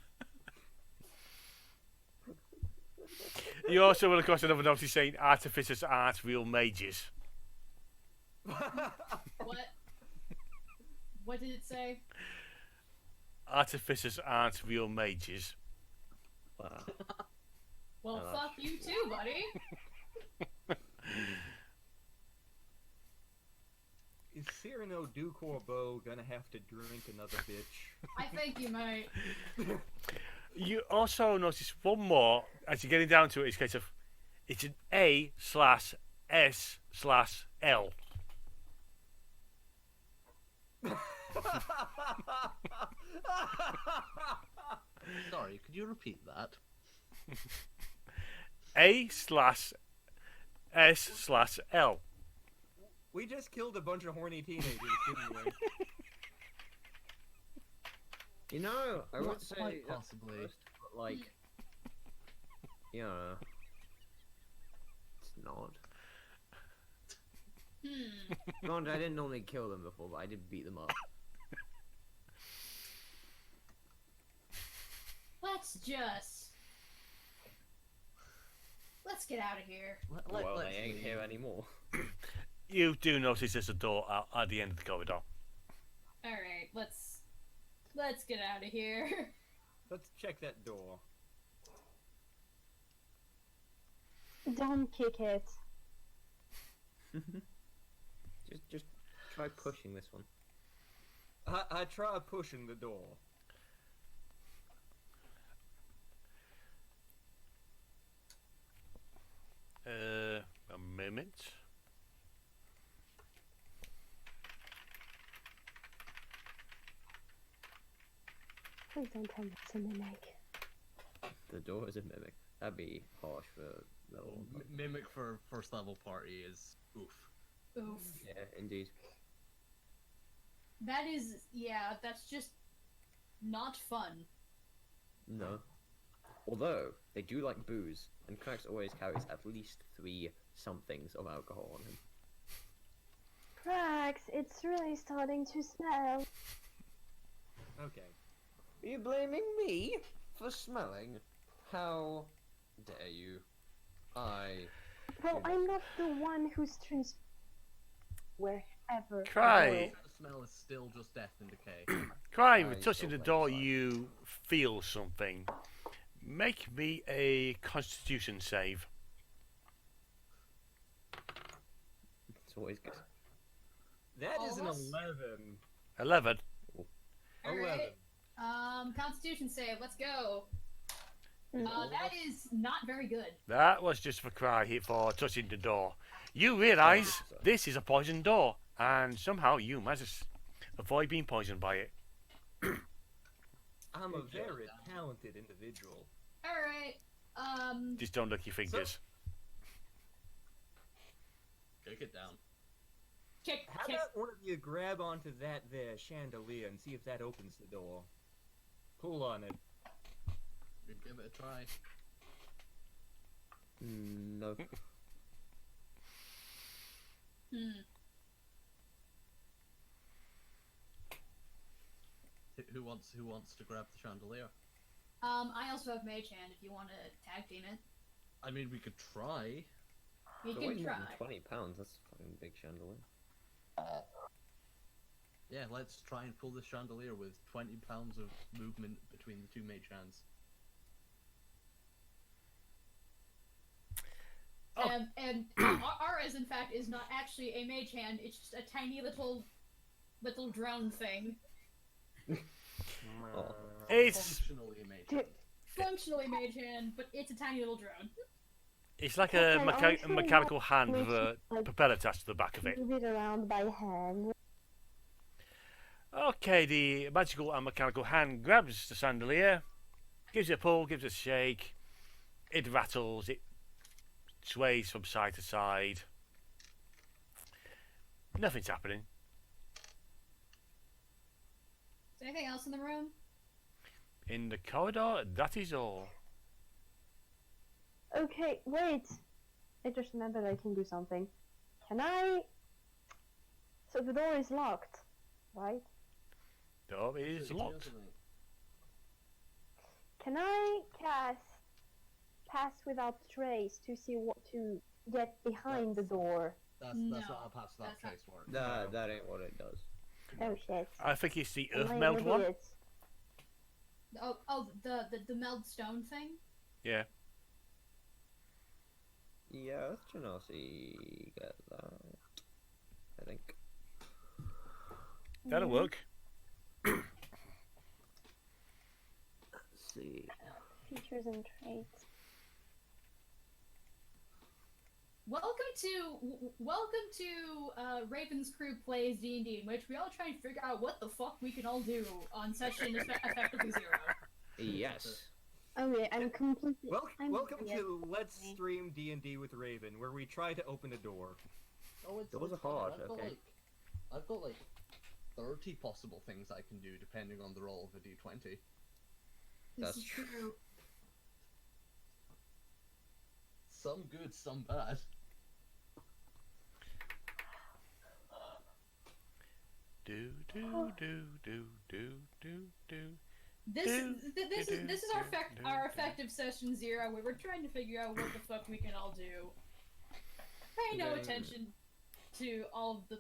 You also will, of course, another notice saying artificers aren't real mages. What? What did it say? Artificers aren't real mages. Wow. Well, Oh, fuck you too, buddy. Is Cyrano Ducorbeau gonna have to drink another bitch? I think you might. You also notice one more as you're getting down to it. It's a case of it's an A/S/L. Sorry, could you repeat that? A/S/L. We just killed a bunch of horny teenagers, didn't we? You know, I would Not say quite that's possibly. first, but like, you know, it's not. Granted, I didn't normally kill them before, but I did beat them up. Let's get out of here. Well, let's they ain't leave. here anymore. You do notice there's a door at the end of the corridor. Alright, let's get out of here. Let's check that door. Don't kick it. Just try pushing this one. I try pushing the door. A moment. Please don't tell me it's a mimic. The door is a mimic. That'd be harsh for level one. Mimic for first level party is oof. Oof. Yeah, indeed. That is, yeah, that's just not fun. No. Although, they do like booze, and Cracks always carries at least 3 somethings of alcohol on him. Prax, it's really starting to smell. Okay. Are you blaming me for smelling? How dare you? Well, I'm not the one who's wherever. I Cry. go. The smell is still just death and decay. Crime, I touching the don't door, think so. you feel something. Make me a Constitution save. It's always good. That All is of an us? 11. 11. Alright. Constitution save, let's go. That is not very good. That was just for Cry here for touching the door. You realise so. this is a poisoned door, and somehow you managed to avoid being poisoned by it. I'm a Good job, very Dan. talented individual. Alright, Just don't look your fingers. Kick it down. kick, How kick. about one of you grab onto that there chandelier and see if that opens the door? Pull on it. Give it a try. No. Who wants to grab the chandelier? I also have Mage Hand if you want to tag team it. I mean, we could try. You It can weighs more try. than 20 pounds, that's a fucking big chandelier. Yeah, let's try and pull the chandelier with 20 pounds of movement between the two mage hands. Oh. And ours, in fact, is not actually a Mage Hand, it's just a tiny little drone thing. Oh. It's Functionally a mage hand. Functionally Mage Hand, but it's a tiny little drone. like a Okay, also mechanical hand with a like- propeller attached to the back of it. Move it around by hand. Okay, the magical and mechanical hand grabs the chandelier, gives it a pull, gives it a shake. It rattles, it sways from side to side. Nothing's happening. Is there anything else in the room? In the corridor, that is all. Okay, wait. I just remembered I can do something. Can I So the door is locked, right? Door is locked. Can I cast Pass Without Trace to see what to get behind the door? That's No, not how Pass Without that's not- Trace works. That ain't what it does. Oh shit. I think it's the Am Earth I an Meld one. idiot? The meld stone thing. Yeah. Yeah, Earth Genasi get that. I think. That'll work. Let's see. Features and traits. Welcome to Raven's Crew Plays D&D, in which we all try and figure out what the fuck we can all do on session effectively 0. Yes. Okay, I'm completely. I'm Welcome idiot. to Let's Stream D&D with Raven, where we try to open a door. Oh, it's, Doors it's are hard, fine. okay. I've got like 30 possible things I can do depending on the roll of a d20. That's This is true. Some good, some bad. Do do do do do do do. This is our effective session 0, where we're trying to figure out what the fuck we can all do. Pay no attention to all of the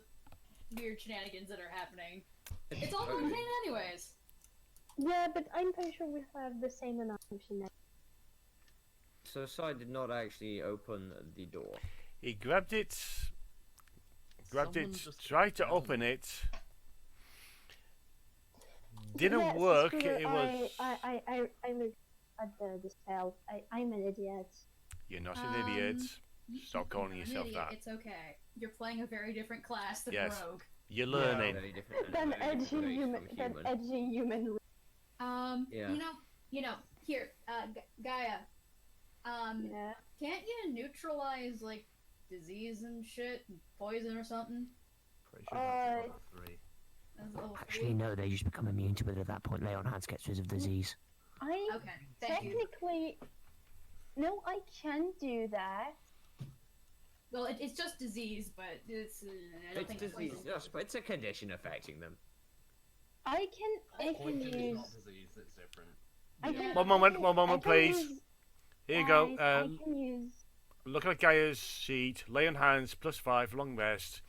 weird shenanigans that are happening. It's all going in anyways. Yeah, but I'm pretty sure we have the same amount of shenanigans. So Sai did not actually open the door. He grabbed it, Someone tried just to grabbed open it. Didn't Yes, work. Scooter, It was. I looked at the spell. I'm an idiot. You're not an idiot. Stop calling You're an yourself idiot. that. It's okay. You're playing a very different class than Yes. Rogue. You're learning. Very different. Then very edgy different race human. from Then human. edgy human. Yeah. You know. Here, Gaia. Yeah. Can't you neutralize like disease and shit, and poison or something? Pretty sure that's level 3. That's level Actually, 3. no, they just become immune to it at that point. Lay on hands gets rid of disease. I Okay, thank you. technically. No, I can do that. Well, it's just disease, but it's. I don't It's think disease. poison. Yes, but it's a condition affecting them. I can Poison is use. not disease, it's different. I can, One moment, I one can moment, please. use- Here you go. guys, I can use. Look at Gaia's sheet. Lay on hands, +5, long rest.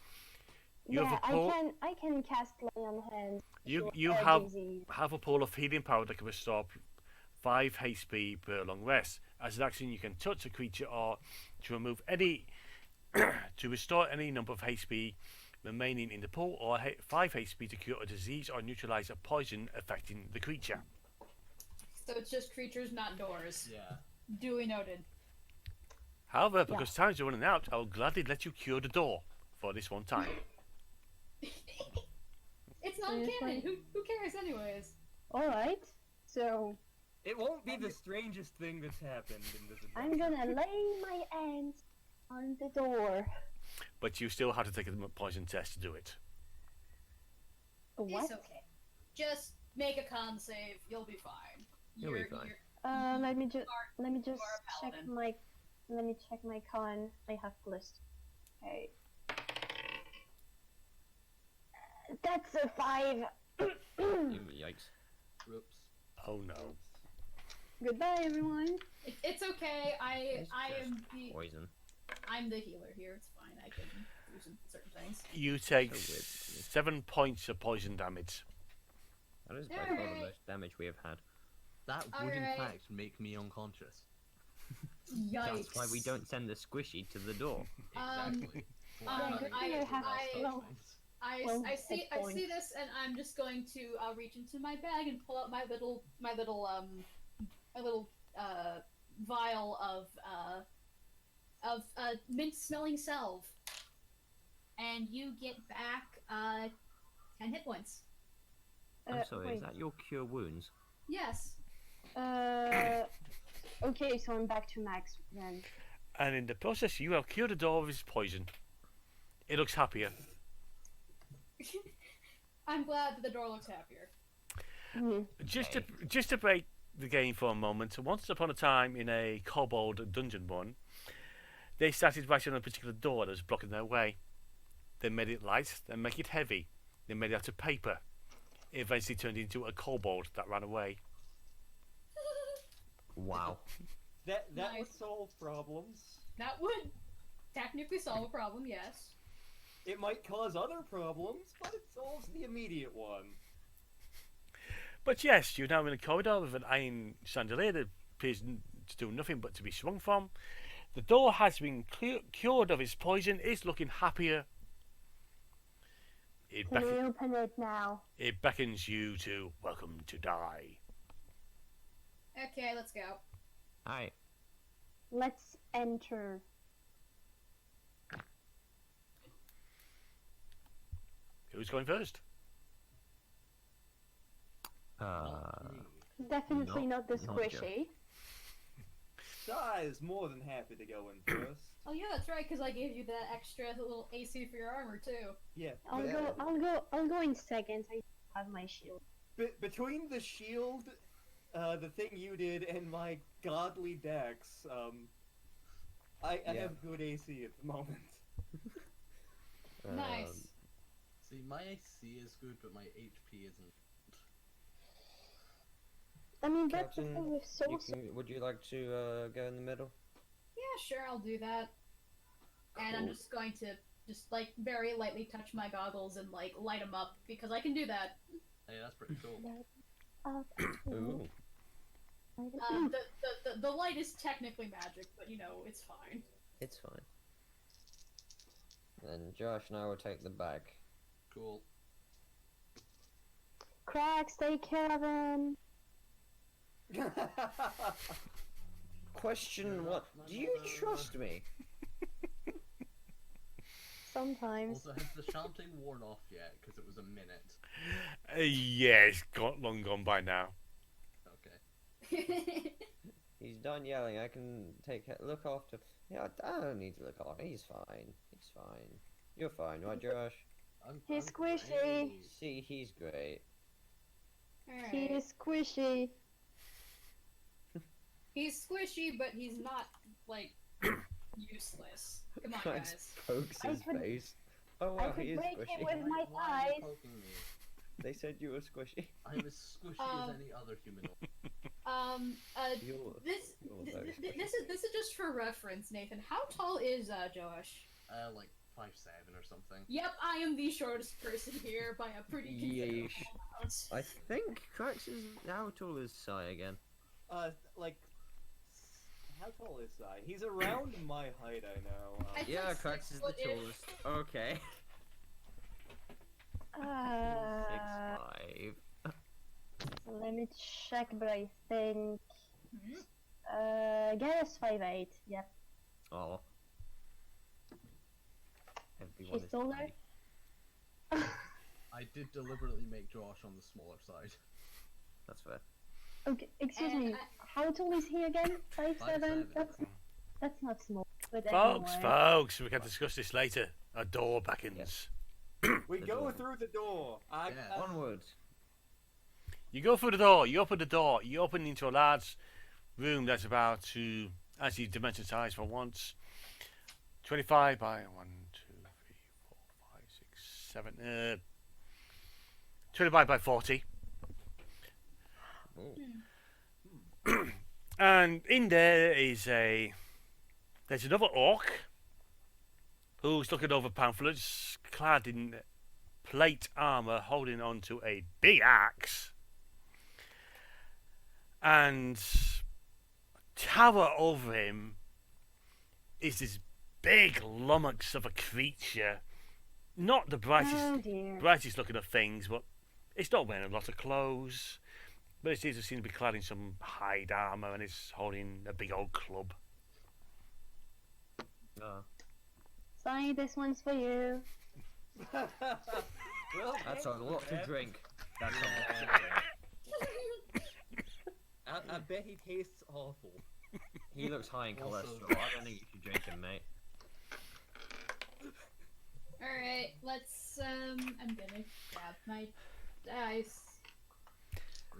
You Yeah, have a pool. I can cast lay on hands. You for have disease. a pool of healing power that can restore 5 HP per long rest. As an action, you can touch a creature or to remove any to restore any number of HP remaining in the pool, or 5 HP to cure a disease or neutralize a poison affecting the creature. So it's just creatures, not doors. Yeah. Duly noted. However, because time's running out, I'll gladly let you cure the door for this one time. It's not canon. Who cares, anyways? All right. So It won't be the strangest thing that's happened in this I'm adventure. gonna lay my hands on the door. But you still have to take a poison test to do it. What? It's okay. Just make a con save. You'll be fine. You'll be fine. Let me just are a check paladin. my. Let me check my con. I have list. Okay. That's a 5. Yikes. Whoops. Oh no. Goodbye, everyone. It's okay. It's I just am the Poison. I'm the healer here. It's fine. I can do some certain things. You take So weird. 7 points of poison damage. That is by far the Alright. most damage we have had. That would in Alright. fact make me unconscious. Yikes. That's why we don't send the squishy to the door. Exactly. I see this, and I'm just going to reach into my bag and pull out my little vial of mint smelling salve, and you get back 10 hit points. I'm sorry, wait. is that your cure wounds? Yes. Okay, so I'm back to max then. And in the process, you have cured the door of his poison. It looks happier. I'm glad that the door looks happier. Just to break the game for a moment, once upon a time in a kobold dungeon one, they started writing on a particular door that was blocking their way. They made it light, then make it heavy. They made it out of paper. It eventually turned into a kobold that ran away. Wow. That Nice. would solve problems. That would technically solve a problem, yes. It might cause other problems, but it solves the immediate one. But yes, you're now in a corridor with an iron chandelier that appears to do nothing but to be swung from. The door has been cured of its poison. It's looking happier. Can we open it now? It beckons you to welcome to die. Okay, let's go. Hi. Let's enter. Who's going first? Definitely not the not squishy. Sai is more than happy to go in first. Oh yeah, that's right, because I gave you that extra little AC for your armor too. Yeah. I'll go in second. I have my shield. Between the shield, the thing you did, and my godly dex, I have good AC at the moment. Nice. See, my AC is good, but my HP isn't. I mean, that's the Captain, thing with sorcery. would you like to go in the middle? Yeah, sure, I'll do that. And I'm Cool. just going to like very lightly touch my goggles and like light them up because I can do that. Hey, that's pretty cool. Ooh. The light is technically magic, but you know it's fine. It's fine. Then Josh and I will take the back. Cool. Cracks, take care of him. Question what? Do you trust me? Sometimes. Also, has the chanting worn off yet? Because it was a minute. Yeah, it's long gone by now. Okay. He's done yelling. I can look after. Yeah, I don't need to look after. He's fine. He's fine. You're fine, right, Josh? He's I'm squishy. great. See, he's great. Alright. He is squishy. He's squishy, but he's not like useless. Come on, Max guys. pokes I his could- face. Oh I wow, could he is break him squishy. with my Why are you thighs. poking me? They said you were squishy. I'm as squishy as any other humanoid. You're, This you're very squishy. this is just for reference, Nathan. How tall is Josh? Like 5'7" or something. Yep, I am the shortest person here by a pretty considerable Yeesh. amount. I think Cracks is how tall is Sai again? Like, how tall is Sai? He's around my height, I know. I Yeah, think Cracks is the 6 foot-ish. tallest. Okay. 6'5". Let me check, but I think. Gaia's 5'8". Yep. Oh. Everyone She's is taller. tiny. I did deliberately make Josh on the smaller side. That's fair. Okay, excuse And me. How tall is he again? 5'7"? 5'7". That's not small. But Folks, anyway. folks, we can discuss this later. A door beckons. We The go door. through the door. Yeah. Onward. You go through the door, you open the door, you open into a large room that's about to, actually dimension size for once, 25 by 1, 2, 3, 4, 5, 6, 7, 25 by 40. And in there is there's another orc who's looking over pamphlets, clad in plate armor, holding onto a big axe. And tower over him is this big lummox of a creature. Not the Oh dear. brightest looking of things, but it's not wearing a lot of clothes. But it seems to be clad in some hide armor and it's holding a big old club. Sorry, this one's for you. Well, That's a lot to drink. That's a lot to drink. I bet he tastes awful. He looks high in Also- cholesterol. I don't think you should drink him, mate. Alright, let's I'm gonna grab my dice.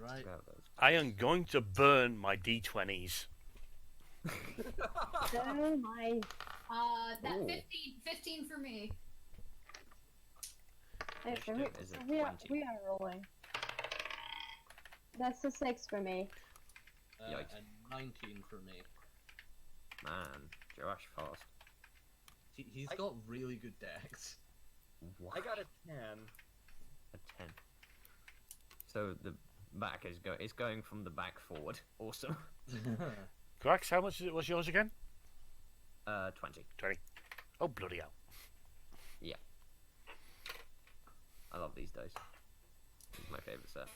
Right. Grab those. I am going to burn my d20s. Oh my. That Ooh. 15 for me. Okay, Initiative is a we are 20. we are rolling. That's a 6 for me. Yikes. And 19 for me. Man, Josh fast. He's got really good decks. What? I got a 10. A 10. So the back is going from the back forward. Awesome. Cracks, how much was yours again? 20. 20. Oh, bloody hell. I love these dice. This is my favourite set.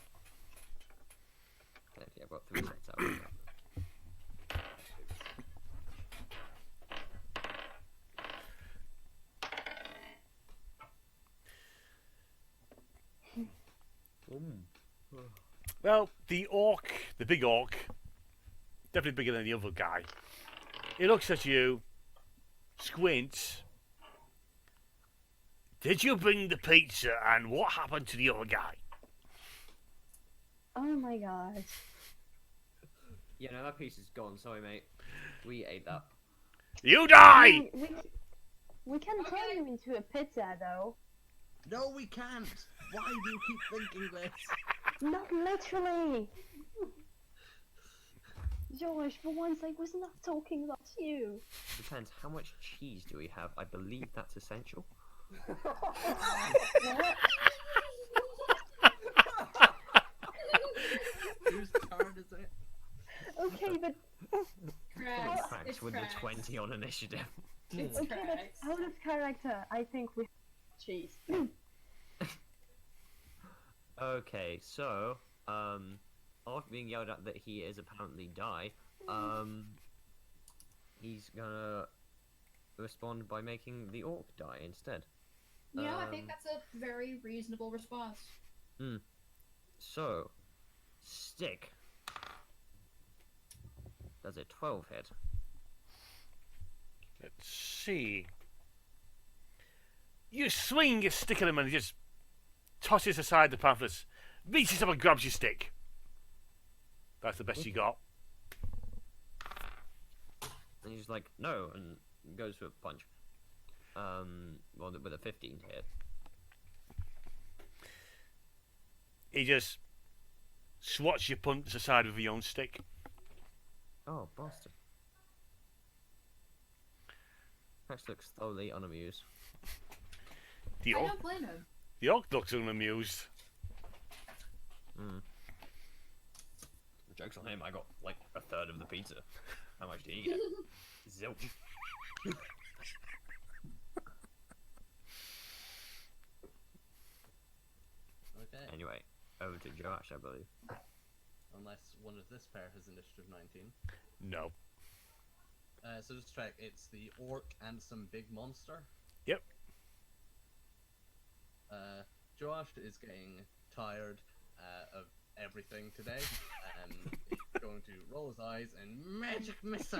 Okay, I've got 3 sets out of that. Well, the orc, the big orc, definitely bigger than the other guy. He looks at you, squints. Did you bring the pizza, and what happened to the other guy? Oh my god. Yeah, no, that piece is gone. Sorry, mate. We ate that. You die! We can turn you into a pizza, though. No, we can't! Why do you keep thinking this? Not literally! Josh, for once I was not talking about you. Depends, how much cheese do we have? I believe that's essential. Whose turn is it? Okay, but Cracks. Cracks It's with cracks. the 20 on initiative. It's okay, but cracks. out of character, I think we have cheese. Okay, so, after being yelled at that he is apparently die, he's gonna respond by making the orc die instead. Yeah, I think that's a very reasonable response. So, stick. Does a 12 hit? Let's see. You swing your stick at him and he just tosses aside the pamphlets, reaches up and grabs your stick. That's the best you got. And he's like, no, and goes for a punch. Well, with a 15 hit. He just swats your punch aside with your own stick. Oh, bastard. Max looks thoroughly unamused. The I orc, don't blame him. the orc looks unamused. Joke's on him, I got like a third of the pizza. How much did he get? Zilch. Okay. Anyway, over to Josh, I believe. Unless one of this pair has initiative 19. No. So just check, it's the orc and some big monster. Yep. Josh is getting tired of everything today. He's going to roll his eyes and magic missile.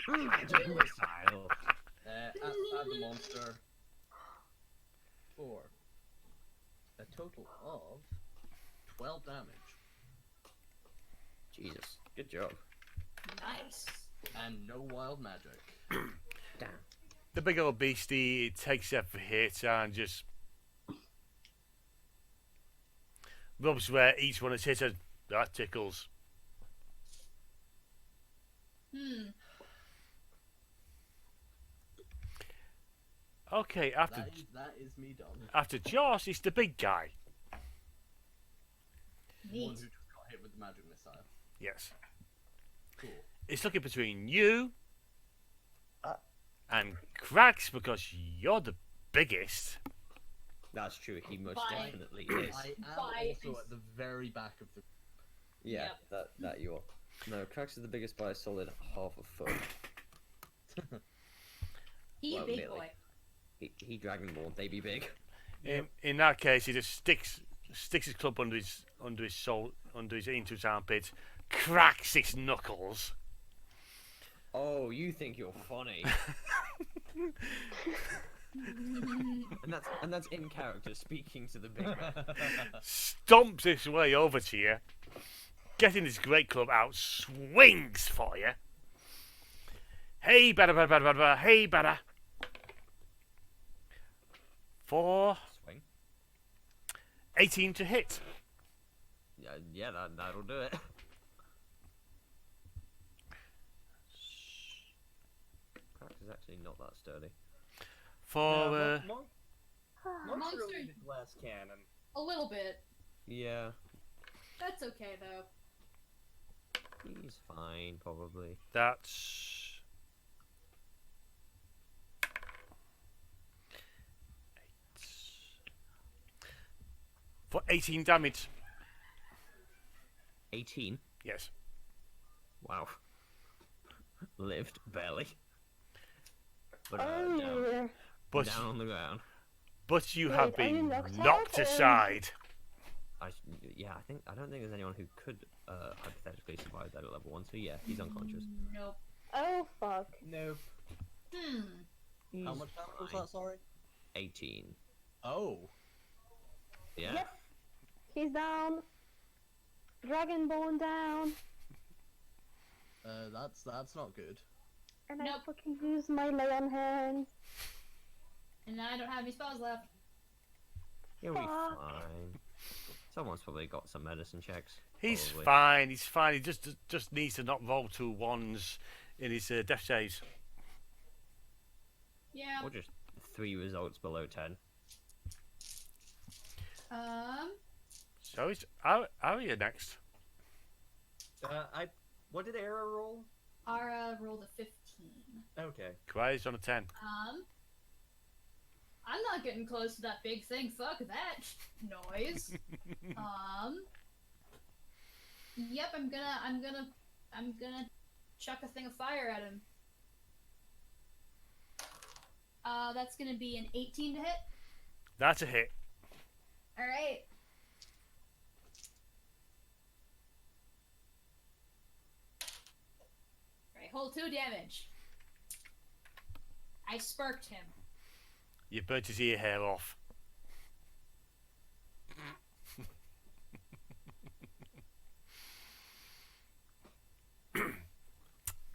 Magic missile. At the monster for a total of 12 damage. Jesus, good job. Nice. And no wild magic. Damn. The big old beastie takes up for hit and just rubs where each one is hit and that tickles. Okay, That is me done. after Josh, it's the big guy. One Neat. who just got hit with the magic missile. Yes. Cool. It's looking between you and Cracks because you're the biggest. That's true, he most Bye. definitely is. I am Bye. also at the very back of the. Yeah, Yep. that you are. No, Cracks is the biggest by a solid half a foot. He Well, big nearly. boy. He Dragon Ball, they be big. In that case, he just sticks his club under his into his armpit, cracks his knuckles. Oh, you think you're funny. and that's in character speaking to the big man. Stomps his way over to you, getting his great club out, swings for you. Hey, bada, hey, bada. For Swing. 18 to hit. Yeah, that'll do it. Crack is actually not that sturdy. For Monks are a Monster- little bit less cannon. A little bit. Yeah, That's okay though. he's fine, probably. that's for 18 damage. 18? Yes. Wow. Lived, barely. But Oh, down, yeah. But down on the ground. but you Wait, have are you been knocked knocked out, or- aside. Yeah, I don't think there's anyone who could hypothetically survive that at level 1, so yeah, he's unconscious. Nope. Oh, fuck. Nope. Hmm. How He's much damage was fine. that, sorry? 18. Oh. Yeah. Yep. He's down. Dragonborn down. That's not good. And I Nope. fucking use my lay on hands. And I don't have any spells left. He'll be Fuck. fine. Someone's probably got some medicine checks. He's probably. fine. He's fine. He just needs to not roll 2 ones in his death saves. Yeah. Or just 3 results below 10. So it's Arya next. What did Era roll? Ara rolled a 15. Okay. Cries on a 10. I'm not getting close to that big thing. Fuck that noise. Yep, I'm gonna chuck a thing of fire at him. That's gonna be an 18 to hit. That's a hit. All right. All right, hold 2 damage. I sparked him. You burnt his ear hair off.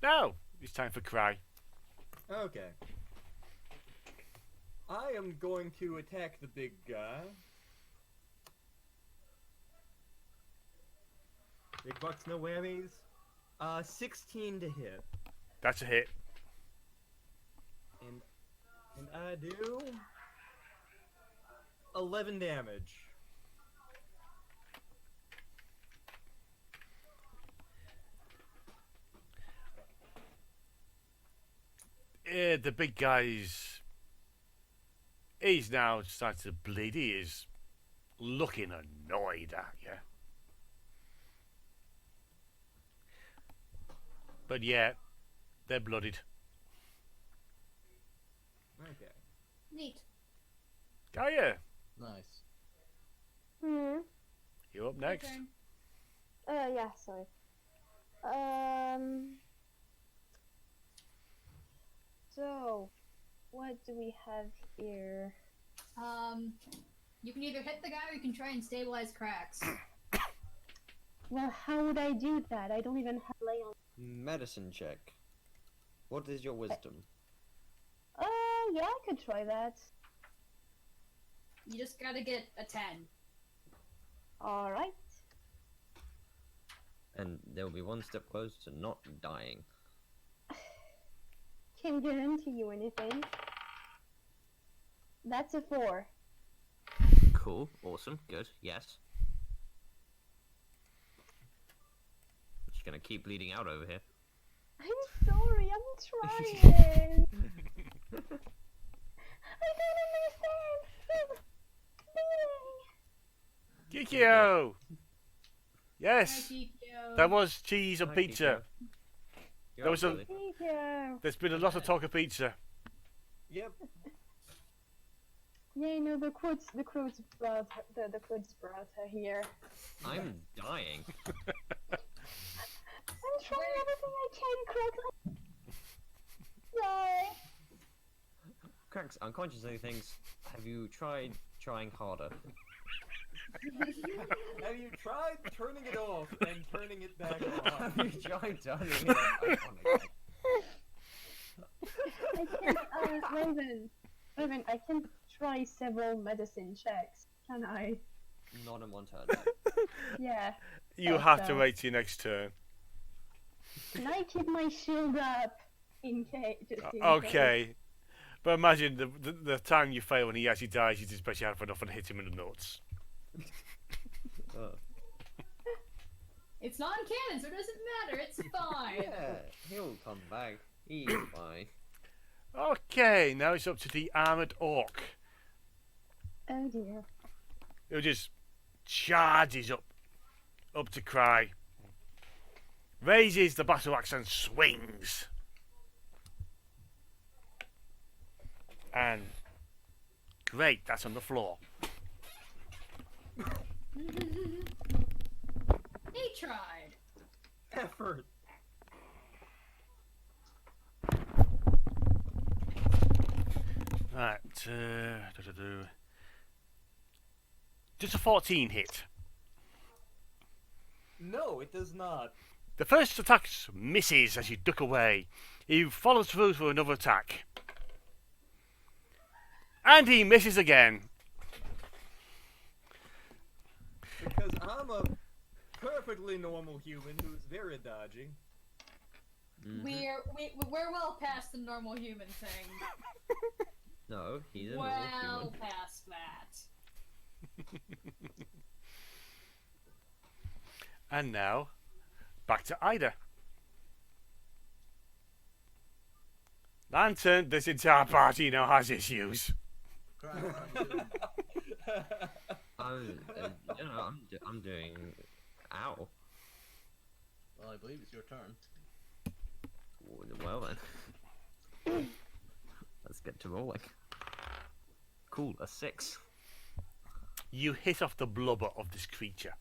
Now it's time for Cry. Okay. I am going to attack the big guy. Big bucks, no whammies. 16 to hit. That's a hit. And I do 11 damage. The big guy's. He's now starting to bleed. He is looking annoyed at you. But yeah, they're bloodied. Okay. Neat. Gaia, Nice. you're up next. Turn. Yeah, sorry. So, what do we have here? You can either hit the guy or you can try and stabilize cracks. Well, how would I do that? I don't even have lay on. Medicine check. What is your wisdom? Yeah, I could try that. You just gotta get a 10. Alright. And they'll be one step closer to not dying. Can't guarantee you anything. That's a 4. Cool, awesome, good, yes. Just gonna keep bleeding out over here. I'm sorry, I'm trying. I don't understand. It's bleeding. Kikyo! Hi, Yes, Kikyo. that was cheese on Hi, pizza. Kiko. You're There was a- up, Billy. Thank you. There's been a lot of talk of pizza. Yep. Yeah, no, the quotes brought her, the quotes brought her here. I'm dying. I'm trying everything I can, Craig. Sorry. Cracks unconsciously thinks, have you tried trying harder? Have you tried turning it off and turning it back on? Have you tried turning it back on again? I can, Raven, I can try several medicine checks, can I? Not in one turn. No. Yeah. You Oh, have to so- wait till your next turn. Can I keep my shield up in case? Just in case? Okay. But imagine the time you fail when he actually dies, you just bet you have enough and hit him in the nuts. It's non-canon, so it doesn't matter. It's fine. Yeah, he'll come back. He's fine. Okay, now it's up to the armoured orc. Oh dear. Who just charges up to Cry. Raises the battle axe and swings. And great, that's on the floor. He tried. Effort. Right, just a 14 hit. No, it does not. The first attack misses as you duck away. He follows through for another attack. And he misses again. Because I'm a perfectly normal human who's very dodgy. We're well past the normal human thing. No, he's a normal Well human. past that. And now, back to Ida. Lantern, this entire party now has issues. I'm doing. Ow. Well, I believe it's your turn. Well then. Let's get to rolling. Cool, a 6. You hit off the blubber of this creature.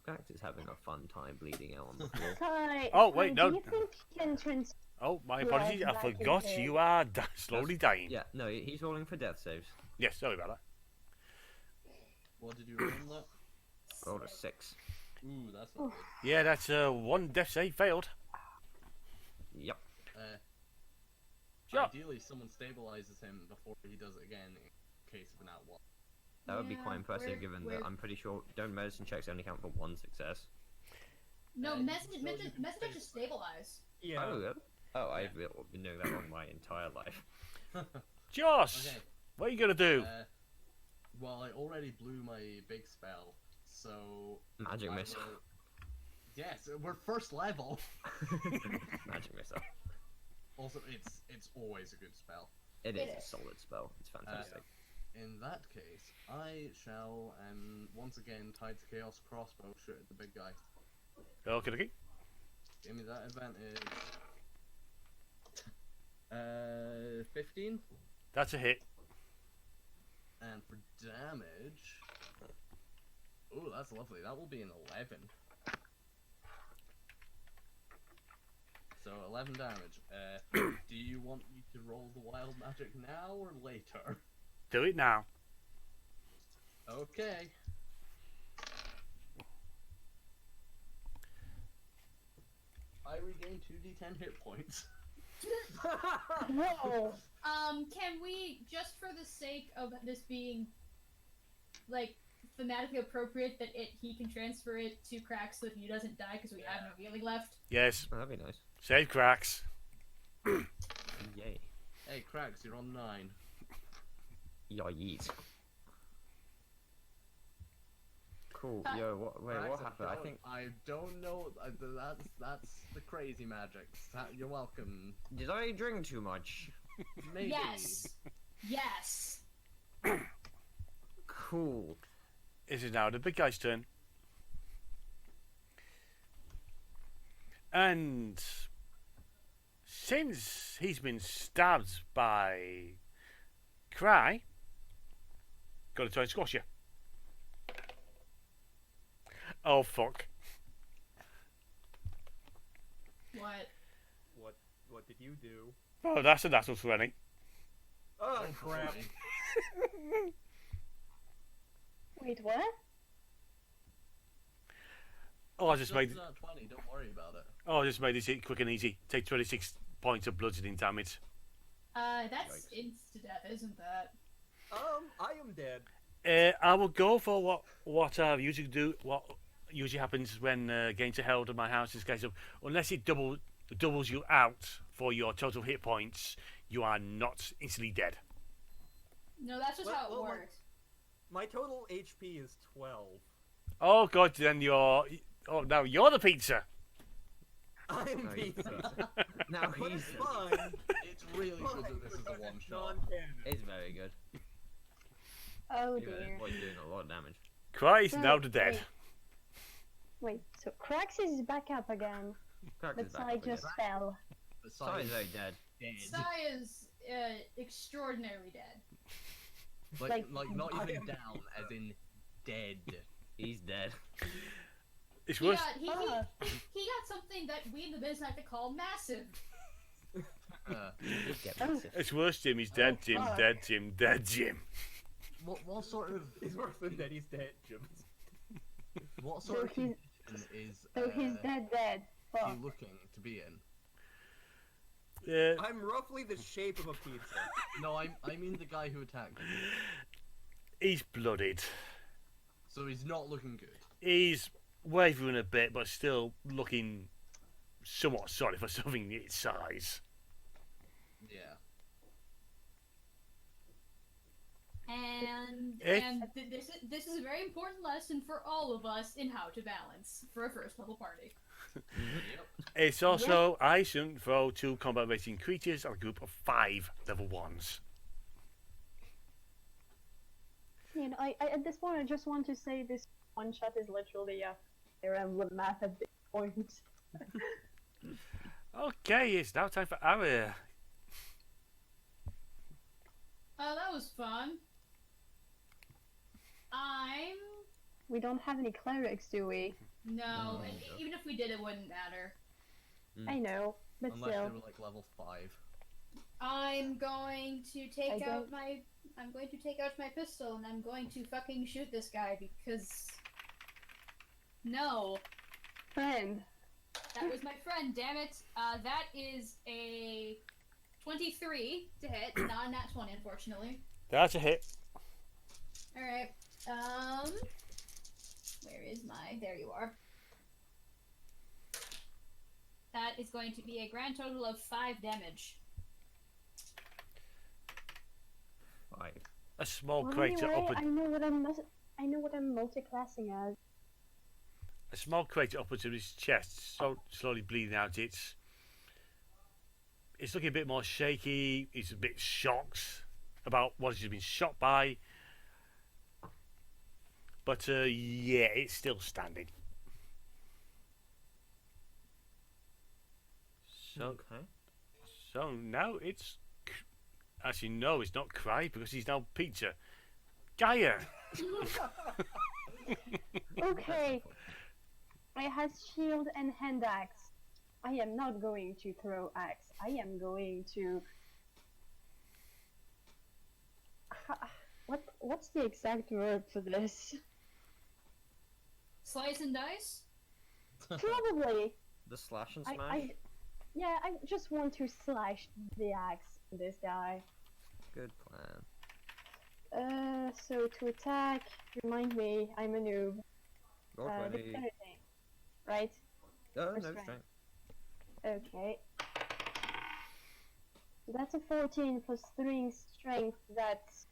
Crax is having a fun time bleeding out on the floor. Hi. Oh, wait, hi, no. Do you think you can trans? Oh, my Right, apologies. I back in forgot there. you are slowly dying. Yeah, no, he's rolling for death saves. Yes, sorry about that. What did you roll on that? Rolled a 6. Ooh, that's not good. Yeah, that's one death save failed. Yep. Sure. Ideally, someone stabilizes him before he does it again in case of an out one. That would be Yeah, quite impressive we're- given we're- that I'm pretty sure don't medicine checks only count for 1 success. No, you message can just face- stabilize. Yeah. Oh, really? Oh, I've been doing that wrong my entire life. Josh, Okay. what are you going to do? Well, I already blew my big spell, so Magic I missile. will- Yes, we're first level. Magic missile. Also, it's always a good spell. It It is a is. solid spell. It's fantastic. In that case, I shall once again Tides Chaos crossbow shoot at the big guy. Okay, okay. Give me that advantage. 15, That's a hit. and for damage. Ooh, that's lovely. That will be an 11. So 11 damage. Do you want me to roll the wild magic now or later? Do it now. Okay. I regain 2d10 hit points. Whoa. Can we, just for the sake of this being, like, thematically appropriate, that he can transfer it to Crack so that he doesn't die because we have no healing left? Yes. Oh, that'd be nice. Save cracks. Yay. Hey, Craigs, you're on 9. Yeet. Cool. Hi. Yo, what? Wait, Craigs, what happened? I don't know. That's the crazy magic. You're welcome. Did I drink too much? Maybe. Yes. Yes. Cool. It is now the big guy's turn. And since he's been stabbed by Cry, gotta try and squash you. Oh fuck. What? What did you do? Oh, that's a natural 20. Oh crap! Wait, what? Oh, I just made. Just not 20. Don't worry about it. Oh, I just made this hit quick and easy. Take 26 points of bludgeoning damage. That's insta-death, isn't that? I am dead. I will go for what I usually do. What usually happens when games are held at my house is case of unless it doubles you out for your total hit points, you are not instantly dead. No, that's just how it works. My total HP is 12. Oh god, then you're. Oh, now you're the pizza. I'm No, pizza. Now But he's it's fine. It's really good that this is a one shot. Non-canon. It's very good. Oh Even dear. though he's doing a lot of damage. Cry is So, now the dead. Wait, so Krax is back up again, Crax but is back Sai up again. just fell. But Sai Sai is very dead. dead. Sai is extraordinarily dead. Like like- not even down, as in dead. He's dead. It's He worse. got, he got something that we in the business like to call massive. Get Oh. massive. It's worse. Jim. He's dead. Oh, Jim. fuck. Dead. Jim. Dead. Jim. What sort of He's worse than dead. He's dead, Jim. what So sort of he's- condition is So he's dead. he Fuck. looking to be in? I'm roughly the shape of a pizza. No, I mean the guy who attacked him. He's blooded. So he's not looking good. He's wavering a bit, but still looking somewhat sorry for something its size. Yeah. And Eh? this is a very important lesson for all of us in how to balance for a first level party. Yep. It's also I shouldn't throw 2 combat rating creatures at a group of 5 level 1s. You know, I at this point I just want to say this one shot is literally a Fire Emblem math at this point. Okay, it's now time for our. Oh, that was fun. We don't have any clerics, do we? No, and even if we did, it wouldn't matter. I know, but Unless still. they were like level 5. I'm going to take I out my pistol and I'm going to fucking shoot this guy because no, Friend. that was my friend. Damn it! That is a 23 to hit, not a nat 20, unfortunately. That's a hit. All right. Where is my? There you are. That is going to be a grand total of 5 damage. 5. A small Well, crater anyway, upward. I know what I'm multi-classing as. A small crater upwards of his chest, so slowly bleeding out. It's looking a bit more shaky. He's a bit shocked about what he's been shot by. But yeah, it's still standing. So, Okay. so now it's actually no, it's not Cry because he's now Pizza. Gaia. Okay. I has shield and hand axe. I am not going to throw axe. I am going to. What's the exact word for this? Slice and dice. Probably. The slash and smash? I just want to slash the axe on this guy. Good plan. So to attack, remind me, I'm a noob. Roll 20. Dexterity, right? Oh, or no strength? strength. Okay. So that's a 14 plus 3 strength, that's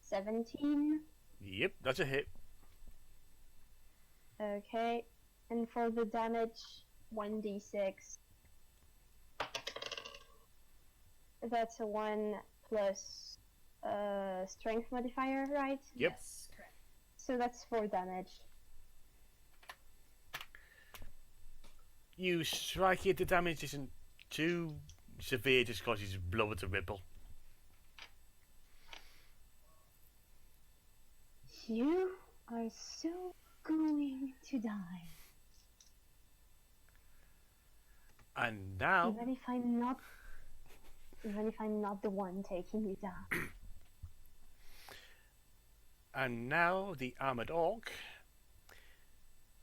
17. Yep, that's a hit. Okay. And for the damage, 1d6. That's a 1 plus strength modifier, right? Yep. Yes, correct. So that's 4 damage. You strike it, the damage isn't too severe, just causes blood to ripple. You are so going to die. And now, Even if I'm not the one taking you down. and now the armored orc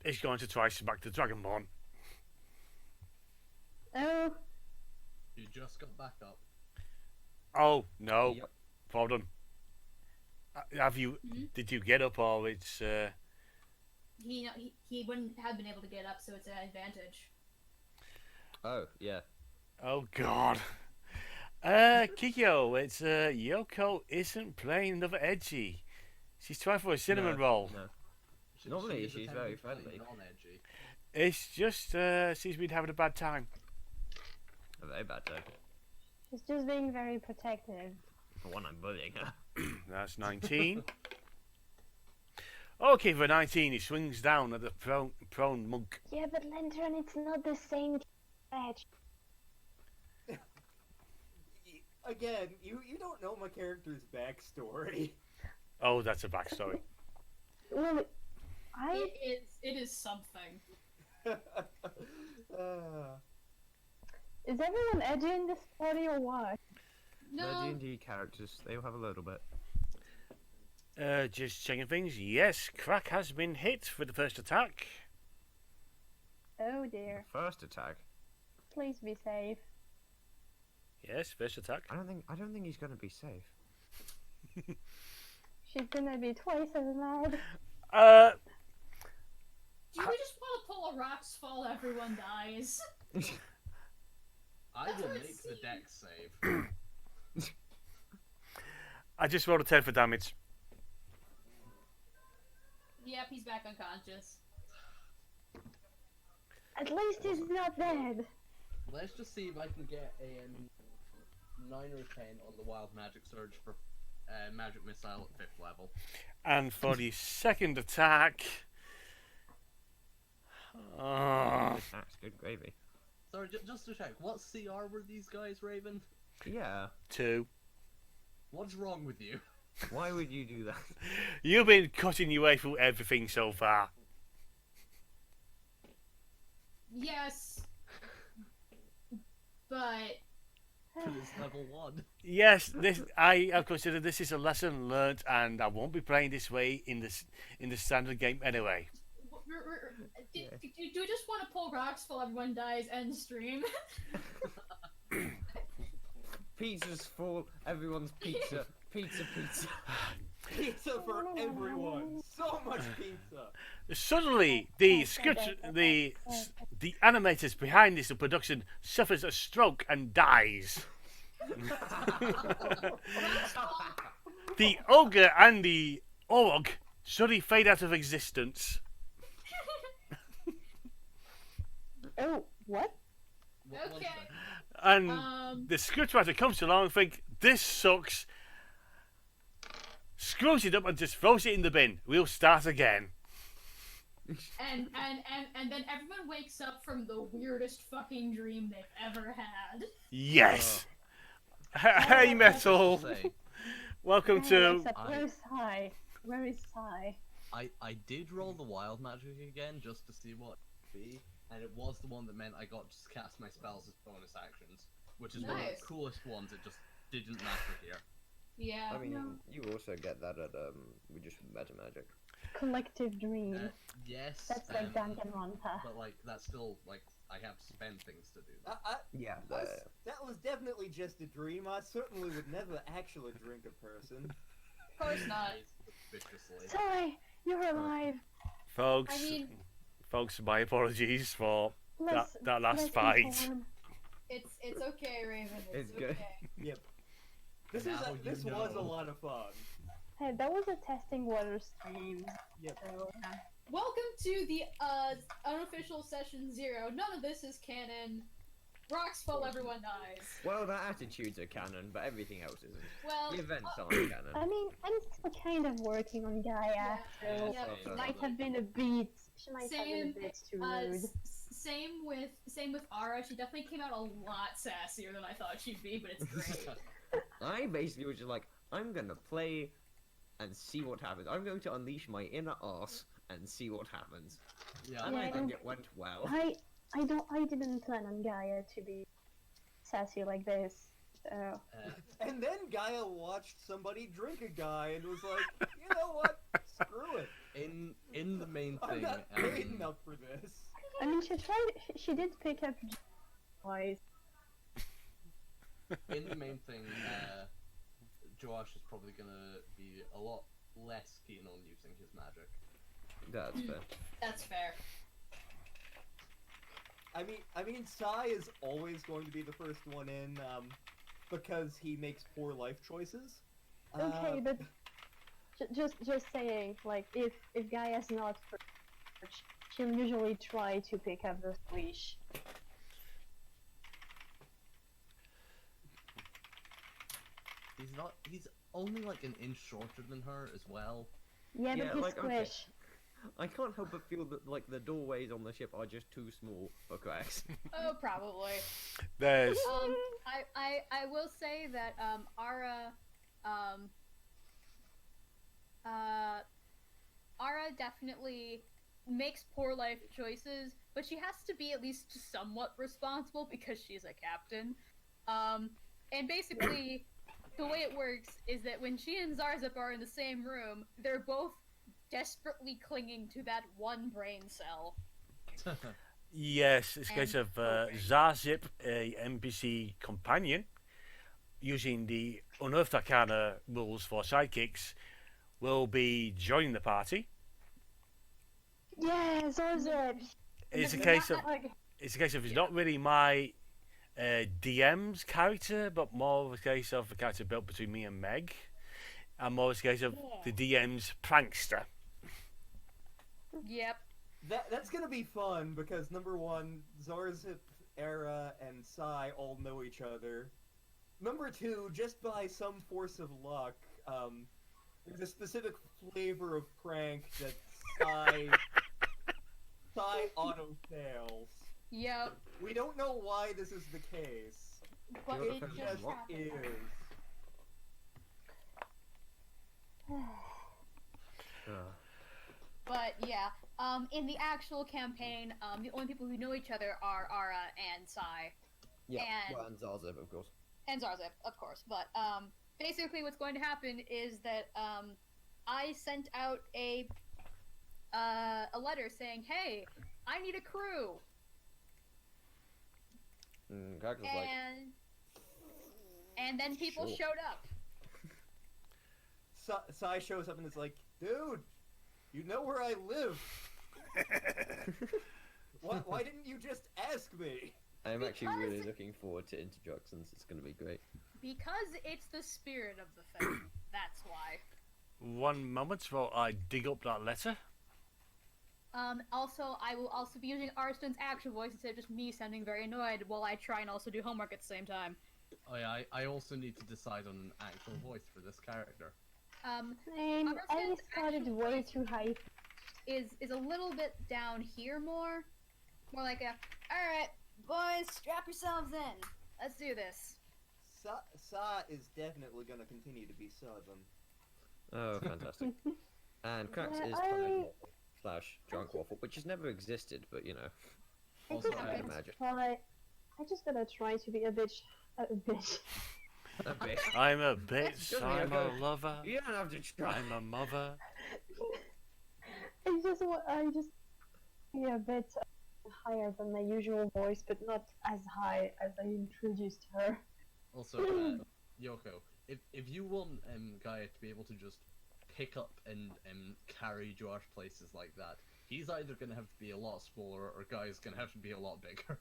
is going to try to back the Dragonborn. Oh, You just got back up. Oh no, Yep. pardon. Have you? Mhm. Did you get up or it's? He wouldn't have been able to get up, so it's an advantage. Oh, yeah. Oh God. Kikyo, it's Yoko isn't playing another edgy. She's trying for a cinnamon No, roll. No. She Normally is she's attempting very to play friendly. non-edgy. It's just she's been having a bad time. A very bad time. She's just being very protective. For one, I'm bullying her. That's 19. Okay, for 19, he swings down at the prone monk. Yeah, but Lantern, it's not the same edge. Again, you don't know my character's backstory. Oh, that's a backstory. Well, I It is something. is everyone edgy in this party or what? The No. D&D characters, they will have a little bit. Just checking things. Yes, Crack has been hit for the first attack. Oh dear. First attack. Please be safe. Yes, first attack. I don't think he's gonna be safe. She's gonna be twice as mad. Do we just want to pull a rocks fall, everyone dies? I That's will what it make the dex save. I just rolled a 10 for damage. Yep, he's back unconscious. At least he's not dead. Let's just see if I can get a 9 or 10 on the wild magic surge for magic missile at 5th level. And for the second attack. That's good gravy. Sorry, just to check, what CR were these guys, Raven? Yeah. 2. What's wrong with you? Why would you do that? You've been cutting your way through everything so far. Yes. But It's level 1. Yes, I have considered this is a lesson learnt, and I won't be playing this way in the standard game anyway. do we just want to pull rocks while everyone dies and stream? Pizza's full. Everyone's pizza. Pizza. Pizza for everyone. So much pizza. Suddenly, the animators behind this production suffers a stroke and dies. The ogre and the orc suddenly fade out of existence. Oh, what? What was Okay. that? And the scriptwriter comes along and thinks, this sucks. Screws it up and just throws it in the bin. We'll start again. And then everyone wakes up from the weirdest fucking dream they've ever had. Yes. Hey, Metal. Say, Welcome Hey, to. Alexa, where's Sai? Where is Sai? I did roll the wild magic again just to see what it would be, and it was the one that meant I got to cast my spells as bonus actions, which is one of Nice. the coolest ones. It just didn't matter here. Yeah. I mean, you also get that at with just meta magic. Collective dream. Yes. That's like Danganronpa. But like that's still like I have to spend things to do that. Yeah. That was definitely just a dream. I certainly would never actually drink a person. Of course not. Suspiciously. Sai, you're alive. Folks, I mean- my apologies for Let's, that last let's fight. inform. It's okay, Raven. It's It's good. okay. This Now was you a know. lot of fun. Hey, that was a testing water stream. Yep. So, Welcome to the unofficial session 0. None of this is canon. Rocks fall, everyone dies. Well, the attitudes are canon, but everything else isn't. Well, The events aren't I canon. mean, I'm still kind of working on Gaia, Yeah. so Yeah. she might have been a bit. She might have been Same, a bit too uh, rude. same with Ara. She definitely came out a lot sassier than I thought she'd be, but it's great. I basically was just like, I'm gonna play and see what happens. I'm going to unleash my inner arse and see what happens. Yeah. And I Yeah, think it went well. I didn't plan on Gaia to be sassy like this. So And then Gaia watched somebody drink a guy and was like, you know what? Screw it. In the main I'm thing, not paid enough for this. I mean, she did pick up twice. in the main thing, Josh is probably gonna be a lot less keen on using his magic. That's fair. That's fair. I mean, Sai is always going to be the first one in, because he makes poor life choices. Okay, but just saying, like, if Gaia's not first, she'll usually try to pick up the leash. He's only like an inch shorter than her as well. Yeah, Yeah, but he's like, okay. squish. I can't help but feel that like the doorways on the ship are just too small for Cracks. Oh, probably. There's I will say that Ara definitely makes poor life choices, but she has to be at least somewhat responsible because she's a captain. And basically the way it works is that when she and Zarzep are in the same room, they're both desperately clinging to that one brain cell. yes, it's a case And of okay. Zarzip, a NPC companion, using the Unearthed Arcana rules for sidekicks, will be joining the party. Yeah, Zorzep! It's a But case of not like- it's not really my DM's character, but more of a case of a character built between me and Meg, and more of a case of the DM's prankster. Yep. That's gonna be fun because number one, Zarzip, Era, and Sai all know each other. Number two, just by some force of luck, there's a specific flavor of prank that Sai auto fails. Yep. We don't know why this is the case. But You're it the just first one. Is. happened. But yeah, in the actual campaign, the only people who know each other are Ara and Sai. Yeah, And- well, and Zarzeb, of course. And Zarzep, of course. But basically what's going to happen is that I sent out a letter saying, hey, I need a crew. Cracks is like, And then people Sure. showed up. Sai shows up and is like, dude, you know where I live. Why didn't you just ask me? I'm actually really Because- looking forward to introductions. It's going to be great. Because it's the spirit of the thing. That's why. One moment while I dig up that letter. Also, I will also be using Arstone's actual voice instead of just me sounding very annoyed while I try and also do homework at the same time. Oh yeah, I also need to decide on an actual voice for this character. Same, I Arstone's started actual way voice too high. is a little bit down here more like a, alright, boys, strap yourselves in. Let's do this. Sa is definitely gonna continue to be Southern. Oh, fantastic. And Cracks Yeah, is I- Tired slash Drunk Waffle, which has never existed, but you know. I Also, just I gotta imagine. I just gotta try to be a bitch. A bitch. A bit. I'm a bitch, Just I'm a Yoko. lover, You don't have to try. I'm a mother. I just be a bit higher than my usual voice, but not as high as I introduced her. Also, Yoko, if you want Gaia to be able to just pick up and carry Josh places like that, he's either gonna have to be a lot smaller or Gaia's gonna have to be a lot bigger.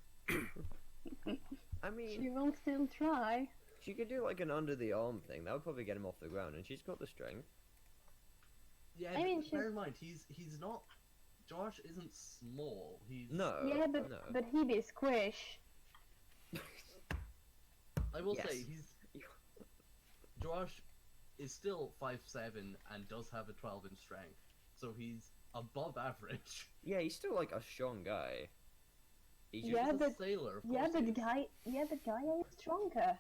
I mean, She will still try. she could do like an under the arm thing. That would probably get him off the ground, and she's got the strength. Yeah, I mean, bear she's- in mind he's not. Josh isn't small. He's. No. Yeah, but no. but he be squish. I will Yes. say Josh is still 5'7" and does have a 12 in strength, so he's above average. Yeah, he's still like a strong guy. He's just, Yeah, He's a but- sailor. Of Yeah, course but he is. guy is stronger.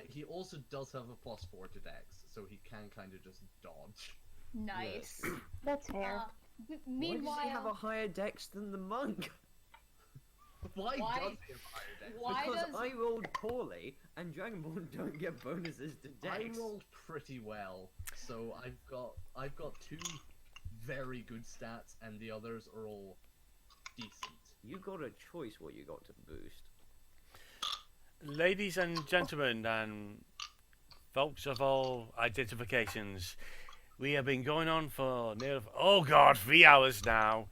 He also does have a +4 to Dex, so he can kind of just dodge. Nice. That's fair. Why Meanwhile, does he have a higher dex than the monk? Why, Why- does he have higher Dex? why because does I rolled poorly, and Dragonborn don't get bonuses to I dex. rolled pretty well, so I've got 2 very good stats, and the others are all decent. You got a choice what you got to boost. Ladies and gentlemen, and folks of all identifications, we have been going on for near 3 hours now.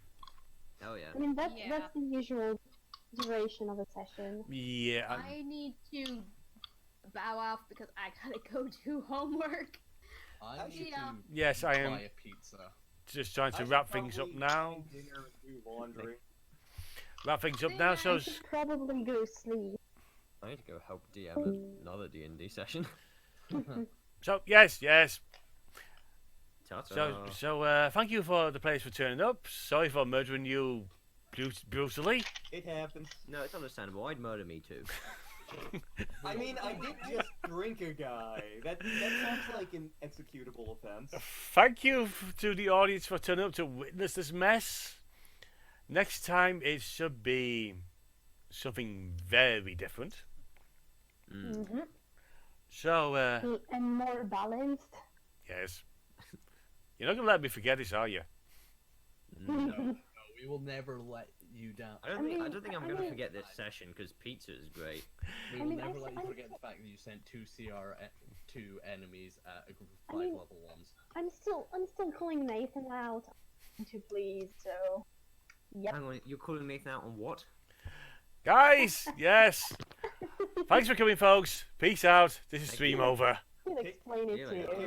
Oh yeah. I mean, that's Yeah. that's the usual duration of a session. Yeah, I need to bow off because I gotta go do homework. I need Yeah. to yes, I am buy a pizza. just trying I to should wrap things up probably now. eat dinner and do laundry. Wrap things up now. So I should probably go sleep. I need to go help DM another D&D session. yes. Ta-ta. So thank you for the players for turning up. Sorry for murdering you brutally. It happens. No, it's understandable. I'd murder me too. I mean, I did just drink a guy. That sounds like an executable offense. Thank you to the audience for turning up to witness this mess. Next time it should be something very different. Mm-hmm. So And more balanced. yes, you're not gonna let me forget this, are you? No, we will never let you down. I don't think I'm I gonna mean- forget this session because pizza is great. We I will mean, never let you I'm- forget the fact that you sent two CR2 enemies at a group of I 5 mean- level ones. I'm still calling Nathan out to please. So, yep. Hang on, you're calling Nathan out on what? Guys, yes. Thanks for coming, folks. Peace out. This is Thank stream you. over. I can explain it Yeah, to yeah. you.